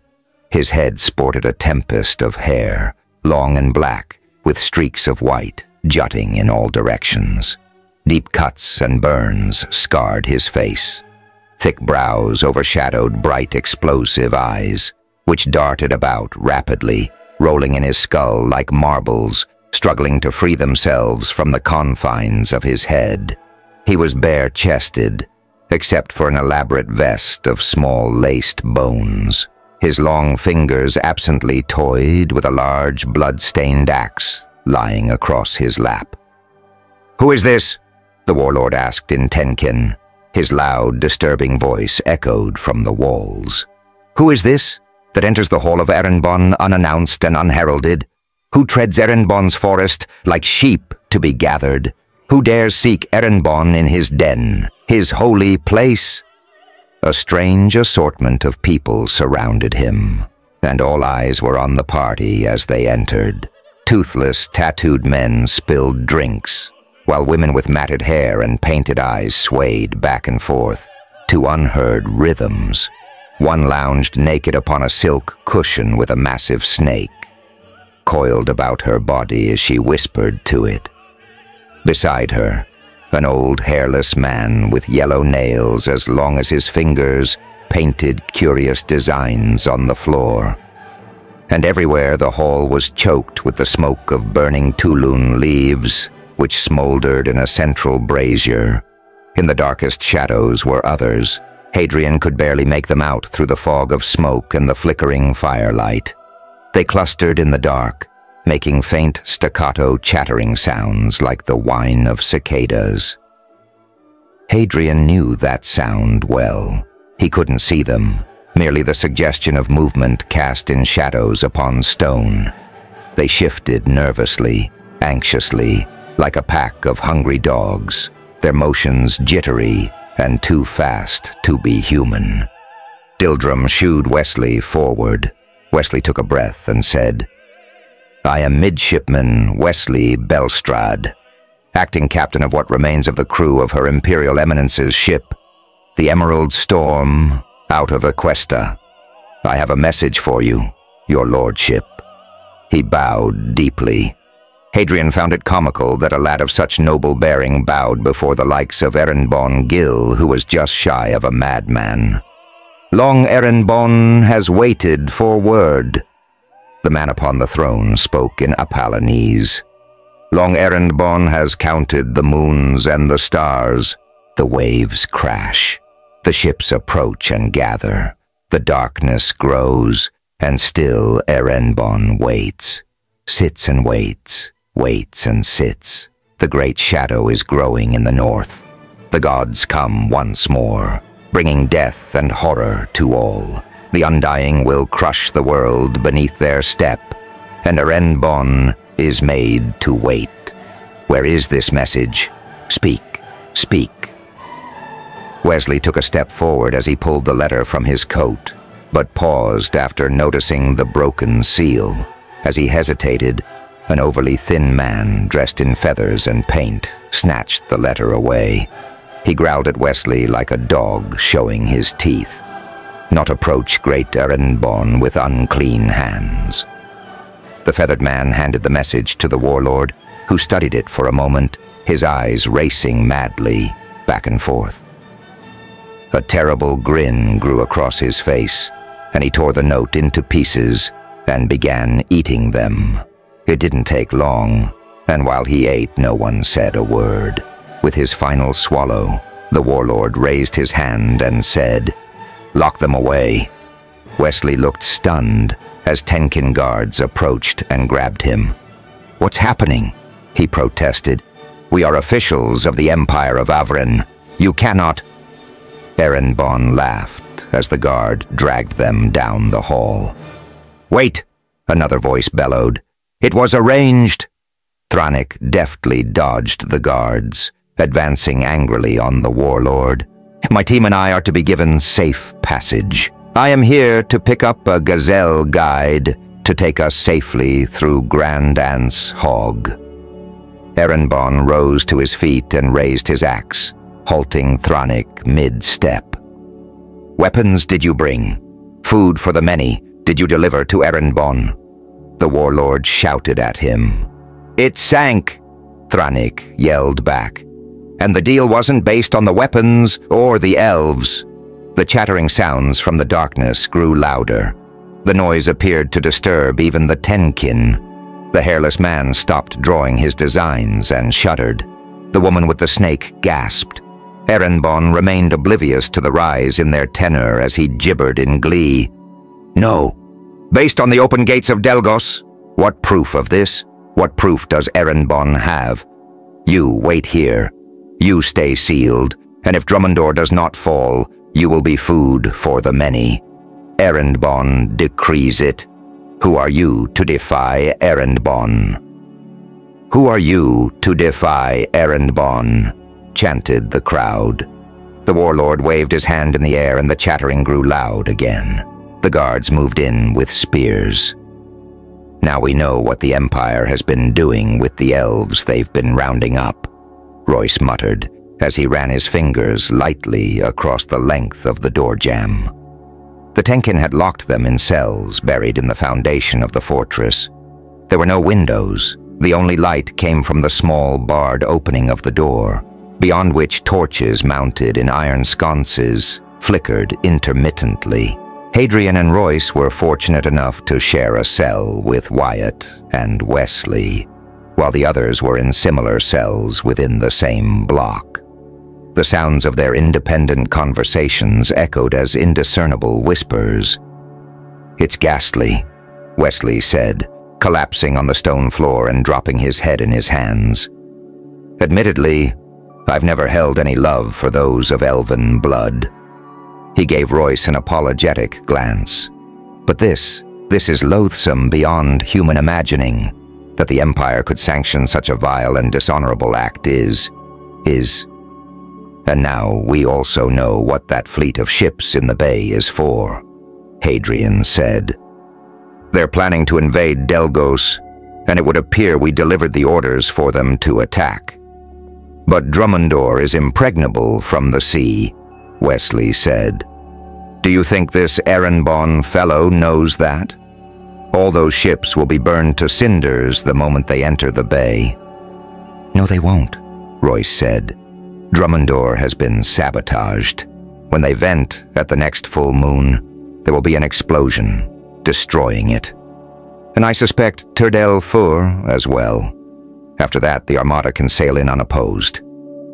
His head sported a tempest of hair, long and black, with streaks of white jutting in all directions. Deep cuts and burns scarred his face. Thick brows overshadowed bright, explosive eyes, which darted about rapidly, rolling in his skull like marbles, struggling to free themselves from the confines of his head. He was bare-chested, except for an elaborate vest of small laced bones. His long fingers absently toyed with a large blood-stained axe lying across his lap. "Who is this?" the warlord asked in Tenkin. His loud, disturbing voice echoed from the walls. "Who is this that enters the hall of Erenbon unannounced and unheralded? Who treads Erenbon's forest like sheep to be gathered? Who dares seek Erenbon in his den, his holy place?" A strange assortment of people surrounded him, and all eyes were on the party as they entered. Toothless, tattooed men spilled drinks, while women with matted hair and painted eyes swayed back and forth to unheard rhythms. One lounged naked upon a silk cushion with a massive snake coiled about her body as she whispered to it. Beside her, an old hairless man with yellow nails as long as his fingers painted curious designs on the floor. And everywhere the hall was choked with the smoke of burning tulun leaves, which smoldered in a central brazier. In the darkest shadows were others. Hadrian could barely make them out through the fog of smoke and the flickering firelight. They clustered in the dark, making faint staccato chattering sounds like the whine of cicadas. Hadrian knew that sound well. He couldn't see them, merely the suggestion of movement cast in shadows upon stone. They shifted nervously, anxiously, like a pack of hungry dogs, their motions jittery and too fast to be human. Dildrum shooed Wesley forward. Wesley took a breath and said, "I am Midshipman Wesley Belstrad, acting captain of what remains of the crew of Her Imperial Eminence's ship, the Emerald Storm, out of Aquesta. I have a message for you, your lordship." He bowed deeply. Hadrian found it comical that a lad of such noble bearing bowed before the likes of Erenbon Gil, who was just shy of a madman. "Long Erenbon has waited for word." The man upon the throne spoke in Apalanese. "Long Erenbon has counted the moons and the stars." The waves crash. The ships approach and gather. The darkness grows, and still Erenbon waits. Sits and waits, waits and sits. The great shadow is growing in the north. The gods come once more, bringing death and horror to all. The Undying will crush the world beneath their step, and Erenbon is made to wait. Where is this message? Speak, speak. Wesley took a step forward as he pulled the letter from his coat, but paused after noticing the broken seal. As he hesitated, an overly thin man, dressed in feathers and paint, snatched the letter away. He growled at Wesley like a dog showing his teeth. "Not approach great Erenbon with unclean hands." The feathered man handed the message to the warlord, who studied it for a moment, his eyes racing madly back and forth. A terrible grin grew across his face, and he tore the note into pieces and began eating them. It didn't take long, and while he ate, no one said a word. With his final swallow, the warlord raised his hand and said, "Lock them away." Wesley looked stunned as Tenkin guards approached and grabbed him. "What's happening?" he protested. "We are officials of the Empire of Avren. You cannot—" Erenbon laughed as the guard dragged them down the hall. "Wait!" another voice bellowed. "It was arranged!" Thranik deftly dodged the guards, advancing angrily on the warlord. "My team and I are to be given safe passage. I am here to pick up a gazelle guide to take us safely through Grand Ant's Hog." Erenbon rose to his feet and raised his axe, halting Thranik mid-step. "Weapons did you bring? Food for the many did you deliver to Erenbon?" The warlord shouted at him. "It sank," Thranik yelled back. "And the deal wasn't based on the weapons or the elves." The chattering sounds from the darkness grew louder. The noise appeared to disturb even the Tenkin. The hairless man stopped drawing his designs and shuddered. The woman with the snake gasped. Erenbon remained oblivious to the rise in their tenor as he gibbered in glee. "No. Based on the open gates of Delgos? What proof of this? What proof does Erenbon have? You wait here. You stay sealed, and if Drummondor does not fall, you will be food for the many. Erenbon decrees it. Who are you to defy Erenbon?" "Who are you to defy Erenbon?" chanted the crowd. The warlord waved his hand in the air and the chattering grew loud again. The guards moved in with spears. "Now we know what the Empire has been doing with the elves they've been rounding up," Royce muttered as he ran his fingers lightly across the length of the door jamb. The Tenkin had locked them in cells buried in the foundation of the fortress. There were no windows. The only light came from the small barred opening of the door, beyond which torches mounted in iron sconces flickered intermittently. Hadrian and Royce were fortunate enough to share a cell with Wyatt and Wesley, while the others were in similar cells within the same block. The sounds of their independent conversations echoed as indiscernible whispers. "It's ghastly," Wesley said, collapsing on the stone floor and dropping his head in his hands. "Admittedly, I've never held any love for those of elven blood." He gave Royce an apologetic glance. "But this is loathsome beyond human imagining. That the Empire could sanction such a vile and dishonorable act is... And now we also know what that fleet of ships in the bay is for," Hadrian said. "They're planning to invade Delgos, and it would appear we delivered the orders for them to attack. But Drummondor is impregnable from the sea," Wesley said. "Do you think this Erenbon fellow knows that? All those ships will be burned to cinders the moment they enter the bay." "No, they won't," Royce said. "Drummondor has been sabotaged. When they vent at the next full moon, there will be an explosion, destroying it. And I suspect Turdel Fur as well. After that, the Armada can sail in unopposed."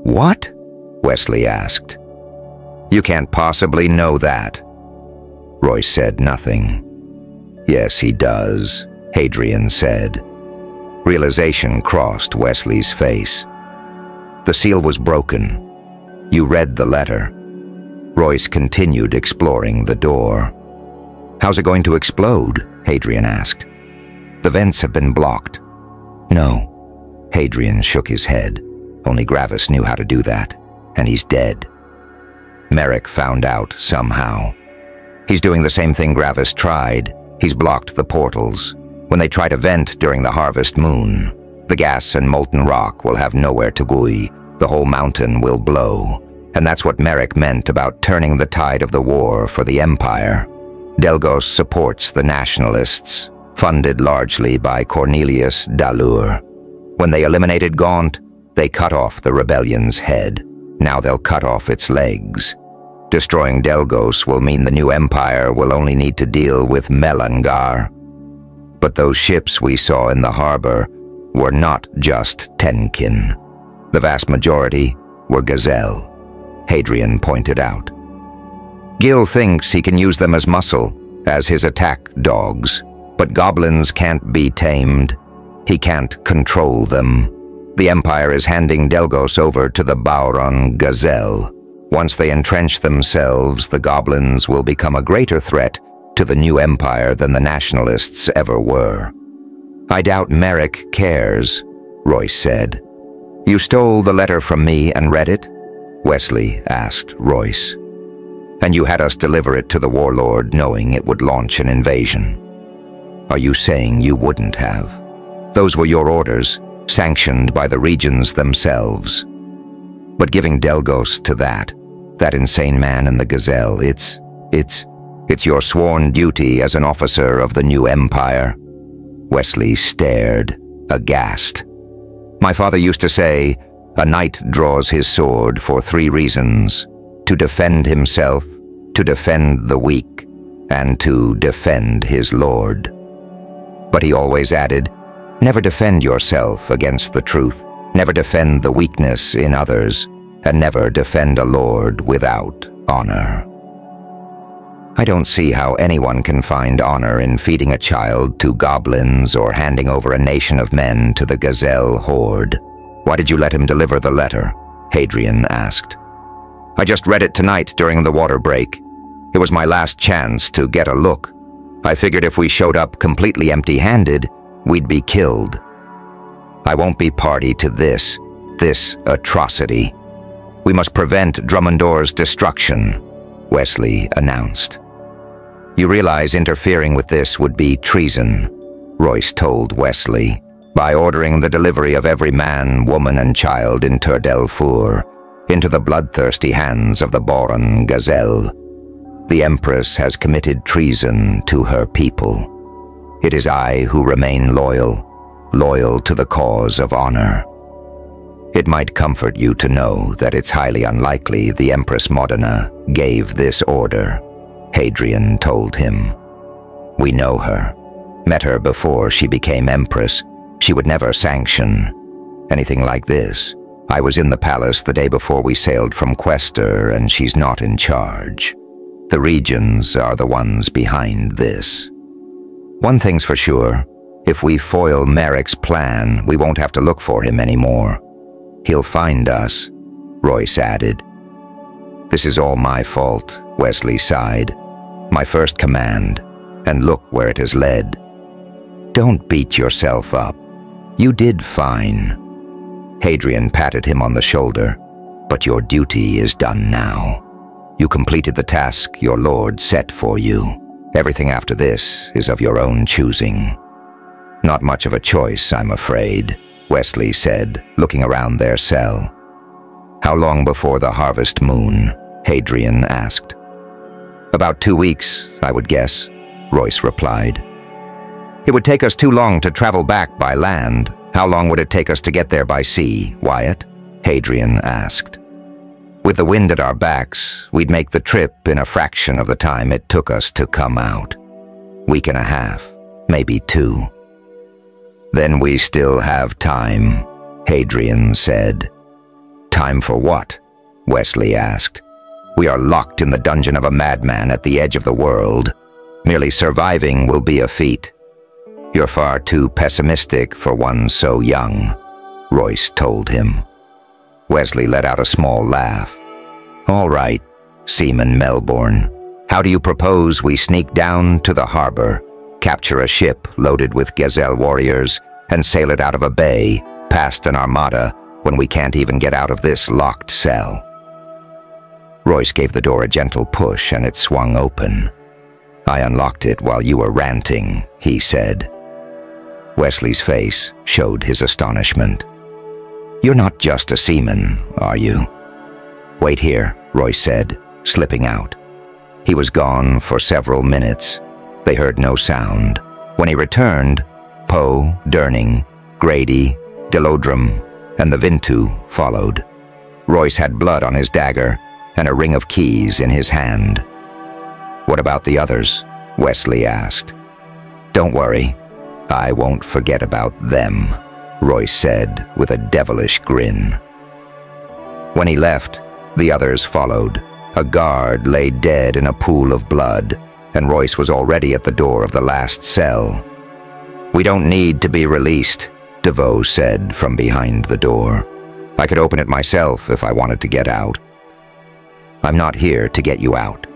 "What?" Wesley asked. "You can't possibly know that." Royce said nothing. "Yes, he does," Hadrian said. Realization crossed Wesley's face. "The seal was broken. You read the letter." Royce continued exploring the door. "How's it going to explode?" Hadrian asked. "The vents have been blocked." "No." Hadrian shook his head. "Only Gravis knew how to do that, and he's dead. Merrick found out somehow. He's doing the same thing Gravis tried. He's blocked the portals. When they try to vent during the harvest moon, the gas and molten rock will have nowhere to go. The whole mountain will blow. And that's what Merrick meant about turning the tide of the war for the Empire. Delgos supports the nationalists, funded largely by Cornelius Dalur. When they eliminated Gaunt, they cut off the rebellion's head. Now they'll cut off its legs. Destroying Delgos will mean the new Empire will only need to deal with Melangar. But those ships we saw in the harbor were not just Tenkin. The vast majority were Gazelle, Hadrian pointed out. Gil thinks he can use them as muscle, as his attack dogs. But goblins can't be tamed. He can't control them. The Empire is handing Delgos over to the Bauron Gazelle. Once they entrench themselves, the goblins will become a greater threat to the new Empire than the nationalists ever were. "I doubt Merrick cares," Royce said. "You stole the letter from me and read it?" Wesley asked Royce. "And you had us deliver it to the warlord knowing it would launch an invasion. Are you saying you wouldn't have? Those were your orders. sanctioned by the regions themselves. But giving Delgos to that insane man in the gazelle, it's your sworn duty as an officer of the new empire. Wesley stared, aghast. My father used to say, a knight draws his sword for 3 reasons: to defend himself, to defend the weak, and to defend his lord. But he always added, never defend yourself against the truth, never defend the weakness in others, and never defend a lord without honor. I don't see how anyone can find honor in feeding a child to goblins or handing over a nation of men to the gazelle horde. Why did you let him deliver the letter? Hadrian asked. I just read it tonight during the water break. It was my last chance to get a look. I figured if we showed up completely empty-handed, we'd be killed. I won't be party to this atrocity. We must prevent Drummondor's destruction, Wesley announced. You realize interfering with this would be treason, Royce told Wesley, by ordering the delivery of every man, woman, and child in Tur-Delfur into the bloodthirsty hands of the Boran Gazelle. The Empress has committed treason to her people. It is I who remain loyal to the cause of honor. It might comfort you to know that it's highly unlikely the Empress Modena gave this order, Hadrian told him. We know her. Met her before she became Empress. She would never sanction anything like this. I was in the palace the day before we sailed from Quester, and she's not in charge. The regions are the ones behind this. One thing's for sure. If we foil Merrick's plan, we won't have to look for him anymore. He'll find us, Royce added. This is all my fault, Wesley sighed. My first command, and look where it has led. Don't beat yourself up. You did fine. Hadrian patted him on the shoulder. But your duty is done now. You completed the task your lord set for you. Everything after this is of your own choosing. Not much of a choice, I'm afraid, Wesley said, looking around their cell. How long before the harvest moon? Hadrian asked. About 2 weeks, I would guess, Royce replied. It would take us too long to travel back by land. How long would it take us to get there by sea, Wyatt? Hadrian asked. With the wind at our backs, we'd make the trip in a fraction of the time it took us to come out. Week and a half, maybe 2. Then we still have time, Hadrian said. Time for what? Wesley asked. We are locked in the dungeon of a madman at the edge of the world. Merely surviving will be a feat. You're far too pessimistic for one so young, Royce told him. Wesley let out a small laugh. All right, Seaman Melbourne. How do you propose we sneak down to the harbor, capture a ship loaded with Gazelle warriors, and sail it out of a bay, past an armada, when we can't even get out of this locked cell? Royce gave the door a gentle push and it swung open. I unlocked it while you were ranting, he said. Wesley's face showed his astonishment. You're not just a seaman, are you? Wait here, Royce said, slipping out. He was gone for several minutes. They heard no sound. When he returned, Poe, Durning, Grady, Delodrum, and the Vintu followed. Royce had blood on his dagger and a ring of keys in his hand. What about the others? Wesley asked. Don't worry, I won't forget about them, Royce said with a devilish grin. When he left, the others followed. A guard lay dead in a pool of blood, and Royce was already at the door of the last cell. We don't need to be released, DeVoe said from behind the door. I could open it myself if I wanted to get out. I'm not here to get you out,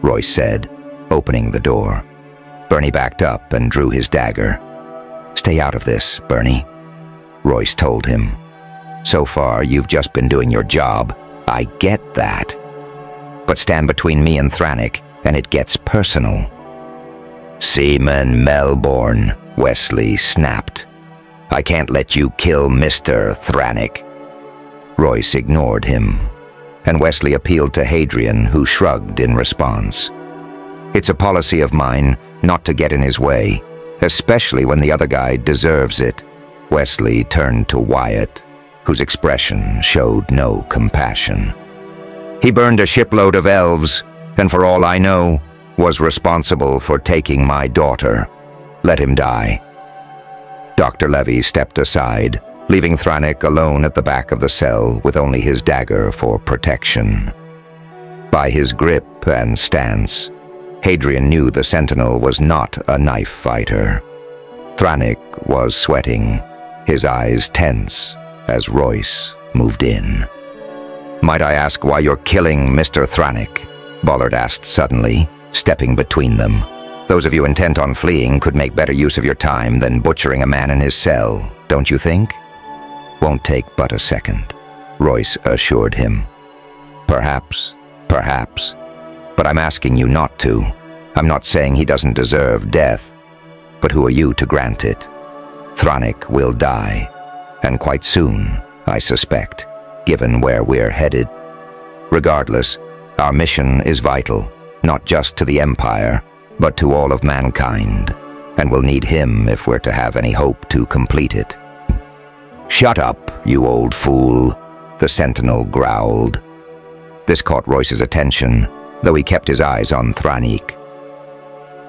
Royce said, opening the door. Bernie backed up and drew his dagger. Stay out of this, Bernie, Royce told him. So far, you've just been doing your job. I get that. But stand between me and Thrannik, and it gets personal. Seaman Melbourne, Wesley snapped. I can't let you kill Mr. Thrannik." Royce ignored him, and Wesley appealed to Hadrian, who shrugged in response. "It's a policy of mine not to get in his way, especially when the other guy deserves it." Wesley turned to Wyatt, whose expression showed no compassion. "He burned a shipload of elves, and for all I know, was responsible for taking my daughter. Let him die." Dr. Levy stepped aside, leaving Thrannik alone at the back of the cell with only his dagger for protection. By his grip and stance, Hadrian knew the sentinel was not a knife fighter. Thrannik was sweating, his eyes tense as Royce moved in. "Might I ask why you're killing Mr. Thrannik?" Bollard asked suddenly, stepping between them. "Those of you intent on fleeing could make better use of your time than butchering a man in his cell, don't you think?" "Won't take but a second," Royce assured him. Perhaps, but I'm asking you not to. I'm not saying he doesn't deserve death, but who are you to grant it? Thrannik will die, and quite soon, I suspect, given where we're headed. Regardless, our mission is vital, not just to the Empire, but to all of mankind, and we'll need him if we're to have any hope to complete it." "Shut up, you old fool," the sentinel growled. This caught Royce's attention, though he kept his eyes on Thrannik.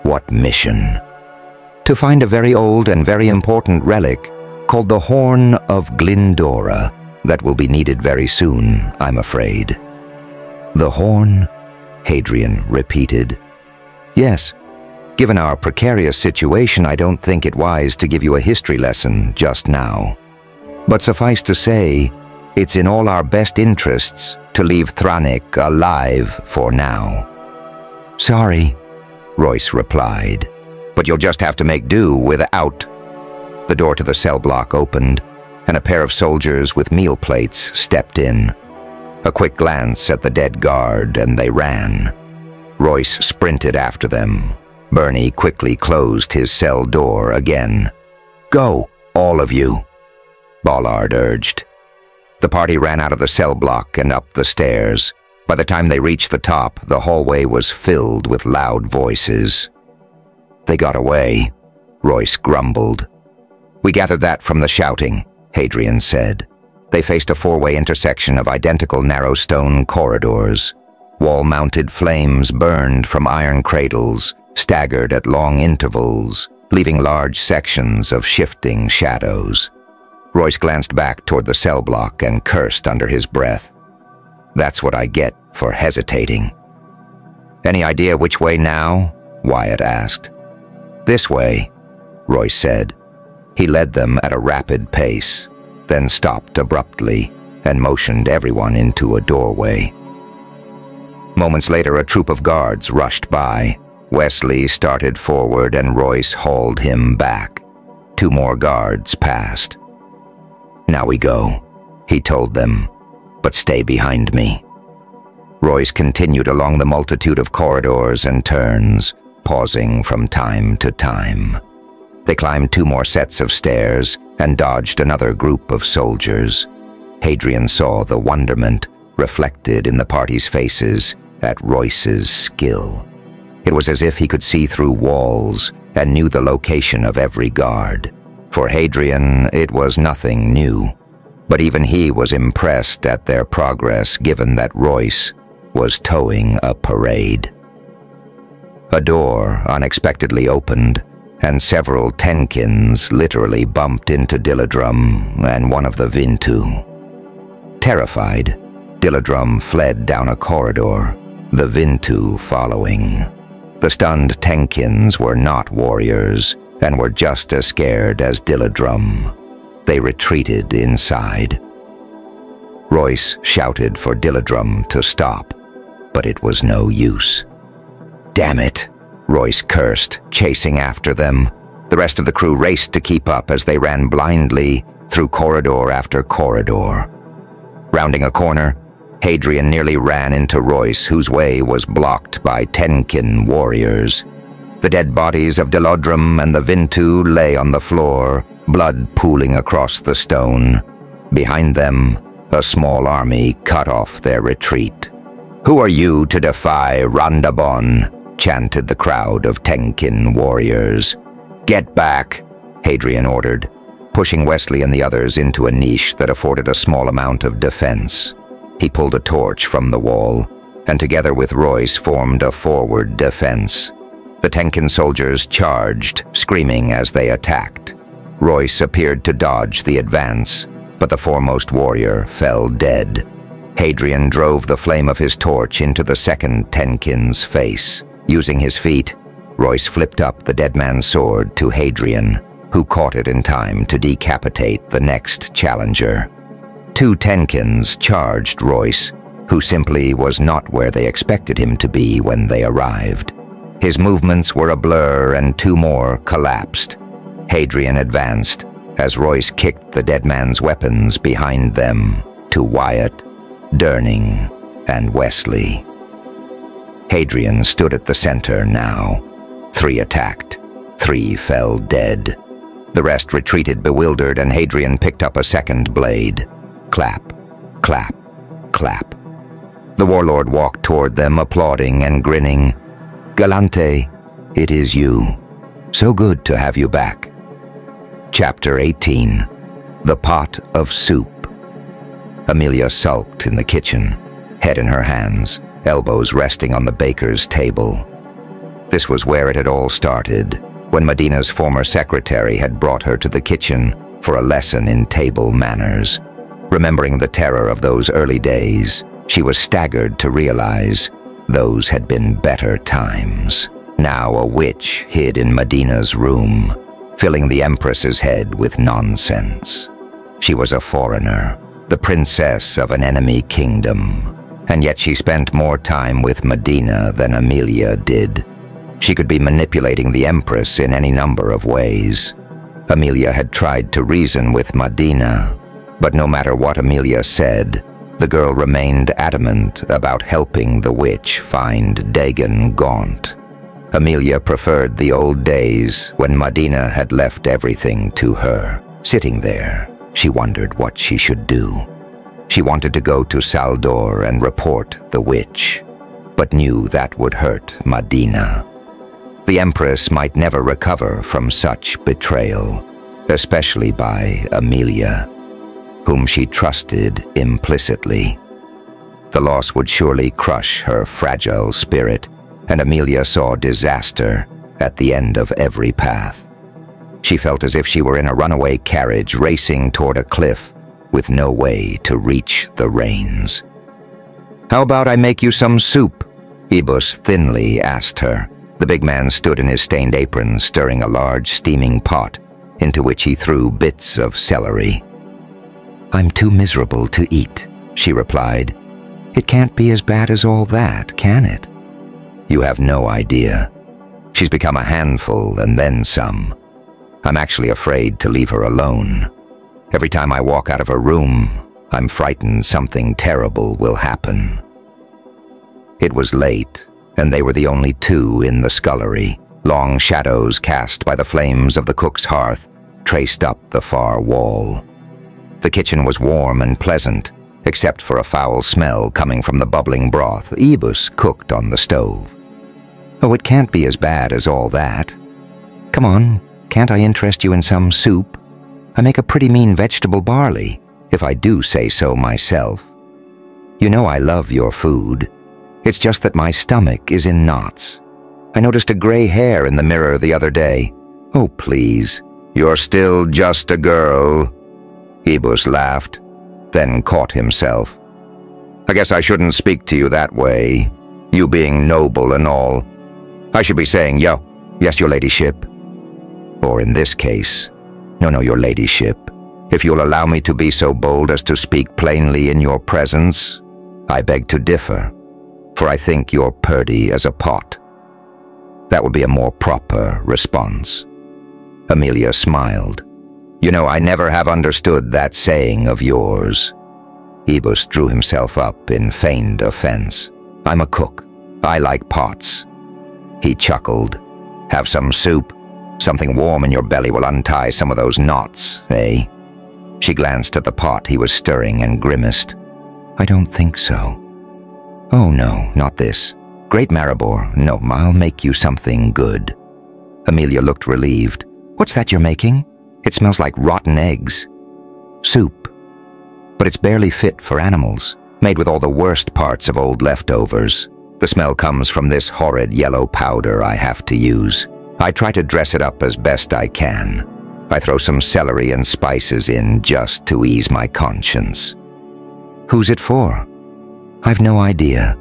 "What mission?" "To find a very old and very important relic called the Horn of Glindora that will be needed very soon, I'm afraid." "The Horn?" Hadrian repeated. "Yes. Given our precarious situation, I don't think it wise to give you a history lesson just now. But suffice to say, it's in all our best interests to leave Thrannik alive for now." "Sorry," Royce replied, "but you'll just have to make do without." The door to the cell block opened, and a pair of soldiers with meal plates stepped in. A quick glance at the dead guard, and they ran. Royce sprinted after them. Bernie quickly closed his cell door again. "Go, all of you," Bollard urged. The party ran out of the cell block and up the stairs. By the time they reached the top, the hallway was filled with loud voices. "They got away," Royce grumbled. "We gathered that from the shouting," Hadrian said. They faced a four-way intersection of identical narrow stone corridors. Wall-mounted flames burned from iron cradles, staggered at long intervals, leaving large sections of shifting shadows. Royce glanced back toward the cell block and cursed under his breath. "That's what I get for hesitating." "Any idea which way now?" Wyatt asked. "This way," Royce said. He led them at a rapid pace, then stopped abruptly and motioned everyone into a doorway. Moments later, a troop of guards rushed by. Wesley started forward and Royce hauled him back. Two more guards passed. "Now we go," he told them, "but stay behind me." Royce continued along the multitude of corridors and turns, pausing from time to time. They climbed two more sets of stairs and dodged another group of soldiers. Hadrian saw the wonderment reflected in the party's faces at Royce's skill. It was as if he could see through walls and knew the location of every guard. For Hadrian, it was nothing new, but even he was impressed at their progress given that Royce was towing a parade. A door unexpectedly opened, and several Tenkins literally bumped into Dilladrum and one of the Vintu. Terrified, Dilladrum fled down a corridor, the Vintu following. The stunned Tenkins were not warriors and were just as scared as Dilladrum. They retreated inside. Royce shouted for Dilladrum to stop, but it was no use. "Damn it," Royce cursed, chasing after them. The rest of the crew raced to keep up as they ran blindly through corridor after corridor. Rounding a corner, Hadrian nearly ran into Royce, whose way was blocked by Tenkin warriors. The dead bodies of Dilladrum and the Vintu lay on the floor, blood pooling across the stone. Behind them, a small army cut off their retreat. "Who are you to defy Randabon?" chanted the crowd of Tenkin warriors. "Get back," Hadrian ordered, pushing Wesley and the others into a niche that afforded a small amount of defense. He pulled a torch from the wall, and together with Royce formed a forward defense. The Tenkin soldiers charged, screaming as they attacked. Royce appeared to dodge the advance, but the foremost warrior fell dead. Hadrian drove the flame of his torch into the second Tenkin's face. Using his feet, Royce flipped up the dead man's sword to Hadrian, who caught it in time to decapitate the next challenger. 2 Tenkins charged Royce, who simply was not where they expected him to be when they arrived. His movements were a blur and 2 more collapsed. Hadrian advanced as Royce kicked the dead man's weapons behind them to Wyatt, Durning, and Wesley. Hadrian stood at the center now. 3 attacked, 3 fell dead. The rest retreated bewildered, and Hadrian picked up a second blade. Clap, clap, clap. The warlord walked toward them, applauding and grinning. "Galante, it is you. So good to have you back." Chapter 18. The Pot of Soup. Amelia sulked in the kitchen, head in her hands, elbows resting on the baker's table. This was where it had all started, when Medina's former secretary had brought her to the kitchen for a lesson in table manners. Remembering the terror of those early days, she was staggered to realize those had been better times. Now a witch hid in Medina's room, filling the Empress's head with nonsense. She was a foreigner, the princess of an enemy kingdom, and yet she spent more time with Medina than Amelia did. She could be manipulating the Empress in any number of ways. Amelia had tried to reason with Medina, but no matter what Amelia said, the girl remained adamant about helping the witch find Dagon Gaunt. Amelia preferred the old days when Medina had left everything to her. Sitting there, she wondered what she should do. She wanted to go to Saldor and report the witch, but knew that would hurt Medina. The Empress might never recover from such betrayal, especially by Amelia, whom she trusted implicitly. The loss would surely crush her fragile spirit, and Amelia saw disaster at the end of every path. She felt as if she were in a runaway carriage racing toward a cliff with no way to reach the reins. "How about I make you some soup?" Ibus thinly asked her. The big man stood in his stained apron, stirring a large steaming pot, into which he threw bits of celery. "I'm too miserable to eat," she replied. "It can't be as bad as all that, can it?" "You have no idea. She's become a handful and then some. I'm actually afraid to leave her alone. Every time I walk out of her room, I'm frightened something terrible will happen." It was late, and they were the only 2 in the scullery. Long shadows cast by the flames of the cook's hearth traced up the far wall. The kitchen was warm and pleasant, except for a foul smell coming from the bubbling broth Ibus cooked on the stove. "Oh, it can't be as bad as all that. Come on, can't I interest you in some soup? I make a pretty mean vegetable barley, if I do say so myself. You know I love your food. It's just that my stomach is in knots. I noticed a gray hair in the mirror the other day. Oh, please. You're still just a girl." Ibus laughed, then caught himself. "I guess I shouldn't speak to you that way, you being noble and all. I should be saying, yes, your ladyship. Or in this case, no, your ladyship. If you'll allow me to be so bold as to speak plainly in your presence, I beg to differ, for I think you're purdy as a pot." That would be a more proper response. Amelia smiled. "You know, I never have understood that saying of yours." Ibus drew himself up in feigned offense. "I'm a cook. I like pots." He chuckled. "Have some soup?" Something warm in your belly will untie some of those knots, eh? She glanced at the pot he was stirring and grimaced. I don't think so. Oh no, not this. Great Maribor, no, I'll make you something good. Amelia looked relieved. What's that you're making? It smells like rotten eggs. Soup. But it's barely fit for animals, made with all the worst parts of old leftovers. The smell comes from this horrid yellow powder I have to use. I try to dress it up as best I can. I throw some celery and spices in just to ease my conscience. Who's it for? I've no idea.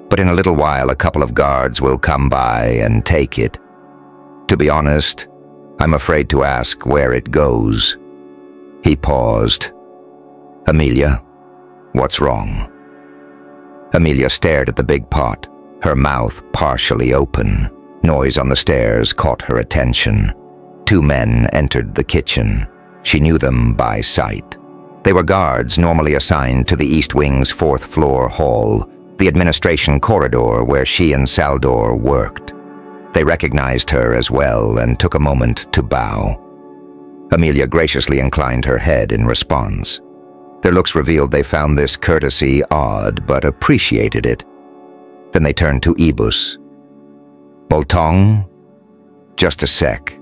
But in a little while a couple of guards will come by and take it. To be honest, I'm afraid to ask where it goes. He paused. Amelia, what's wrong? Amelia stared at the big pot, her mouth partially open. Noise on the stairs caught her attention. 2 men entered the kitchen. She knew them by sight. They were guards normally assigned to the East Wing's 4th floor hall, the administration corridor where she and Saldor worked. They recognized her as well and took a moment to bow. Amelia graciously inclined her head in response. Their looks revealed they found this courtesy odd but appreciated it. Then they turned to Ibus. Boltong? Just a sec,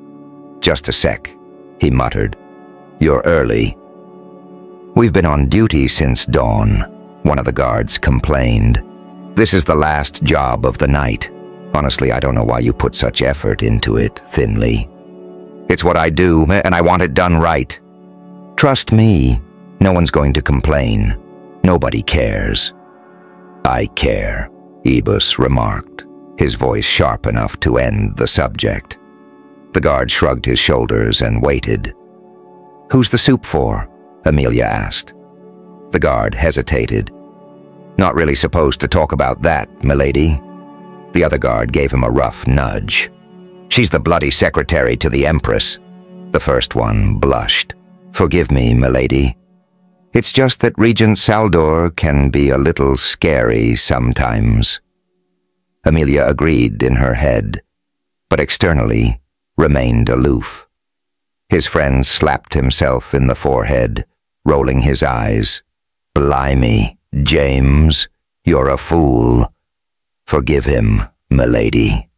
he muttered. You're early. We've been on duty since dawn, one of the guards complained. This is the last job of the night. Honestly, I don't know why you put such effort into it, thinly. It's what I do, and I want it done right. Trust me, no one's going to complain. Nobody cares. I care, Ibus remarked, his voice sharp enough to end the subject. The guard shrugged his shoulders and waited. Who's the soup for? Amelia asked. The guard hesitated. Not really supposed to talk about that, milady. The other guard gave him a rough nudge. She's the bloody secretary to the Empress. The first one blushed. Forgive me, milady. It's just that Regent Saldor can be a little scary sometimes. Amelia agreed in her head, but externally remained aloof. His friend slapped himself in the forehead, rolling his eyes. Blimey, James, you're a fool. Forgive him, milady.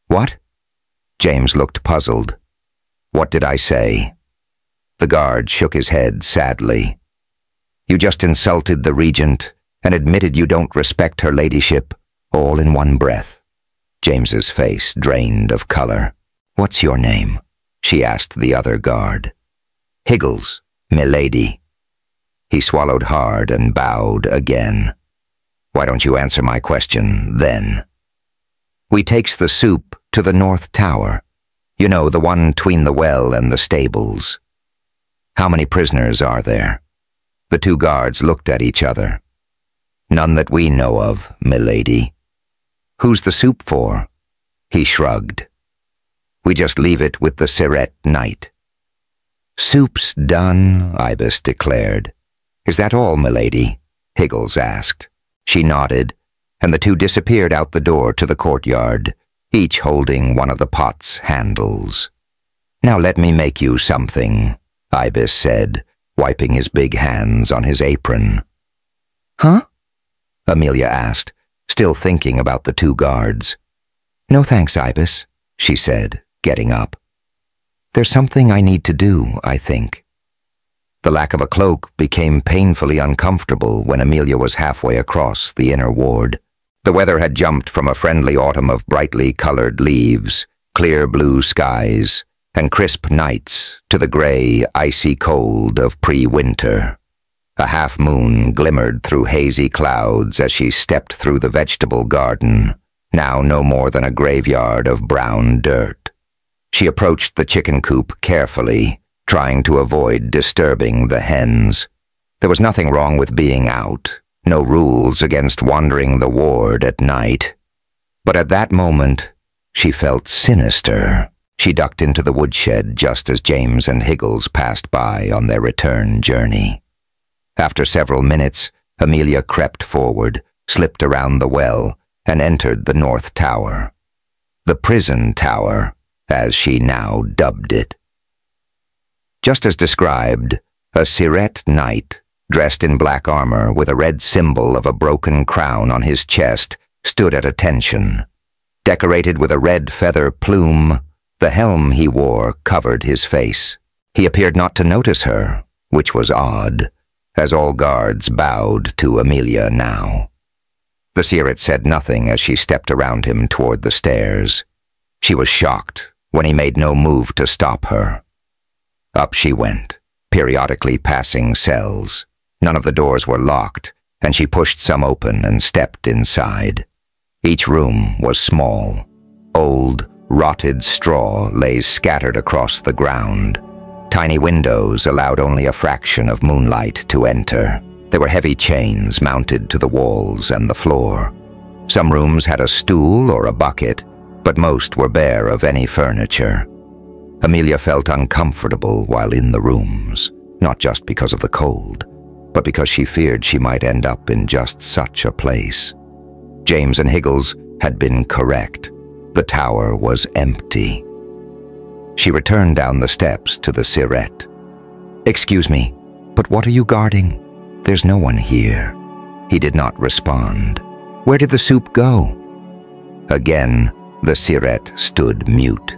What? James looked puzzled. What did I say? The guard shook his head sadly. You just insulted the regent and admitted you don't respect her ladyship, all in one breath. James's face drained of color. What's your name? She asked the other guard. Higgles, milady. He swallowed hard and bowed again. Why don't you answer my question, then? We takes the soup to the North Tower. You know, the one between the well and the stables. How many prisoners are there? The 2 guards looked at each other. None that we know of, milady. Who's the soup for? He shrugged. We just leave it with the Siret Knight. Soup's done, Ibis declared. Is that all, milady? Higgles asked. She nodded, and the 2 disappeared out the door to the courtyard, each holding one of the pot's handles. Now let me make you something, Ibis said, wiping his big hands on his apron. Huh? Amelia asked, still thinking about the 2 guards. No thanks, Ibis, she said, getting up. There's something I need to do, I think. The lack of a cloak became painfully uncomfortable when Amelia was halfway across the inner ward. The weather had jumped from a friendly autumn of brightly colored leaves, clear blue skies, and crisp nights to the gray, icy cold of pre-winter. A half-moon glimmered through hazy clouds as she stepped through the vegetable garden, now no more than a graveyard of brown dirt. She approached the chicken coop carefully, trying to avoid disturbing the hens. There was nothing wrong with being out, no rules against wandering the ward at night. But at that moment, she felt sinister. She ducked into the woodshed just as James and Higgles passed by on their return journey. After several minutes, Amelia crept forward, slipped around the well, and entered the North Tower. The prison tower, as she now dubbed it. Just as described, a Siret knight, dressed in black armor with a red symbol of a broken crown on his chest, stood at attention. Decorated with a red feather plume, the helm he wore covered his face. He appeared not to notice her, which was odd, as all guards bowed to Amelia now. The Siret said nothing as she stepped around him toward the stairs. She was shocked when he made no move to stop her. Up she went, periodically passing cells. None of the doors were locked, and she pushed some open and stepped inside. Each room was small. Old, rotted straw lay scattered across the ground. Tiny windows allowed only a fraction of moonlight to enter. There were heavy chains mounted to the walls and the floor. Some rooms had a stool or a bucket, but most were bare of any furniture. Amelia felt uncomfortable while in the rooms, not just because of the cold, but because she feared she might end up in just such a place. James and Higgles had been correct. The tower was empty. She returned down the steps to the Siret. "Excuse me, but what are you guarding? There's no one here." He did not respond. "Where did the soup go?" Again, the Siret stood mute.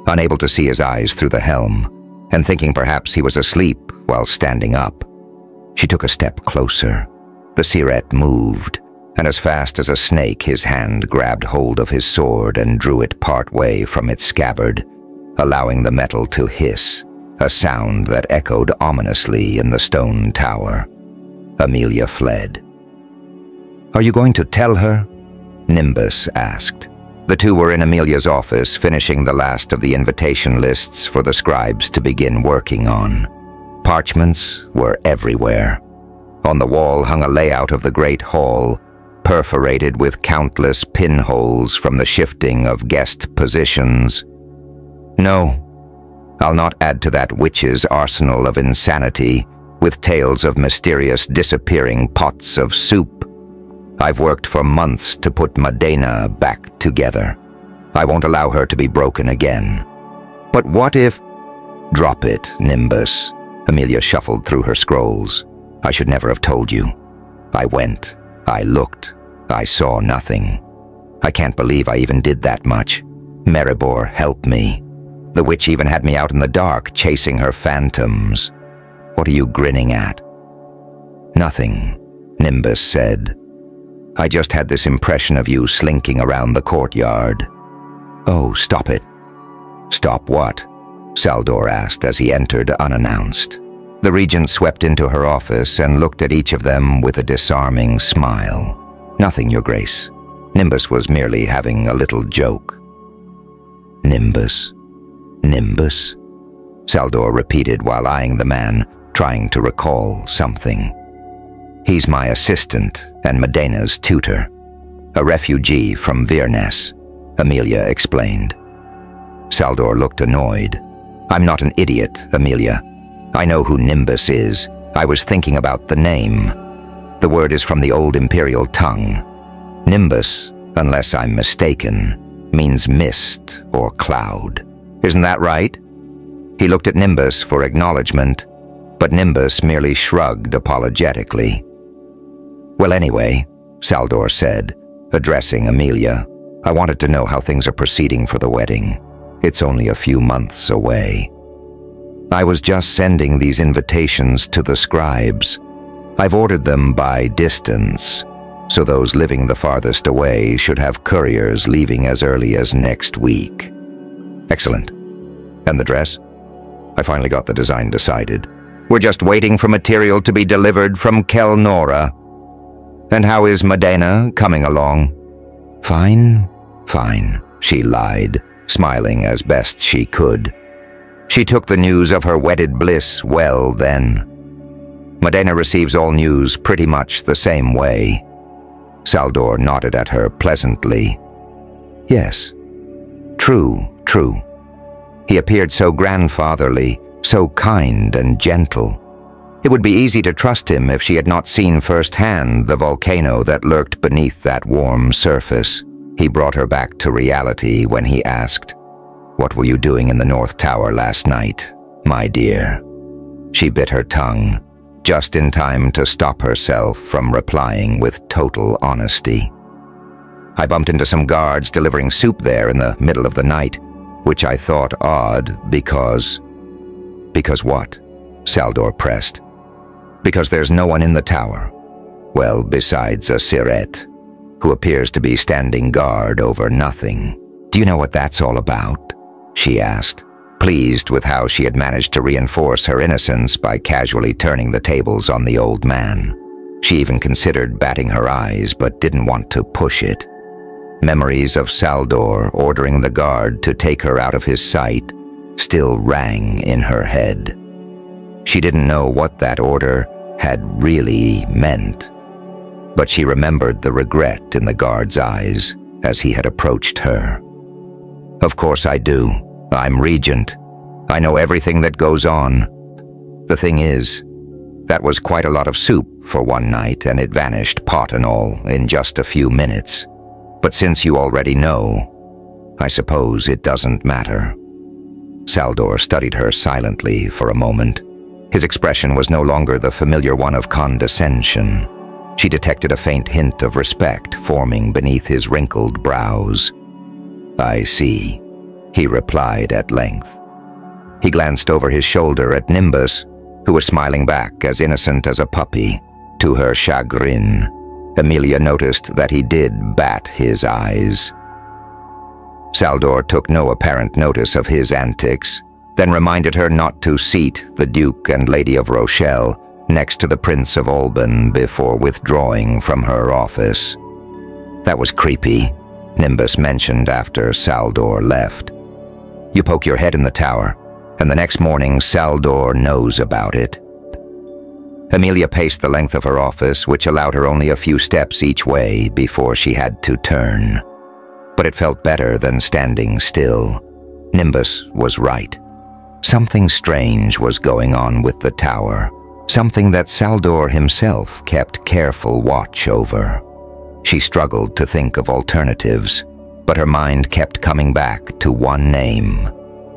Unable to see his eyes through the helm, and thinking perhaps he was asleep while standing up, she took a step closer. The Siret moved, and as fast as a snake his hand grabbed hold of his sword and drew it part way from its scabbard, allowing the metal to hiss, a sound that echoed ominously in the stone tower. Amelia fled. "Are you going to tell her?" Nimbus asked. The two were in Amelia's office, finishing the last of the invitation lists for the scribes to begin working on. Parchments were everywhere. On the wall hung a layout of the great hall, perforated with countless pinholes from the shifting of guest positions. "No, I'll not add to that witch's arsenal of insanity with tales of mysterious disappearing pots of soup. I've worked for months to put Medena back together. I won't allow her to be broken again." "But what if—" "Drop it, Nimbus." Amelia shuffled through her scrolls. "I should never have told you. I went. I looked. I saw nothing. I can't believe I even did that much. Maribor helped me. The witch even had me out in the dark, chasing her phantoms. What are you grinning at?" "Nothing," Nimbus said. "I just had this impression of you slinking around the courtyard." "Oh, stop it." "Stop what?" Saldor asked as he entered unannounced. The regent swept into her office and looked at each of them with a disarming smile. "Nothing, Your Grace. Nimbus was merely having a little joke." "Nimbus? Nimbus?" Saldor repeated while eyeing the man, trying to recall something. "He's my assistant and Medena's tutor. A refugee from Virnes," Amelia explained. Saldor looked annoyed. "I'm not an idiot, Amelia. I know who Nimbus is. I was thinking about the name. The word is from the old imperial tongue. Nimbus, unless I'm mistaken, means mist or cloud. Isn't that right?" He looked at Nimbus for acknowledgement, but Nimbus merely shrugged apologetically. "Well, anyway," Saldor said, addressing Amelia, "I wanted to know how things are proceeding for the wedding. It's only a few months away. I was just sending these invitations to the scribes. I've ordered them by distance, so those living the farthest away should have couriers leaving as early as next week." "Excellent. And the dress?" "I finally got the design decided. We're just waiting for material to be delivered from Kelnora." "And how is Medena coming along?" "Fine, fine," she lied, smiling as best she could. She took the news of her wedded bliss well then. Medena receives all news pretty much the same way. Saldor nodded at her pleasantly. "Yes, true, true. He appeared so grandfatherly, so kind and gentle. It would be easy to trust him if she had not seen firsthand the volcano that lurked beneath that warm surface." He brought her back to reality when he asked, What were you doing in the North Tower last night, my dear?" She bit her tongue, just in time to stop herself from replying with total honesty. "I bumped into some guards delivering soup there in the middle of the night, which I thought odd because—" "Because what?" Saldor pressed. "Because there's no one in the tower. Well, besides a Siret, who appears to be standing guard over nothing. Do you know what that's all about?" she asked, pleased with how she had managed to reinforce her innocence by casually turning the tables on the old man. She even considered batting her eyes, but didn't want to push it. Memories of Saldor ordering the guard to take her out of his sight still rang in her head. She didn't know what that order had really meant, but she remembered the regret in the guard's eyes as he had approached her. "Of course I do. I'm Regent. I know everything that goes on. The thing is, that was quite a lot of soup for one night, and it vanished, pot and all, in just a few minutes. But since you already know, I suppose it doesn't matter." Saldor studied her silently for a moment. His expression was no longer the familiar one of condescension. She detected a faint hint of respect forming beneath his wrinkled brows. "I see," he replied at length. He glanced over his shoulder at Nimbus, who was smiling back as innocent as a puppy. To her chagrin, Emilia noticed that he did bat his eyes. Saldor took no apparent notice of his antics, then reminded her not to seat the Duke and Lady of Rochelle next to the Prince of Alban before withdrawing from her office. "That was creepy," Nimbus mentioned after Saldor left. "You poke your head in the tower, and the next morning Saldor knows about it." Emilia paced the length of her office, which allowed her only a few steps each way before she had to turn. But it felt better than standing still. Nimbus was right. Something strange was going on with the tower, something that Saldor himself kept careful watch over. She struggled to think of alternatives, but her mind kept coming back to one name: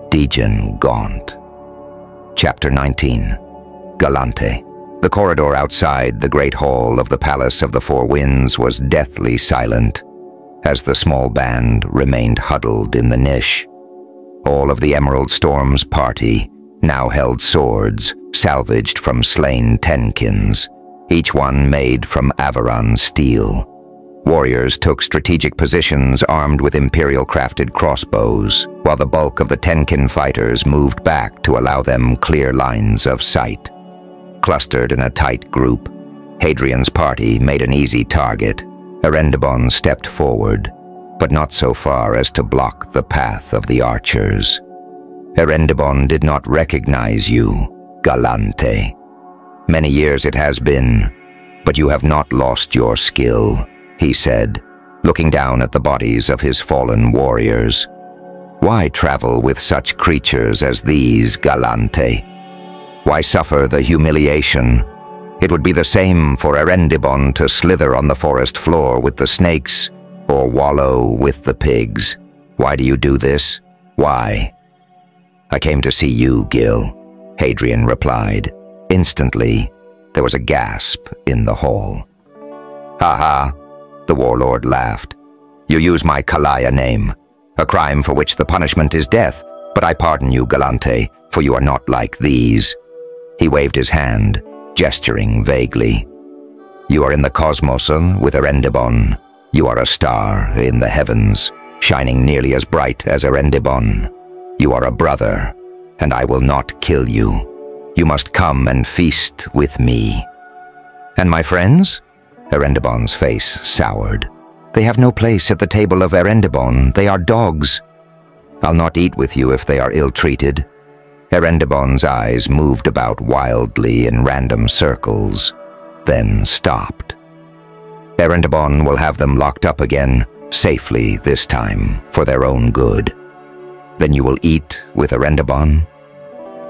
Degen Gaunt. Chapter 19. Galante. The corridor outside the great hall of the Palace of the Four Winds was deathly silent, as the small band remained huddled in the niche. All of the Emerald Storm's party now held swords salvaged from slain Tenkins, each one made from Avaran steel. Warriors took strategic positions armed with Imperial-crafted crossbows, while the bulk of the Tenkin fighters moved back to allow them clear lines of sight. Clustered in a tight group, Hadrian's party made an easy target. Erendibon stepped forward, but not so far as to block the path of the archers. "Erendibon did not recognize you, Galante. Many years it has been, but you have not lost your skill," he said, looking down at the bodies of his fallen warriors. "Why travel with such creatures as these, Galante? Why suffer the humiliation? It would be the same for Erendibon to slither on the forest floor with the snakes or wallow with the pigs. Why do you do this? Why?" "I came to see you, Gil," Hadrian replied. Instantly, there was a gasp in the hall. "Ha ha," the warlord laughed. "You use my Kalaya name, a crime for which the punishment is death, but I pardon you, Galante, for you are not like these." He waved his hand, gesturing vaguely. "You are in the cosmos with Erendibon. You are a star in the heavens, shining nearly as bright as Erendibon. You are a brother, and I will not kill you. You must come and feast with me." "And my friends?" Erendibon's face soured. "They have no place at the table of Erendibon. They are dogs. I'll not eat with you if they are ill-treated." Erendibon's eyes moved about wildly in random circles, then stopped. "Erendibon will have them locked up again, safely this time, for their own good." "Then you will eat with Erendibon?"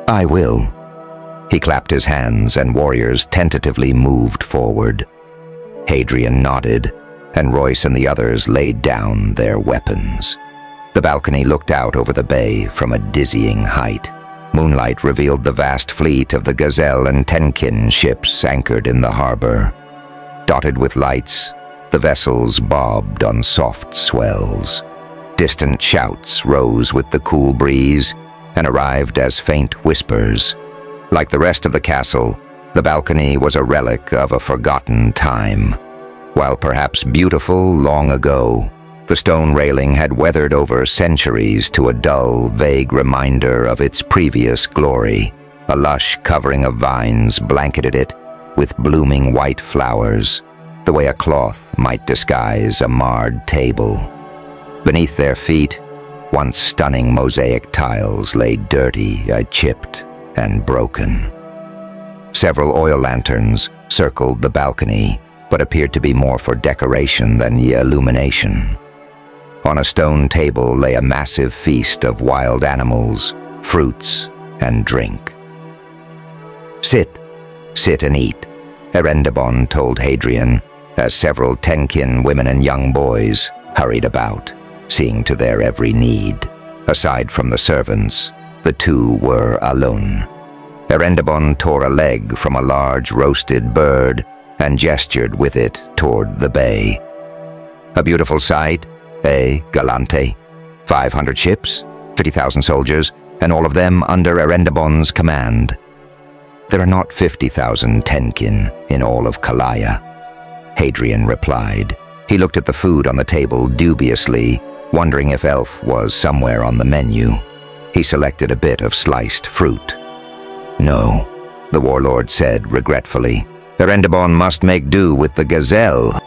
"I will." He clapped his hands, and warriors tentatively moved forward. Hadrian nodded, and Royce and the others laid down their weapons. The balcony looked out over the bay from a dizzying height. Moonlight revealed the vast fleet of the Gazelle and Tenkin ships anchored in the harbor. Dotted with lights, the vessels bobbed on soft swells. Distant shouts rose with the cool breeze and arrived as faint whispers. Like the rest of the castle, the balcony was a relic of a forgotten time. While perhaps beautiful long ago, the stone railing had weathered over centuries to a dull, vague reminder of its previous glory. A lush covering of vines blanketed it with blooming white flowers, the way a cloth might disguise a marred table. Beneath their feet, once stunning mosaic tiles lay dirty, chipped, and broken. Several oil lanterns circled the balcony, but appeared to be more for decoration than illumination. On a stone table lay a massive feast of wild animals, fruits, and drink. Sit and eat," Erendibon told Hadrian, as several Tenkin women and young boys hurried about, seeing to their every need. Aside from the servants, the two were alone. Erendibon tore a leg from a large roasted bird and gestured with it toward the bay. "A beautiful sight, Galante? 500 ships, 50,000 soldiers, and all of them under Erendibon's command." "There are not 50,000 Tenkin in all of Kalaya," Hadrian replied. He looked at the food on the table dubiously, wondering if elf was somewhere on the menu. He selected a bit of sliced fruit. "No," the warlord said regretfully. "Erendibon must make do with the Gazelle